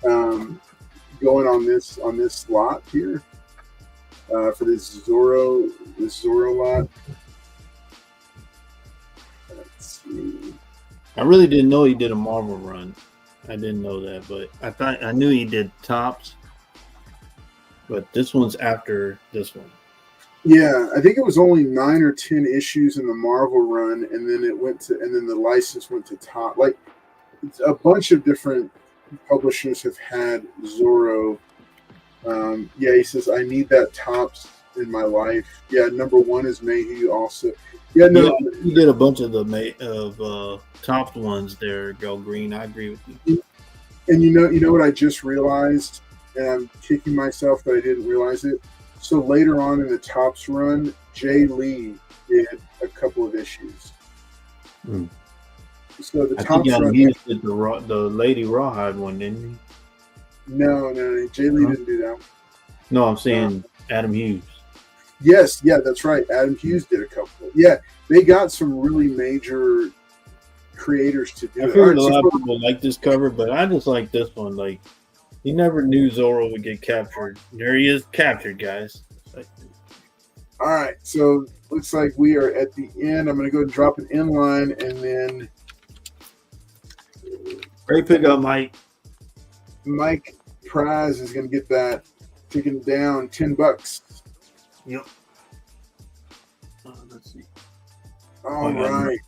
going on this lot here for this Zorro lot. Let's see. I really didn't know he did a Marvel run. I didn't know that, but I knew he did tops. But this one's after this one. Yeah, I think it was only 9 or 10 issues in the Marvel run, and then the license went to top. Like, a bunch of different publishers have had Zorro. Yeah, he says, I need that tops in my life. Yeah, number 1 is Mayhew also. Yeah, no, yeah, he did a bunch of the topped ones there, Go Green. I agree with you. And you know what I just realized, and I'm kicking myself that I didn't realize it. So later on in the Topps run, Jay Lee did a couple of issues. Mm. So the I Topps think run he did the Lady Rawhide one, didn't he? No, Jay Lee didn't do that one. No, I'm saying Adam Hughes. Yes, yeah, that's right. Adam Hughes did a couple. Yeah, they got some really major creators to do I it. figured a lot of people like this cover, but I just like this one. Like, you never knew Zorro would get captured. There he is, captured, guys. All right, so looks like we are at the end. I'm going to go and drop an inline, and then great pickup, Mike. Mike Praz is going to get that taken down $10. Yep. Let's see. All right.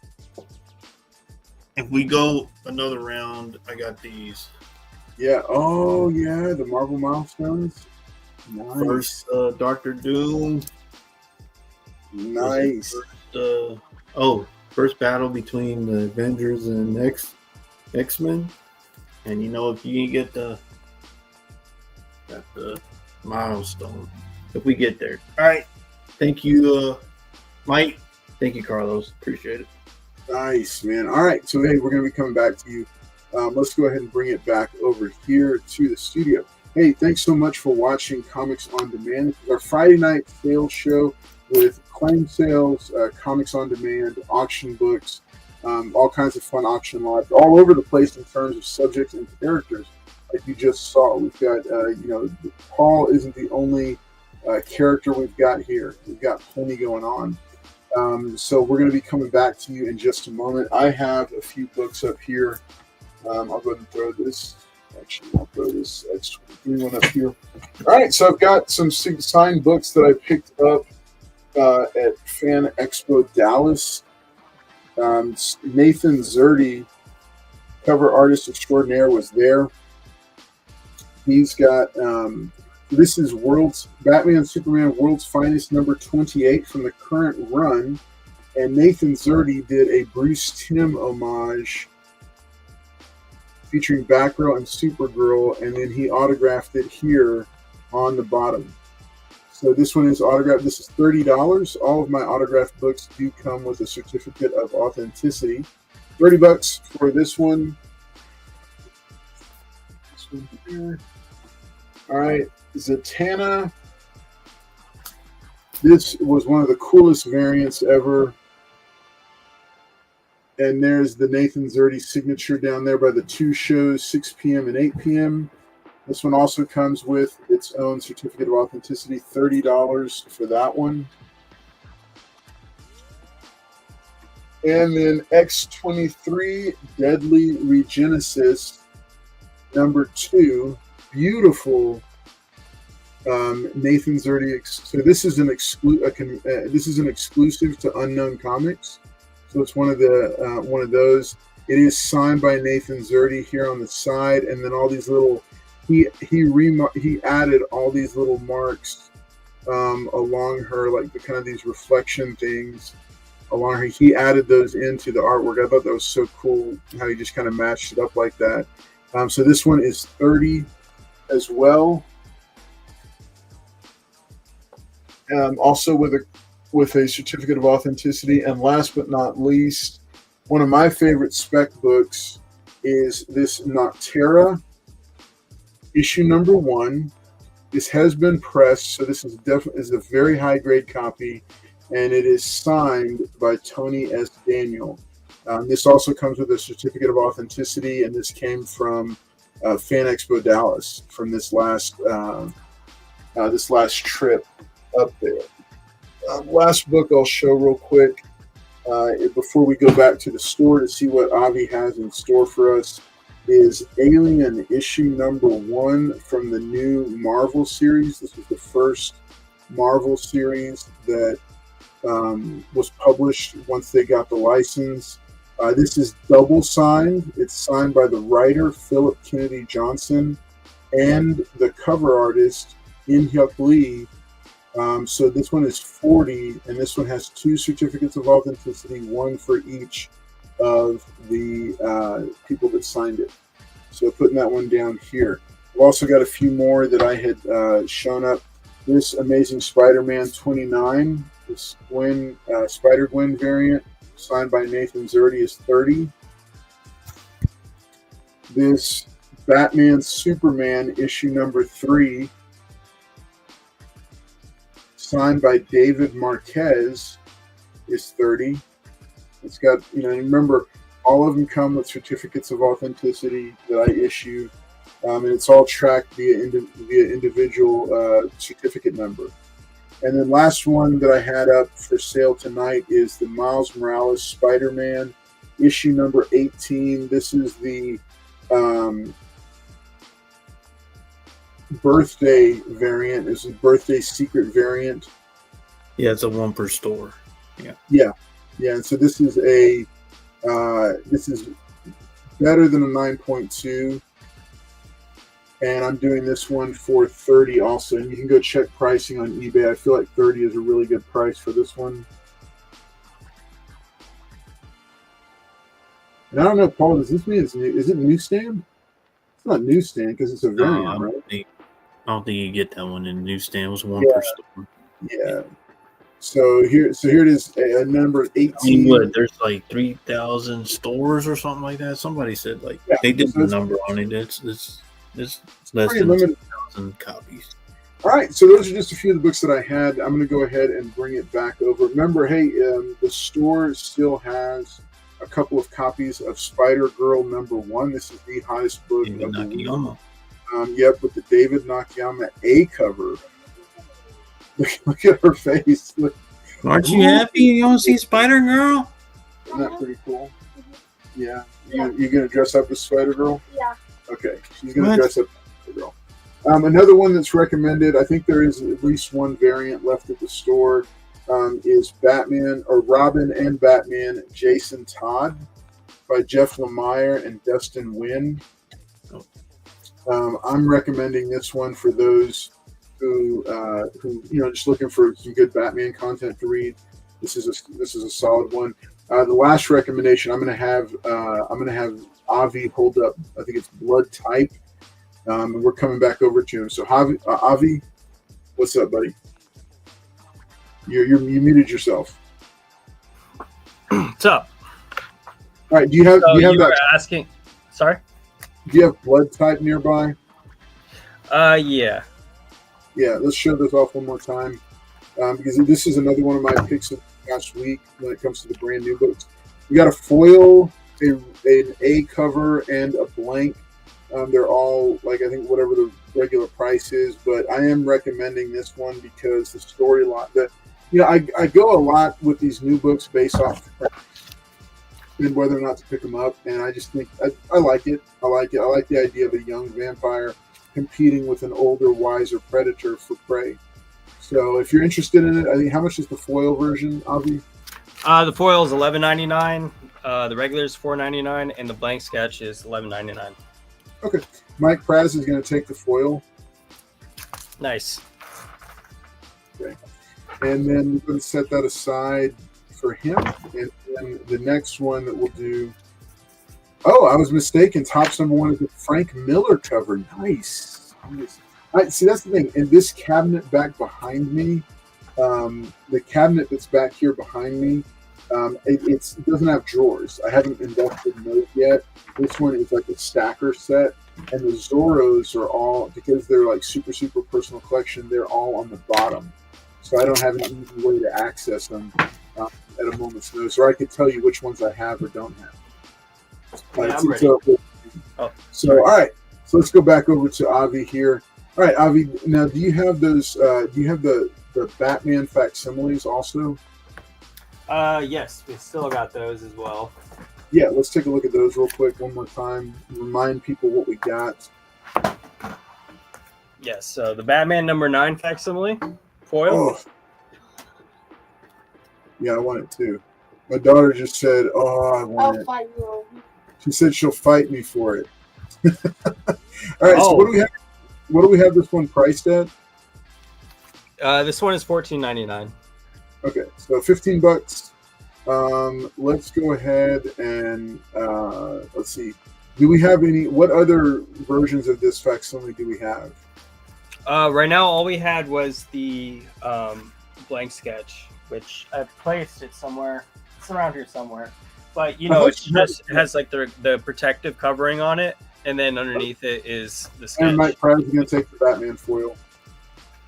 If we go another round, I got these. Yeah. Oh, yeah. The Marvel milestones. Nice. First, Dr. Doom. Nice. First battle between the Avengers and X-Men. And if you can get the milestone, if we get there. All right. Thank you, Mike. Thank you, Carlos. Appreciate it. Nice, man. All right. So, hey, we're going to be coming back to you. Let's go ahead and bring it back over here to the studio. Hey, thanks so much for watching Comics on Demand. This is our Friday night sales show with claim sales, Comics on Demand, auction books, all kinds of fun auction lots, all over the place in terms of subjects and characters. Like you just saw, we've got, Paul isn't the only character we've got here. We've got plenty going on. So we're going to be coming back to you in just a moment. I have a few books up here. I'll go ahead and throw this. Actually, I'll throw this X23 one up here. All right, so I've got some signed books that I picked up at Fan Expo Dallas. Nathan Zerdy, cover artist extraordinaire, was there. He's got this is Batman Superman World's Finest number 28 from the current run, and Nathan Zerdy did a Bruce Timm homage featuring Batgirl and Supergirl, and then he autographed it here on the bottom. So this one is autographed. This is $30. All of my autographed books do come with a certificate of authenticity. $30 for this one. This one here. All right, Zatanna This was one of the coolest variants ever. And there's the Nathan Zerdy signature down there by the two shows, 6 p.m. and 8 p.m. This one also comes with its own certificate of authenticity, $30 for that one. And then X23 Deadly Regenesis number 2, beautiful Nathan Zerdy. So this is an exclusive to Unknown Comics. So it's one of those. It is signed by Nathan Zerdy here on the side, and then all these little he added all these little marks along her, like the kind of these reflection things along her. He added those into the artwork. I thought that was so cool how he just kind of matched it up like that. So this one is $30 as well. Also with a certificate of authenticity. And last but not least, one of my favorite spec books is this Noctera issue number 1. This has been pressed, so this is definitely a very high grade copy, and it is signed by Tony S. Daniel. This also comes with a certificate of authenticity, and this came from Fan Expo Dallas from this last trip up there. Last book I'll show real quick before we go back to the store to see what Avi has in store for us is Alien issue number 1 from the new Marvel series. This was the first Marvel series that was published once they got the license. This is double signed. It's signed by the writer Philip Kennedy Johnson and the cover artist In-Hyuk Lee. So this one is $40, and this one has 2 certificates of authenticity, one for each of the people that signed it. So putting that one down here. I've also got a few more that I had shown up. This Amazing Spider-Man 29, this Spider-Gwen variant, signed by Nathan Zerdy, is $30. This Batman Superman issue number 3, signed by David Marquez, is $30. It's got, remember, all of them come with certificates of authenticity that I issue, and it's all tracked via individual certificate number. And then last one that I had up for sale tonight is the Miles Morales Spider-Man issue number 18. This is the birthday variant. This is a birthday secret variant. Yeah, it's a 1 per store. Yeah. And so this is this is better than a 9.2, and I'm doing this one for $30 also. And you can go check pricing on eBay. I feel like $30 is a really good price for this one. And I don't know, Paul, does this mean is it newsstand? It's not newsstand because it's a variant, right? I don't think you get that one in newsstand. It was 1 per store. Yeah. So here it is, a number 18. I mean, what, there's like 3,000 stores or something like that. Somebody said they did the number on it. It's less than 2,000 copies. All right, so those are just a few of the books that I had. I'm going to go ahead and bring it back over. Remember, hey, the store still has a couple of copies of Spider-Girl number 1. This is the hottest book of the week. Yep, with the David Nakayama A cover. Look at her face. Look. Aren't you happy you don't see Spider-Girl? Isn't that pretty cool? Yeah. You going to dress up as Spider-Girl? Yeah. Okay. She's going to dress up as Spider-Girl. Another one that's recommended, I think there is at least one variant left at the store, is Batman, or Robin and Batman, Jason Todd by Jeff Lemire and Dustin Wynn. I'm recommending this one for those who just looking for some good Batman content to read. This is a solid one. The last recommendation I'm going to have Avi hold up. I think it's Blood Type, and we're coming back over to him. So Avi, what's up, buddy? You muted yourself. What's up? All right. Do you have that? Asking. Sorry. Do you have Blood Type nearby? Yeah. Yeah, let's show this off one more time. because this is another one of my picks of last week when it comes to the brand new books. We got a foil, an A cover, and a blank. They're all like, I think whatever the regular price is, but I am recommending this one because the storyline that I go a lot with these new books based off and whether or not to pick them up, and I just think I like it. I like it. I like the idea of a young vampire competing with an older, wiser predator for prey. So if you're interested in it, I think how much is the foil version, Avi? The foil is $11.99. The regular is $4.99, and the blank sketch is $11.99. Okay, Mike Praz is going to take the foil. Nice. Okay, and then we're going to set that aside for him, and then the next one that we'll do. Oh, I was mistaken. Topps #1 is the Frank Miller cover. Nice. All right, see, that's the thing. In this cabinet back behind me, the cabinet that's back here behind me, it doesn't have drawers. I haven't invested in those yet. This one is like a stacker set, and the Zorros are all, because they're like super, super personal collection, they're all on the bottom. So I don't have an easy way to access them at a moment's notice, or I could tell you which ones I have or don't have. Yeah, I'm ready. So, all right. So let's go back over to Avi here. All right, Avi. Now, do you have those? Do you have the Batman facsimiles also? Yes, we still got those as well. Yeah, let's take a look at those real quick one more time. Remind people what we got. Yes, so the Batman #9 facsimile foil. Oh. Yeah, I want it too. My daughter just said, "Oh, I want I'll it." fight you. She said she'll fight me for it. All right. So Oh. what do we have? What do we have this one priced at? This one is $14.99. Okay, so $15. Let's go ahead and let's see. Do we have any? What other versions of this facsimile do we have? Right now, all we had was the blank sketch, which I've placed it somewhere. It's around here somewhere. But it has like the protective covering on it, and then underneath it is the sketch. And Mike Pratt is going to take the Batman foil.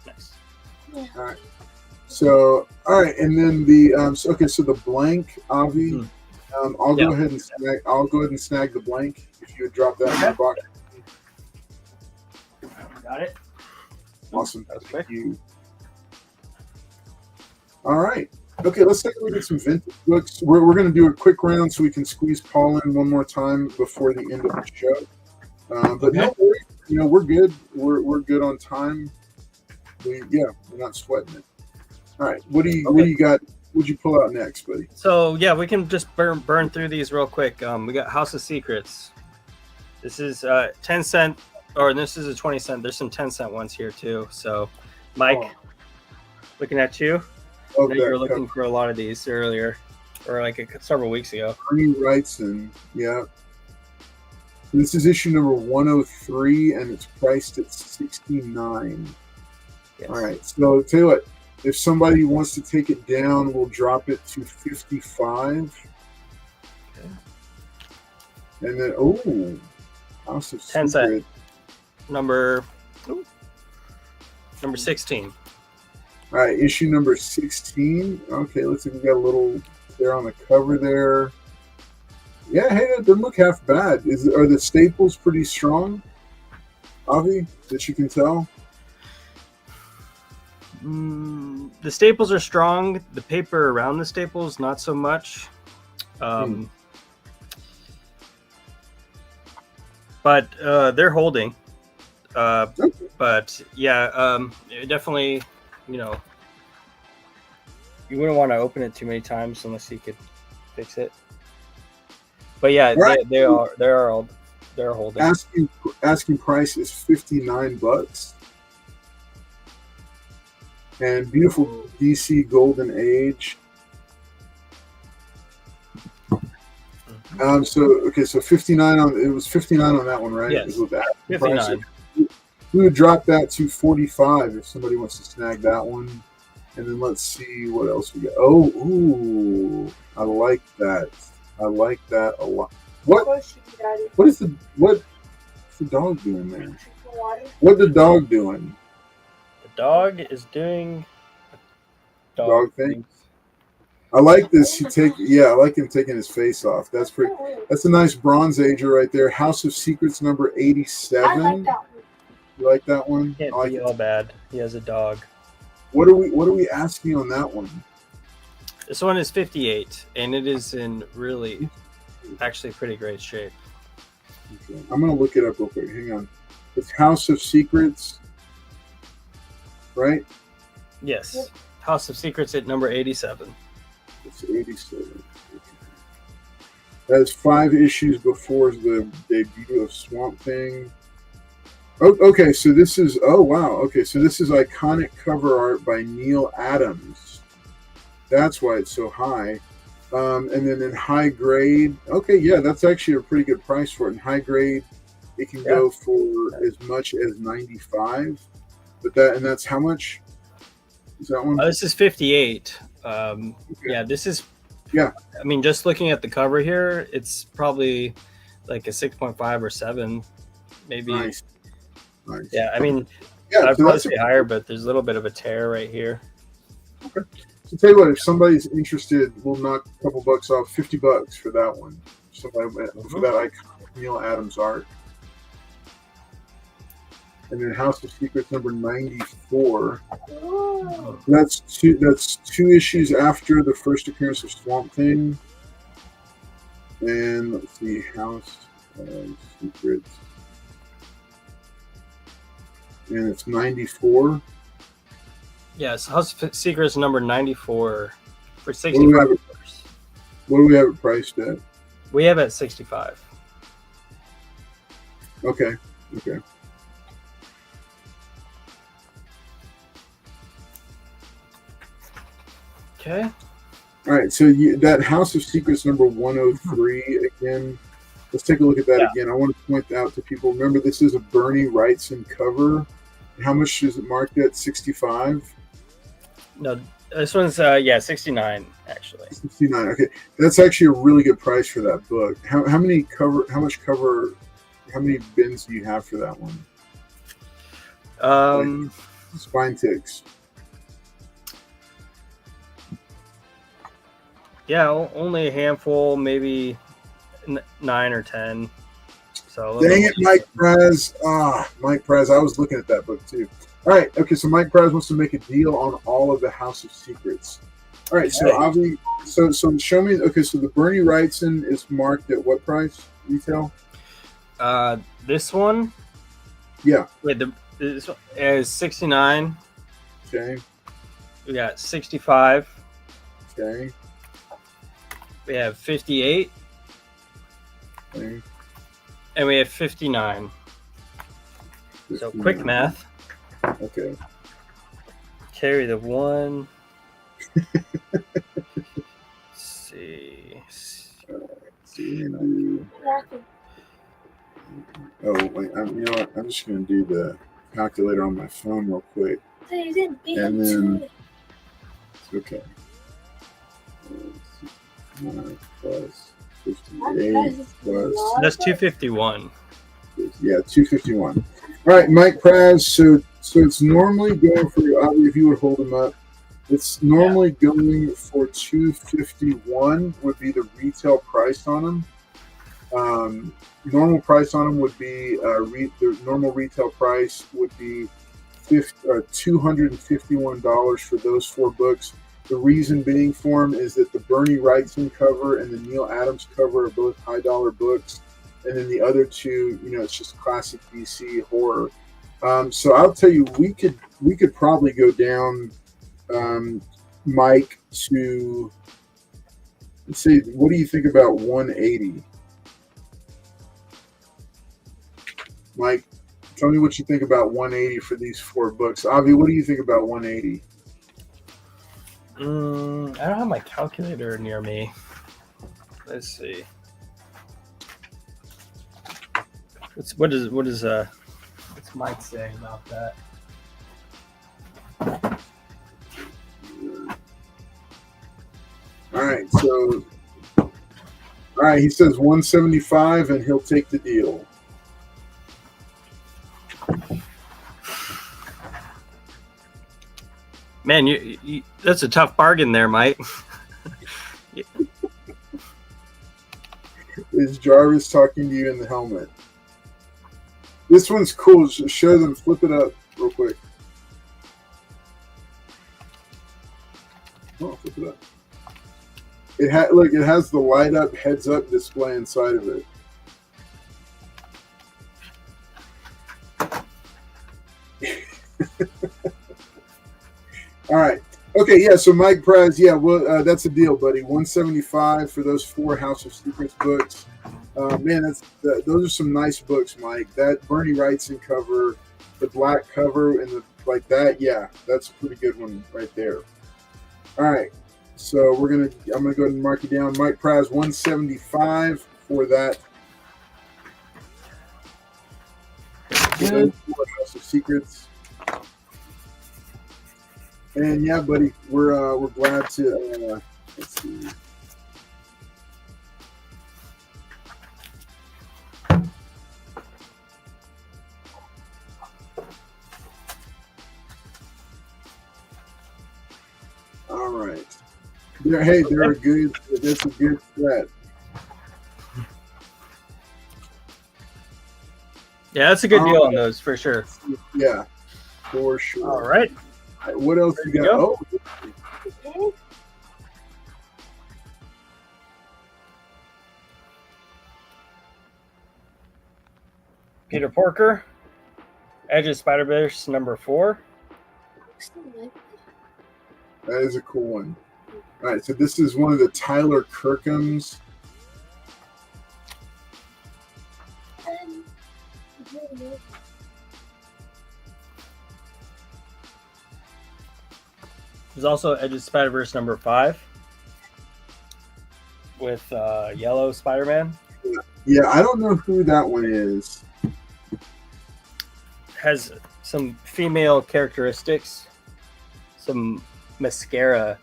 Nice. Yeah. All right. So, all right, and then the so the blank, Avi. I'll go ahead and snag the blank if you would drop that in the box. Got it. Awesome. That was Thank quick. you. All right. Okay, let's take a look at some vintage books. We're going to do a quick round so we can squeeze Paul in one more time before the end of the show. But no worries, we're good. We're good on time. We're not sweating it. All right. What do you got? What'd you pull out next, buddy? So yeah, we can just burn through these real quick. We got House of Secrets. This is 10-cent, or this is a 20-cent. There's some 10-cent ones here too. So, Mike, looking at you. I know you were looking for a lot of these earlier, or like several weeks ago. Ernie Wrightson, yeah. This is issue number 103, and it's priced at $69. Yes. All right, so tell you what, if somebody wants to take it down, we'll drop it to $55. Okay. And then, House of 10 cent. Secret. Number 16. All right, issue number 16. Okay, looks like we got a little there on the cover there. Yeah, hey, that doesn't look half bad. Are the staples pretty strong, Avi, that you can tell? The staples are strong. The paper around the staples, not so much. But they're holding. But yeah, definitely. You wouldn't want to open it too many times unless you could fix it. But yeah, right. they're holding. Asking price is $59. And beautiful DC Golden Age. So 59 it was 59 on that one, right? Yes. With that 59. We would drop that to 45 if somebody wants to snag that one. And then let's see what else we got. I like that. I like that a lot. What's the dog doing there? What the dog doing? The dog is doing Dog thing. I like this. I like him taking his face off. That's pretty. That's a nice Bronze Ager right there. House of Secrets number 87. I like that one. You like that one? Can't I like be it. all bad. He has a dog. What are we asking on that one? This one is 58, and it is in really, actually pretty great shape. Okay. I'm gonna look it up real quick. Hang on. It's House of Secrets, right? Yes. House of Secrets at number 87. It's 87. That is 5 issues before the debut of Swamp Thing. Oh, okay, so this is this is iconic cover art by Neil Adams. That's why it's so high. And then in high grade, okay, yeah, that's actually a pretty good price for it. In high grade, it can go for as much as 95. But that's how much? Is that one? This is 58. Yeah, this is. Yeah. I mean, just looking at the cover here, it's probably like a 6.5 or 7, maybe. Nice. Yeah, I mean, yeah, I'd so probably that's say higher, but there's a little bit of a tear right here. Okay. So tell you what, if somebody's interested, we'll knock a couple bucks off. $50 for that one. For that iconic Neil Adams art. And then House of Secrets number 94. Ooh. That's two issues after the first appearance of Swamp Thing. And let's see, House of Secrets. And it's 94. Yes, House of Secrets number 94 for $65. What do we have it priced at? We have it at 65. Okay. Okay. All right, so that House of Secrets number 103 again. Let's take a look at that again. I want to point out to people, remember this is a Bernie Wrightson cover. How much is it marked at? 65? No, this one's 69 actually. 69. Okay, that's actually a really good price for that book. How many bins do you have for that one? Spine Ticks. Yeah, only a handful, maybe 9 or 10. So Dang it, Mike Prez. Mike Prez. I was looking at that book too. All right. Okay. So Mike Prez wants to make a deal on all of the House of Secrets. All right. So obviously, so show me. Okay. So the Bernie Wrightson is marked at what price retail? This one. Yeah. Wait. This one is 69. Okay. We got 65. Okay. We have 58. Okay. And we have 59. So quick math. Okay. Carry the 1. see. Oh wait, you know what? I'm just going to do the calculator on my phone real quick, and then it's okay. plus 58 plus. That's 251. Yeah, 251. All right, Mike Praz. So it's normally going for, if you would hold them up, it's normally going for 251 would be the retail price on them. Normal price on them would be the normal retail price would be $251 for those 4 books. The reason being for them is that the Bernie Wrightson cover and the Neil Adams cover are both high dollar books, and then the other 2, it's just classic DC horror. So I'll tell you, we could probably go down, Mike, to, let's see, what do you think about 180? Mike, tell me what you think about 180 for these 4 books. Avi, what do you think about 180? I don't have my calculator near me. Let's see. What's Mike saying about that? All right, he says 175 and he'll take the deal. Man, you that's a tough bargain there, Mike. Is Jarvis talking to you in the helmet? This one's cool. Show them. Flip it up real quick. Oh, flip it up. It has the light up heads up display inside of it. All right. Okay. Yeah. So Mike Prize. Yeah. Well, that's a deal, buddy. $175 for those 4 House of Secrets books. Man, those are some nice books, Mike. That Bernie Wrightson cover, the black cover, and like that. Yeah, that's a pretty good one right there. All right. So I'm gonna go ahead and mark it down. Mike Prize $175 for that. Good. House of Secrets. And yeah, buddy, we're glad to. Let's see. All right. They're a good. That's a good threat. Yeah, that's a good deal on those for sure. Yeah, for sure. All right. What else There you you got? go. Peter Porker, Edge of Spider-Verse #4. That is a cool one. All right, so this is one of the Tyler Kirkhams. There's also Edge of Spider-Verse #5 with yellow Spider-Man. Yeah, I don't know who that one is. Has some female characteristics, some mascara,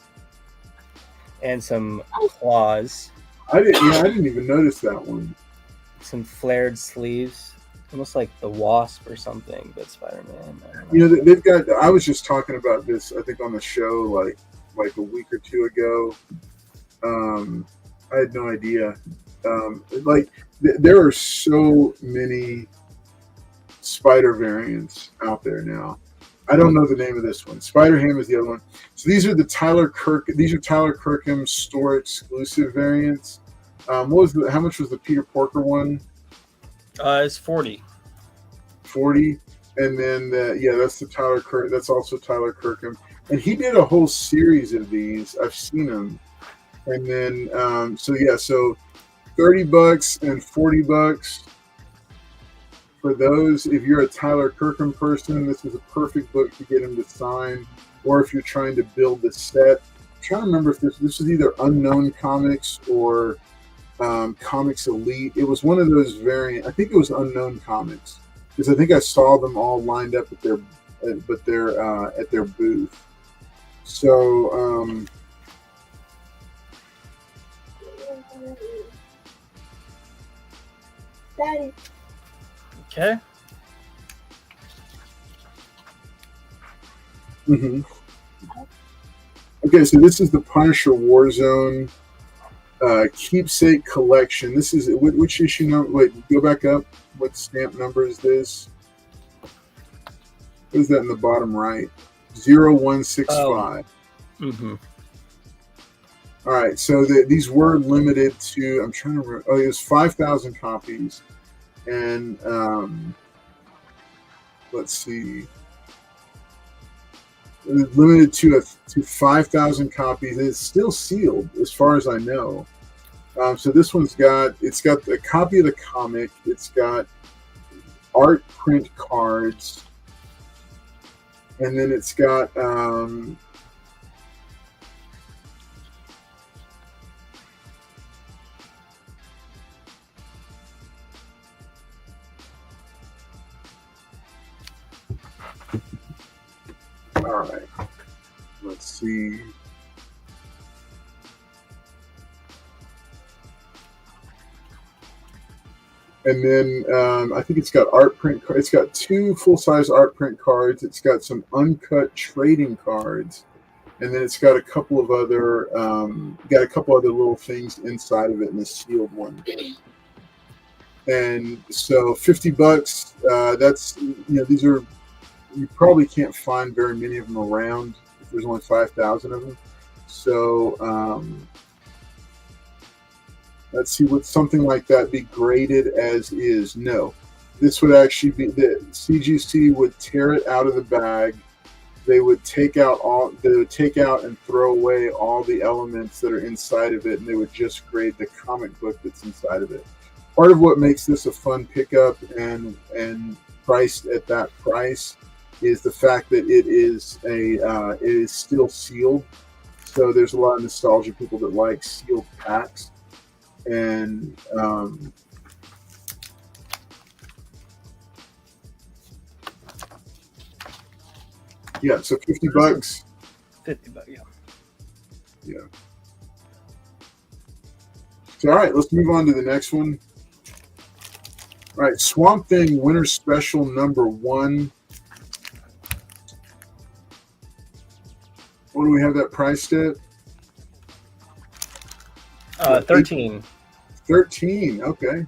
and some claws. I didn't even notice that one. Some flared sleeves, almost like the Wasp or something, but Spider-Man. I don't know. You know, they've got. I was just talking about this, I think, on the show like a week or two ago. I had no idea. There are so many Spider variants out there now. I don't know the name of this one. Spider-Ham is the other one. So these are Tyler Kirkham store exclusive variants. How much was the Peter Porker one? It's 40. 40. And then that's that's also Tyler Kirkham. And he did a whole series of these. I've seen them. And then so $30 and $40 for those. If you're a Tyler Kirkham person, this is a perfect book to get him to sign. Or if you're trying to build the set. I'm trying to remember if this is either Unknown Comics or Comics Elite. It was one of those I think it was Unknown Comics, because I think I saw them all lined up at their booth. So Daddy. Okay. Mm-hmm. Okay, so this is the Punisher Warzone Keepsake Collection. This is which issue number? Wait, go back up. What stamp number is this? What is that in the bottom right? 0165. Mm-hmm. All right, so these were limited to. I'm trying to remember. Oh, it was 5,000 copies, and let's see. It was limited to 5,000 copies. And it's still sealed, as far as I know. So this one's got a copy of the comic. It's got art print cards, and then it's got all right. Let's see. And then I think it's got art print. It's got 2 full-size art print cards. It's got some uncut trading cards. and then it's got a couple of other little things inside of it in a sealed one. And so $50. That's these are, you probably can't find very many of them around. If there's only 5,000 of them. So let's see, would something like that be graded as is? No. This would actually be, the CGC would tear it out of the bag. They would take out and throw away all the elements that are inside of it, and they would just grade the comic book that's inside of it. Part of what makes this a fun pickup and priced at that price is the fact that it is still sealed. So there's a lot of nostalgia people that like sealed packs, and yeah, so $50. $50, yeah. Yeah. So, all right, let's move on to the next one. All right, Swamp Thing Winter Special #1. What do we have that priced at? 13. 13. Okay.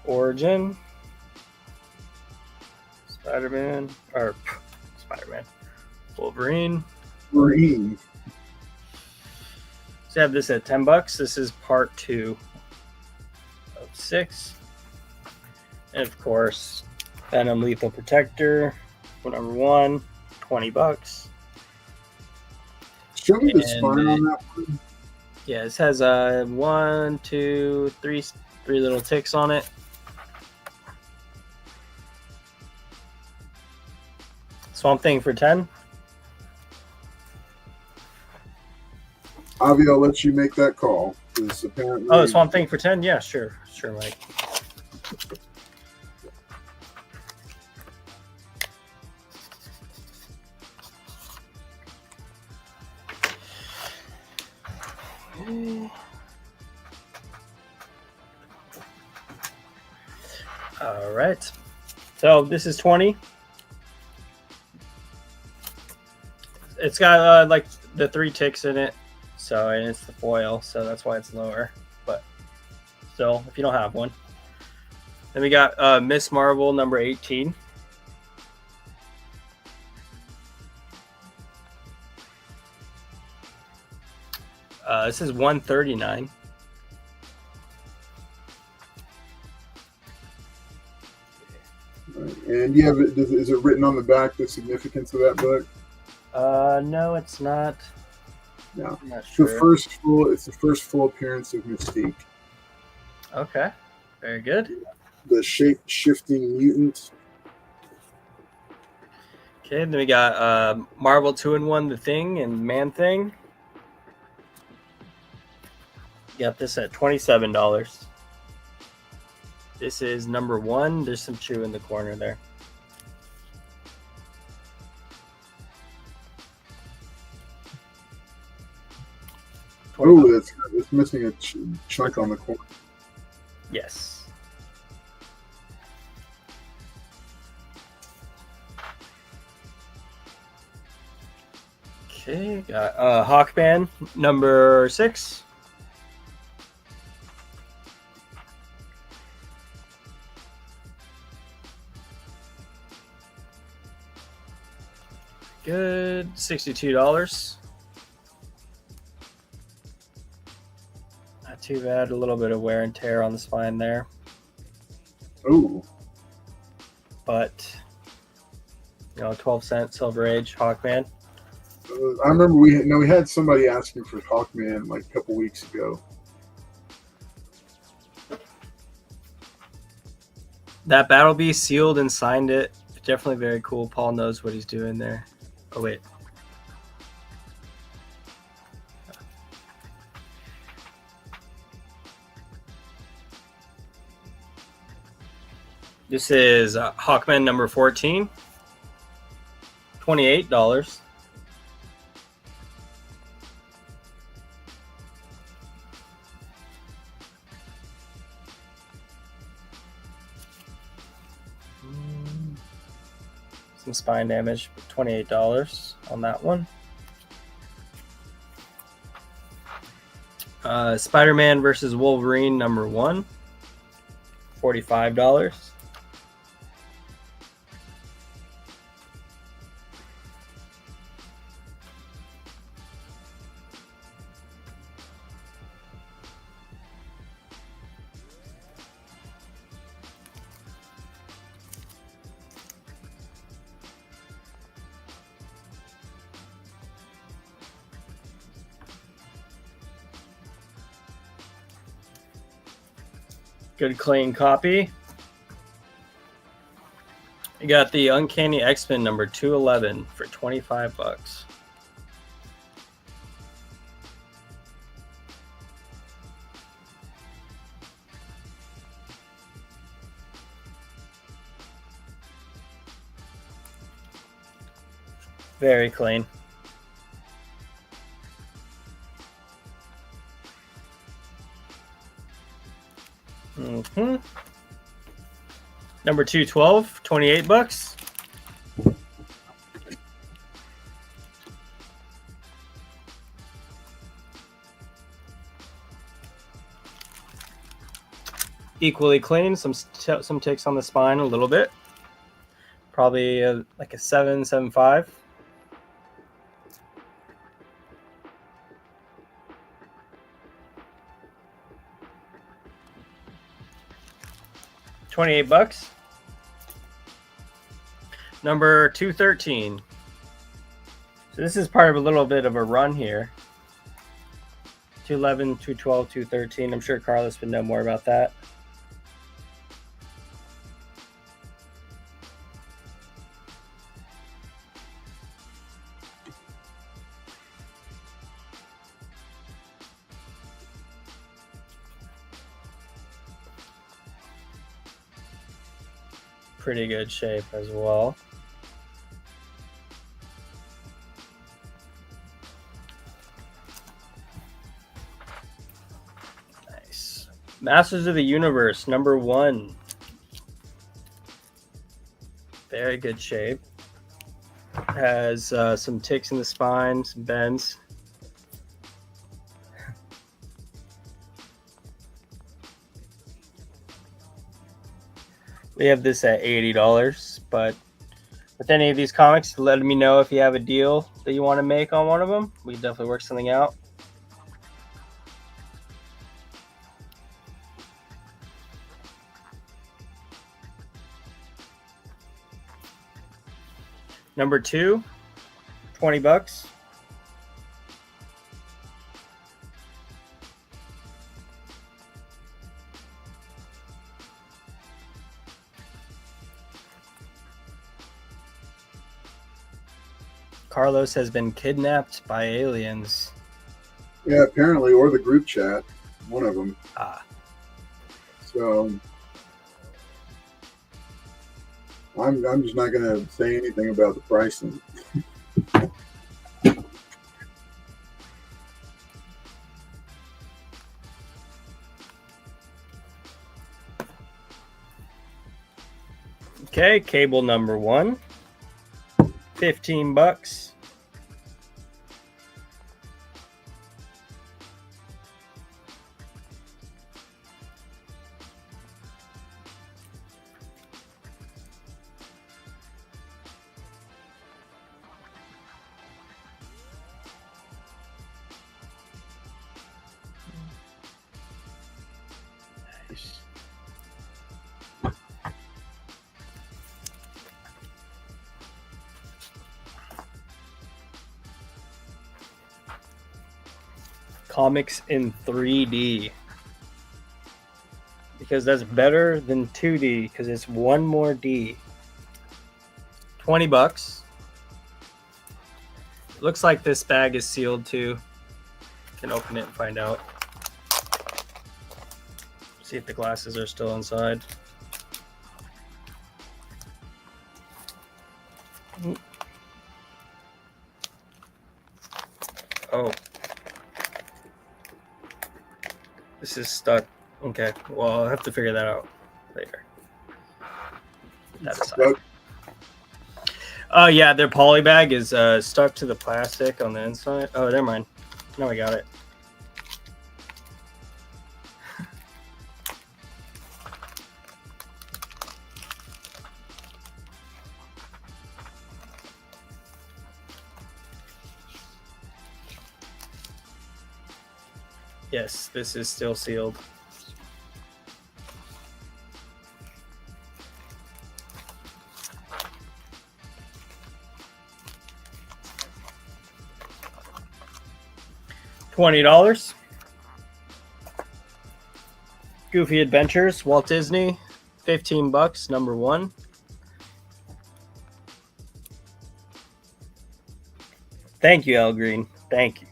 Origin. Wolverine. Green. So I have this at $10. This is part 2 of 6. And of course, Venom Lethal Protector, #1, $20. Show me the spine on that one. Yeah, this has 1, 2, 3 little ticks on it. Swamp Thing for 10. Avi, I'll let you make that call. Apparently... Oh, Swamp Thing for 10? Yeah, sure, Mike. All right. So this is 20. It's got like the 3 ticks in it. So, and it's the foil, so that's why it's lower. But still, if you don't have one. Then we got Miss Marvel #18. This is $139. And you have it? Is it written on the back the significance of that book? No, it's not. No. I'm not It's sure. the first full appearance of Mystique. Okay, very good. The shape-shifting mutant. Okay, then we got Marvel 2-in-1, The Thing and Man-Thing. Got this at $27. This is #1. There's some chew in the corner there. Oh, it's missing a chunk on the corner. Yes. Okay, got Hawkman #6. Good, $62. Not too bad. A little bit of wear and tear on the spine there, Oh, but 12-cent Silver Age Hawkman. I remember we had somebody asking for Hawkman like a couple weeks ago. That Battle Beast sealed and signed it. Definitely very cool. Paul knows what he's doing there. Oh wait. This is Hawkman #14. $28. spine damage. $28 on that one. Spider-Man versus Wolverine #1, $45. Good clean copy. You got the Uncanny X-Men #211 for $25. Very clean. Number 212, $28. Equally clean. Some ticks on the spine a little bit. Probably like a 7.75. $28. Number 213. So this is part of a little bit of a run here. 211, 212, 213. I'm sure Carlos would know more about that. Pretty good shape as well. Nice. Masters of the Universe #1. Very good shape. Has some ticks in the spine, some bends. We have this at $80, but with any of these comics, let me know if you have a deal that you want to make on one of them. We can definitely work something out. Number 2, $20. Carlos has been kidnapped by aliens. Yeah, apparently, or the group chat, one of them. So I'm just not going to say anything about the pricing. Okay, Cable #1, $15. Nice. Comics in 3D, because that's better than 2D because it's one more D. $20. Looks like this bag is sealed too. Can open it and find out. See if the glasses are still inside. Oh. This is stuck. Okay, well, I'll have to figure that out later. That aside. Oh yeah, their poly bag is stuck to the plastic on the inside. Oh, never mind. Now I got it. Yes, this is still sealed. $20. Goofy Adventures, Walt Disney, $15, number 1. Thank you, Al Green. Thank you.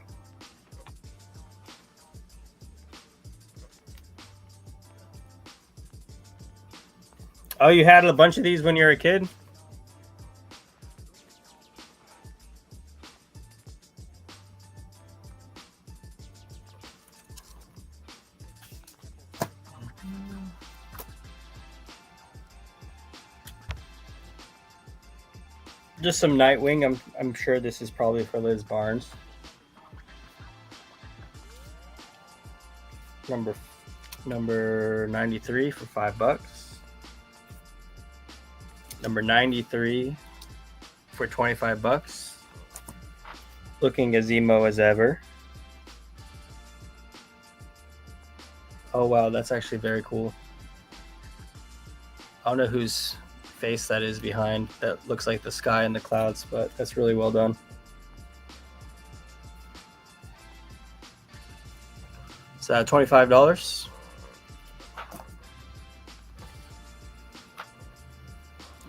Oh, you had a bunch of these when you were a kid? Just some Nightwing. I'm sure this is probably for Liz Barnes. Number 93 for $5. Number 93 for $25. Looking as emo as ever. Oh wow, that's actually very cool. I don't know whose face that is behind. That looks like the sky and the clouds, but that's really well done. So $25.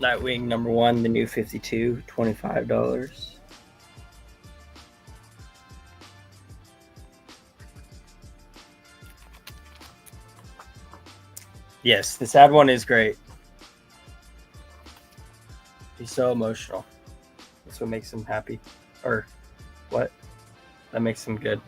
Nightwing number 1, the new 52, $25. Yes, the sad one is great. He's so emotional. That's what makes him happy. Or what? That makes him good.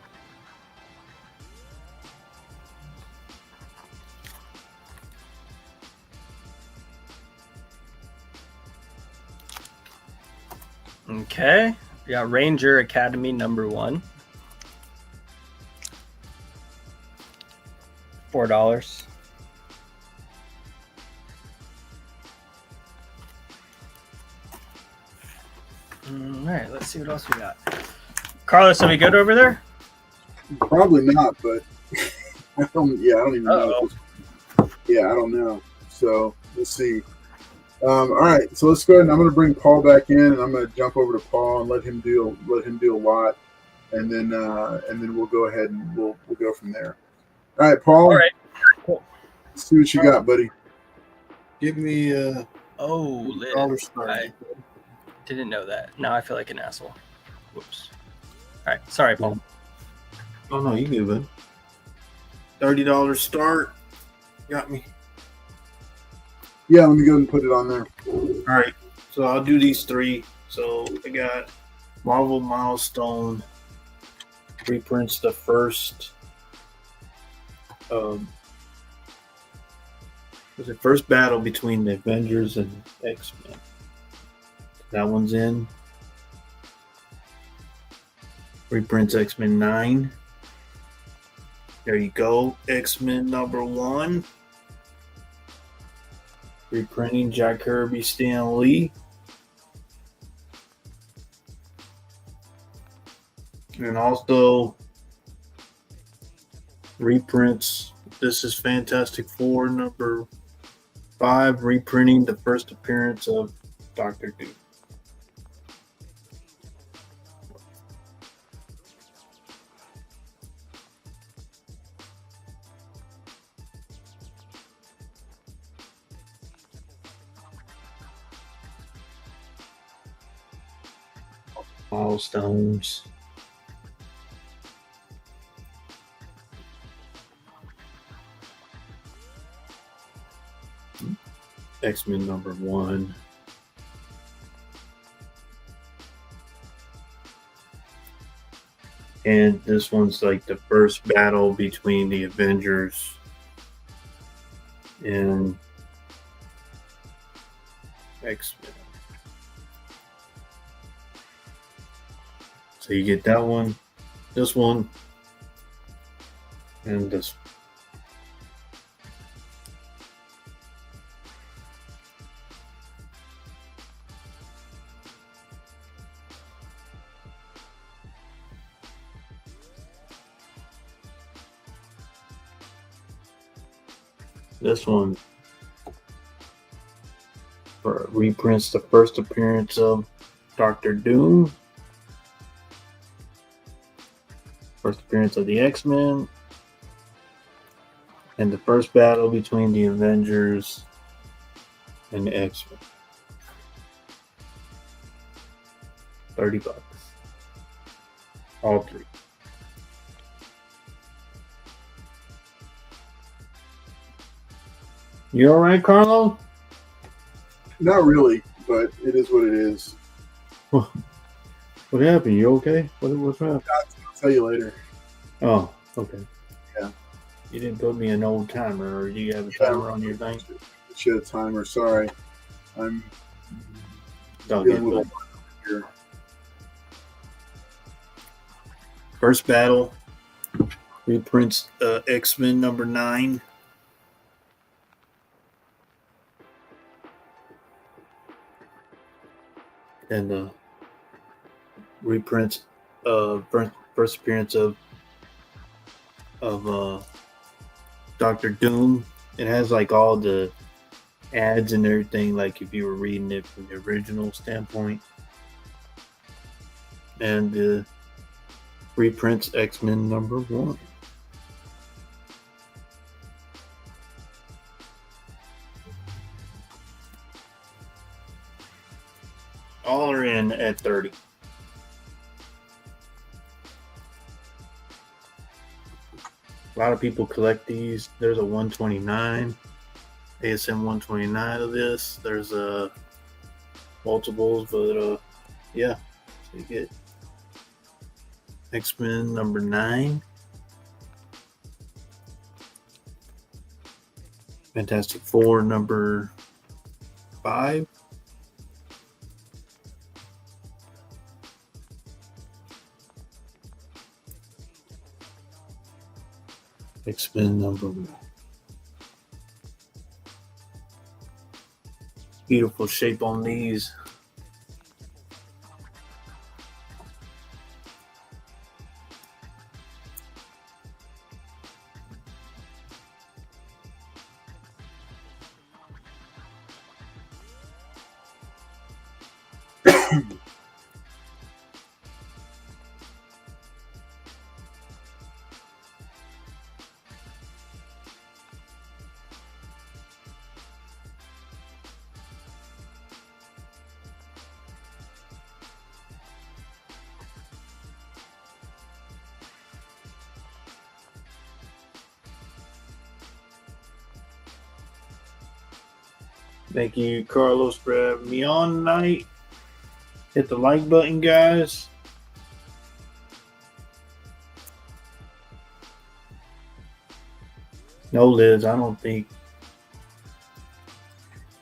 Okay. We got Ranger Academy number 1. $4. All right, let's see what else we got. Carlos, are we good over there? Probably not, but I don't even know. Yeah, I don't know. So let's see. All right, so let's go ahead. And I'm going to bring Paul back in, and I'm going to jump over to Paul and let him do a lot, and then we'll go ahead and we'll go from there. All right, Paul. All right, cool. Let's see what you got, buddy. Give me $1 start. I didn't know that. Now I feel like an asshole. Whoops. All right, sorry, Paul. Oh no, you good, bud. $30 start. Got me. Yeah, let me go and put it on there. All right, so I'll do these 3. So I got Marvel Milestone reprints the first. Was it first battle between the Avengers and X-Men? That one's in. Reprints X-Men 9. There you go. X-Men number 1. Reprinting Jack Kirby, Stan Lee. And also reprints. This is Fantastic Four number 5, reprinting the first appearance of Dr. Doom. Milestones. X-Men number 1. And this one's like the first battle between the Avengers and X-Men. So you get that one, this one, and this. This one reprints the first appearance of Dr. Doom, first appearance of the X-Men, and the first battle between the Avengers and the X-Men. $30. All three. You all right, Carlo? Not really, but it is what it is. What happened? You okay? What's wrong? I'll tell you later. Oh, okay. Yeah. You didn't put me an old timer, or do you have a timer on your thing? She had a timer. Sorry, I'm Don't dealing get with it. it here. First battle reprints X-Men number 9. And reprints first appearance of Dr. Doom. It has like all the ads and everything, like if you were reading it from the original standpoint. And reprints X-Men number 1. All are in at 30. A lot of people collect these. There's a 129, ASM 129 of this. There's multiples, but yeah. So you get X-Men number 9, Fantastic Four number 5, X-Men number 1. Beautiful shape on these. Thank you, Carlos, for having me on tonight. Hit the like button, guys. No, Liz, I don't think.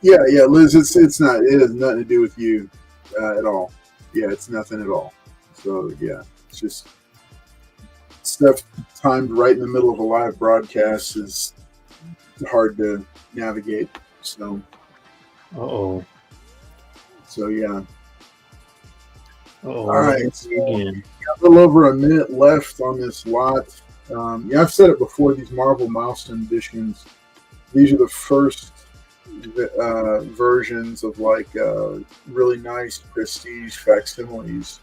Yeah, Liz, it's not. It has nothing to do with you at all. Yeah, it's nothing at all. So yeah, it's just stuff timed right in the middle of a live broadcast is hard to navigate. So. Uh-oh. So yeah. Uh-oh. All right. So Again. got a little over a minute left on this lot. Yeah, I've said it before. These Marvel Milestone editions. These are the first versions of like really nice prestige facsimiles.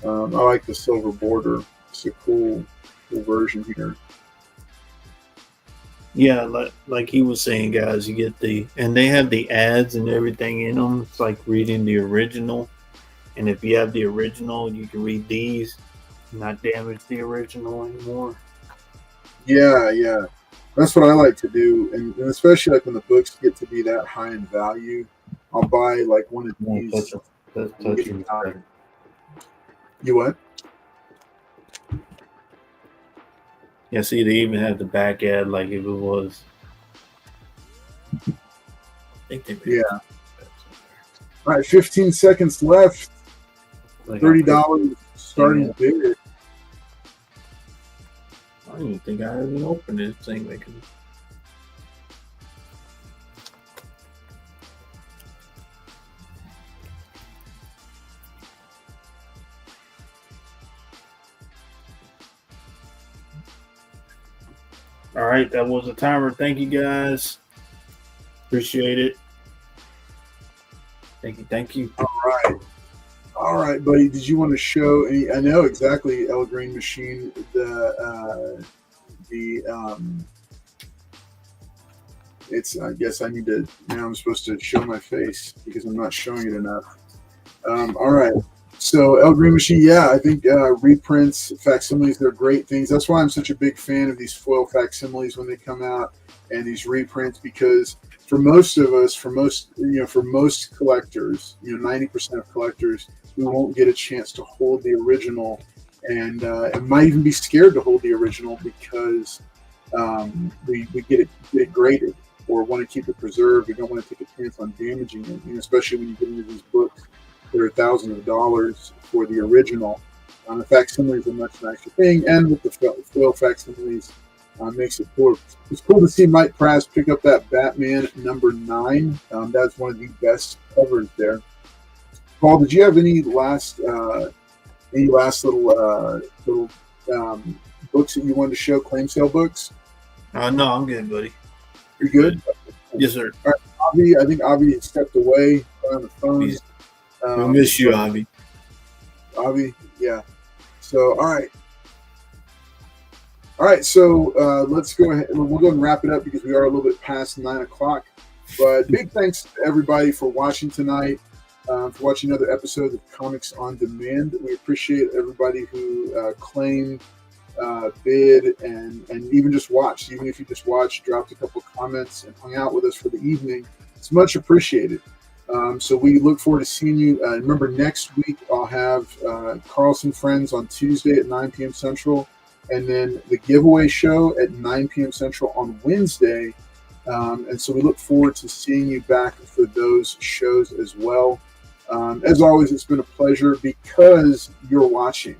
I like the silver border. It's a cool version here. Yeah, like he was saying, guys, you get and they have the ads and everything in them. It's like reading the original. And if you have the original, you can read these, not damage the original anymore. Yeah. That's what I like to do. And especially like when the books get to be that high in value, I'll buy like one of these. You what? Yeah, see, they even have the back ad like if it was. I think they. Yeah. All right, 15 seconds left. Like $30 starting Yeah. bid. I don't even think I even opened this thing. All right, that was the timer. Thank you guys. Appreciate it. Thank you. All right, buddy. Did you want to show any? I know exactly, El Green Machine. It's. I guess I need to. Now I'm supposed to show my face because I'm not showing it enough. All right. So El Green Machine, yeah, I think reprints, facsimiles, they're great things. That's why I'm such a big fan of these foil facsimiles when they come out and these reprints, because for most of us, for most collectors, 90% of collectors, we won't get a chance to hold the original, and might even be scared to hold the original because we get it graded or want to keep it preserved. We don't want to take a chance on damaging it, especially when you get into these books. There are thousands of dollars for the original. The facsimiles are a much nicer thing, and with the foil facsimiles, makes it cool. It's cool to see Mike Prass pick up that Batman #9. That's one of the best covers there. Paul, did you have any last little books that you wanted to show? Claim sale books? No, I'm good, buddy. You're good? Yes, sir. All right, Avi, I think Avi has stepped away on the phone. We miss you, Avi. Avi, yeah. So, all right. So let's go ahead. We'll go and wrap it up because we are a little bit past 9 o'clock. But big thanks to everybody for watching tonight, for watching another episode of Comics on Demand. We appreciate everybody who claimed, bid, and even just watched. Even if you just watched, dropped a couple comments, and hung out with us for the evening, it's much appreciated. So we look forward to seeing you. Remember, next week I'll have Carlson Friends on Tuesday at 9 p.m. Central, and then the giveaway show at 9 p.m. Central on Wednesday. And so we look forward to seeing you back for those shows as well. As always, it's been a pleasure because you're watching.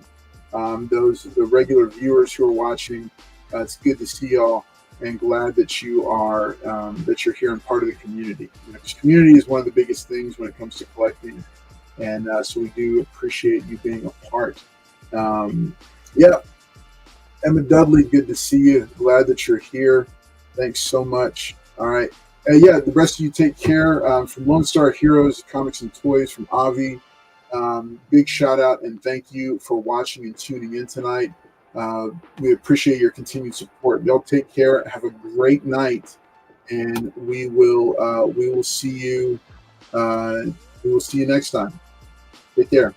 The regular viewers who are watching, it's good to see y'all. And glad that you are that you're here and part of the community. Because community is one of the biggest things when it comes to collecting, and so we do appreciate you being a part. Yeah, Emma Dudley, good to see you. Glad that you're here. Thanks so much. All right, yeah, the rest of you take care. From Lone Star Heroes, Comics and Toys, from Avi. Big shout out and thank you for watching and tuning in tonight. We appreciate your continued support. Y'all take care. Have a great night, and we will see you. We will see you next time. Take care.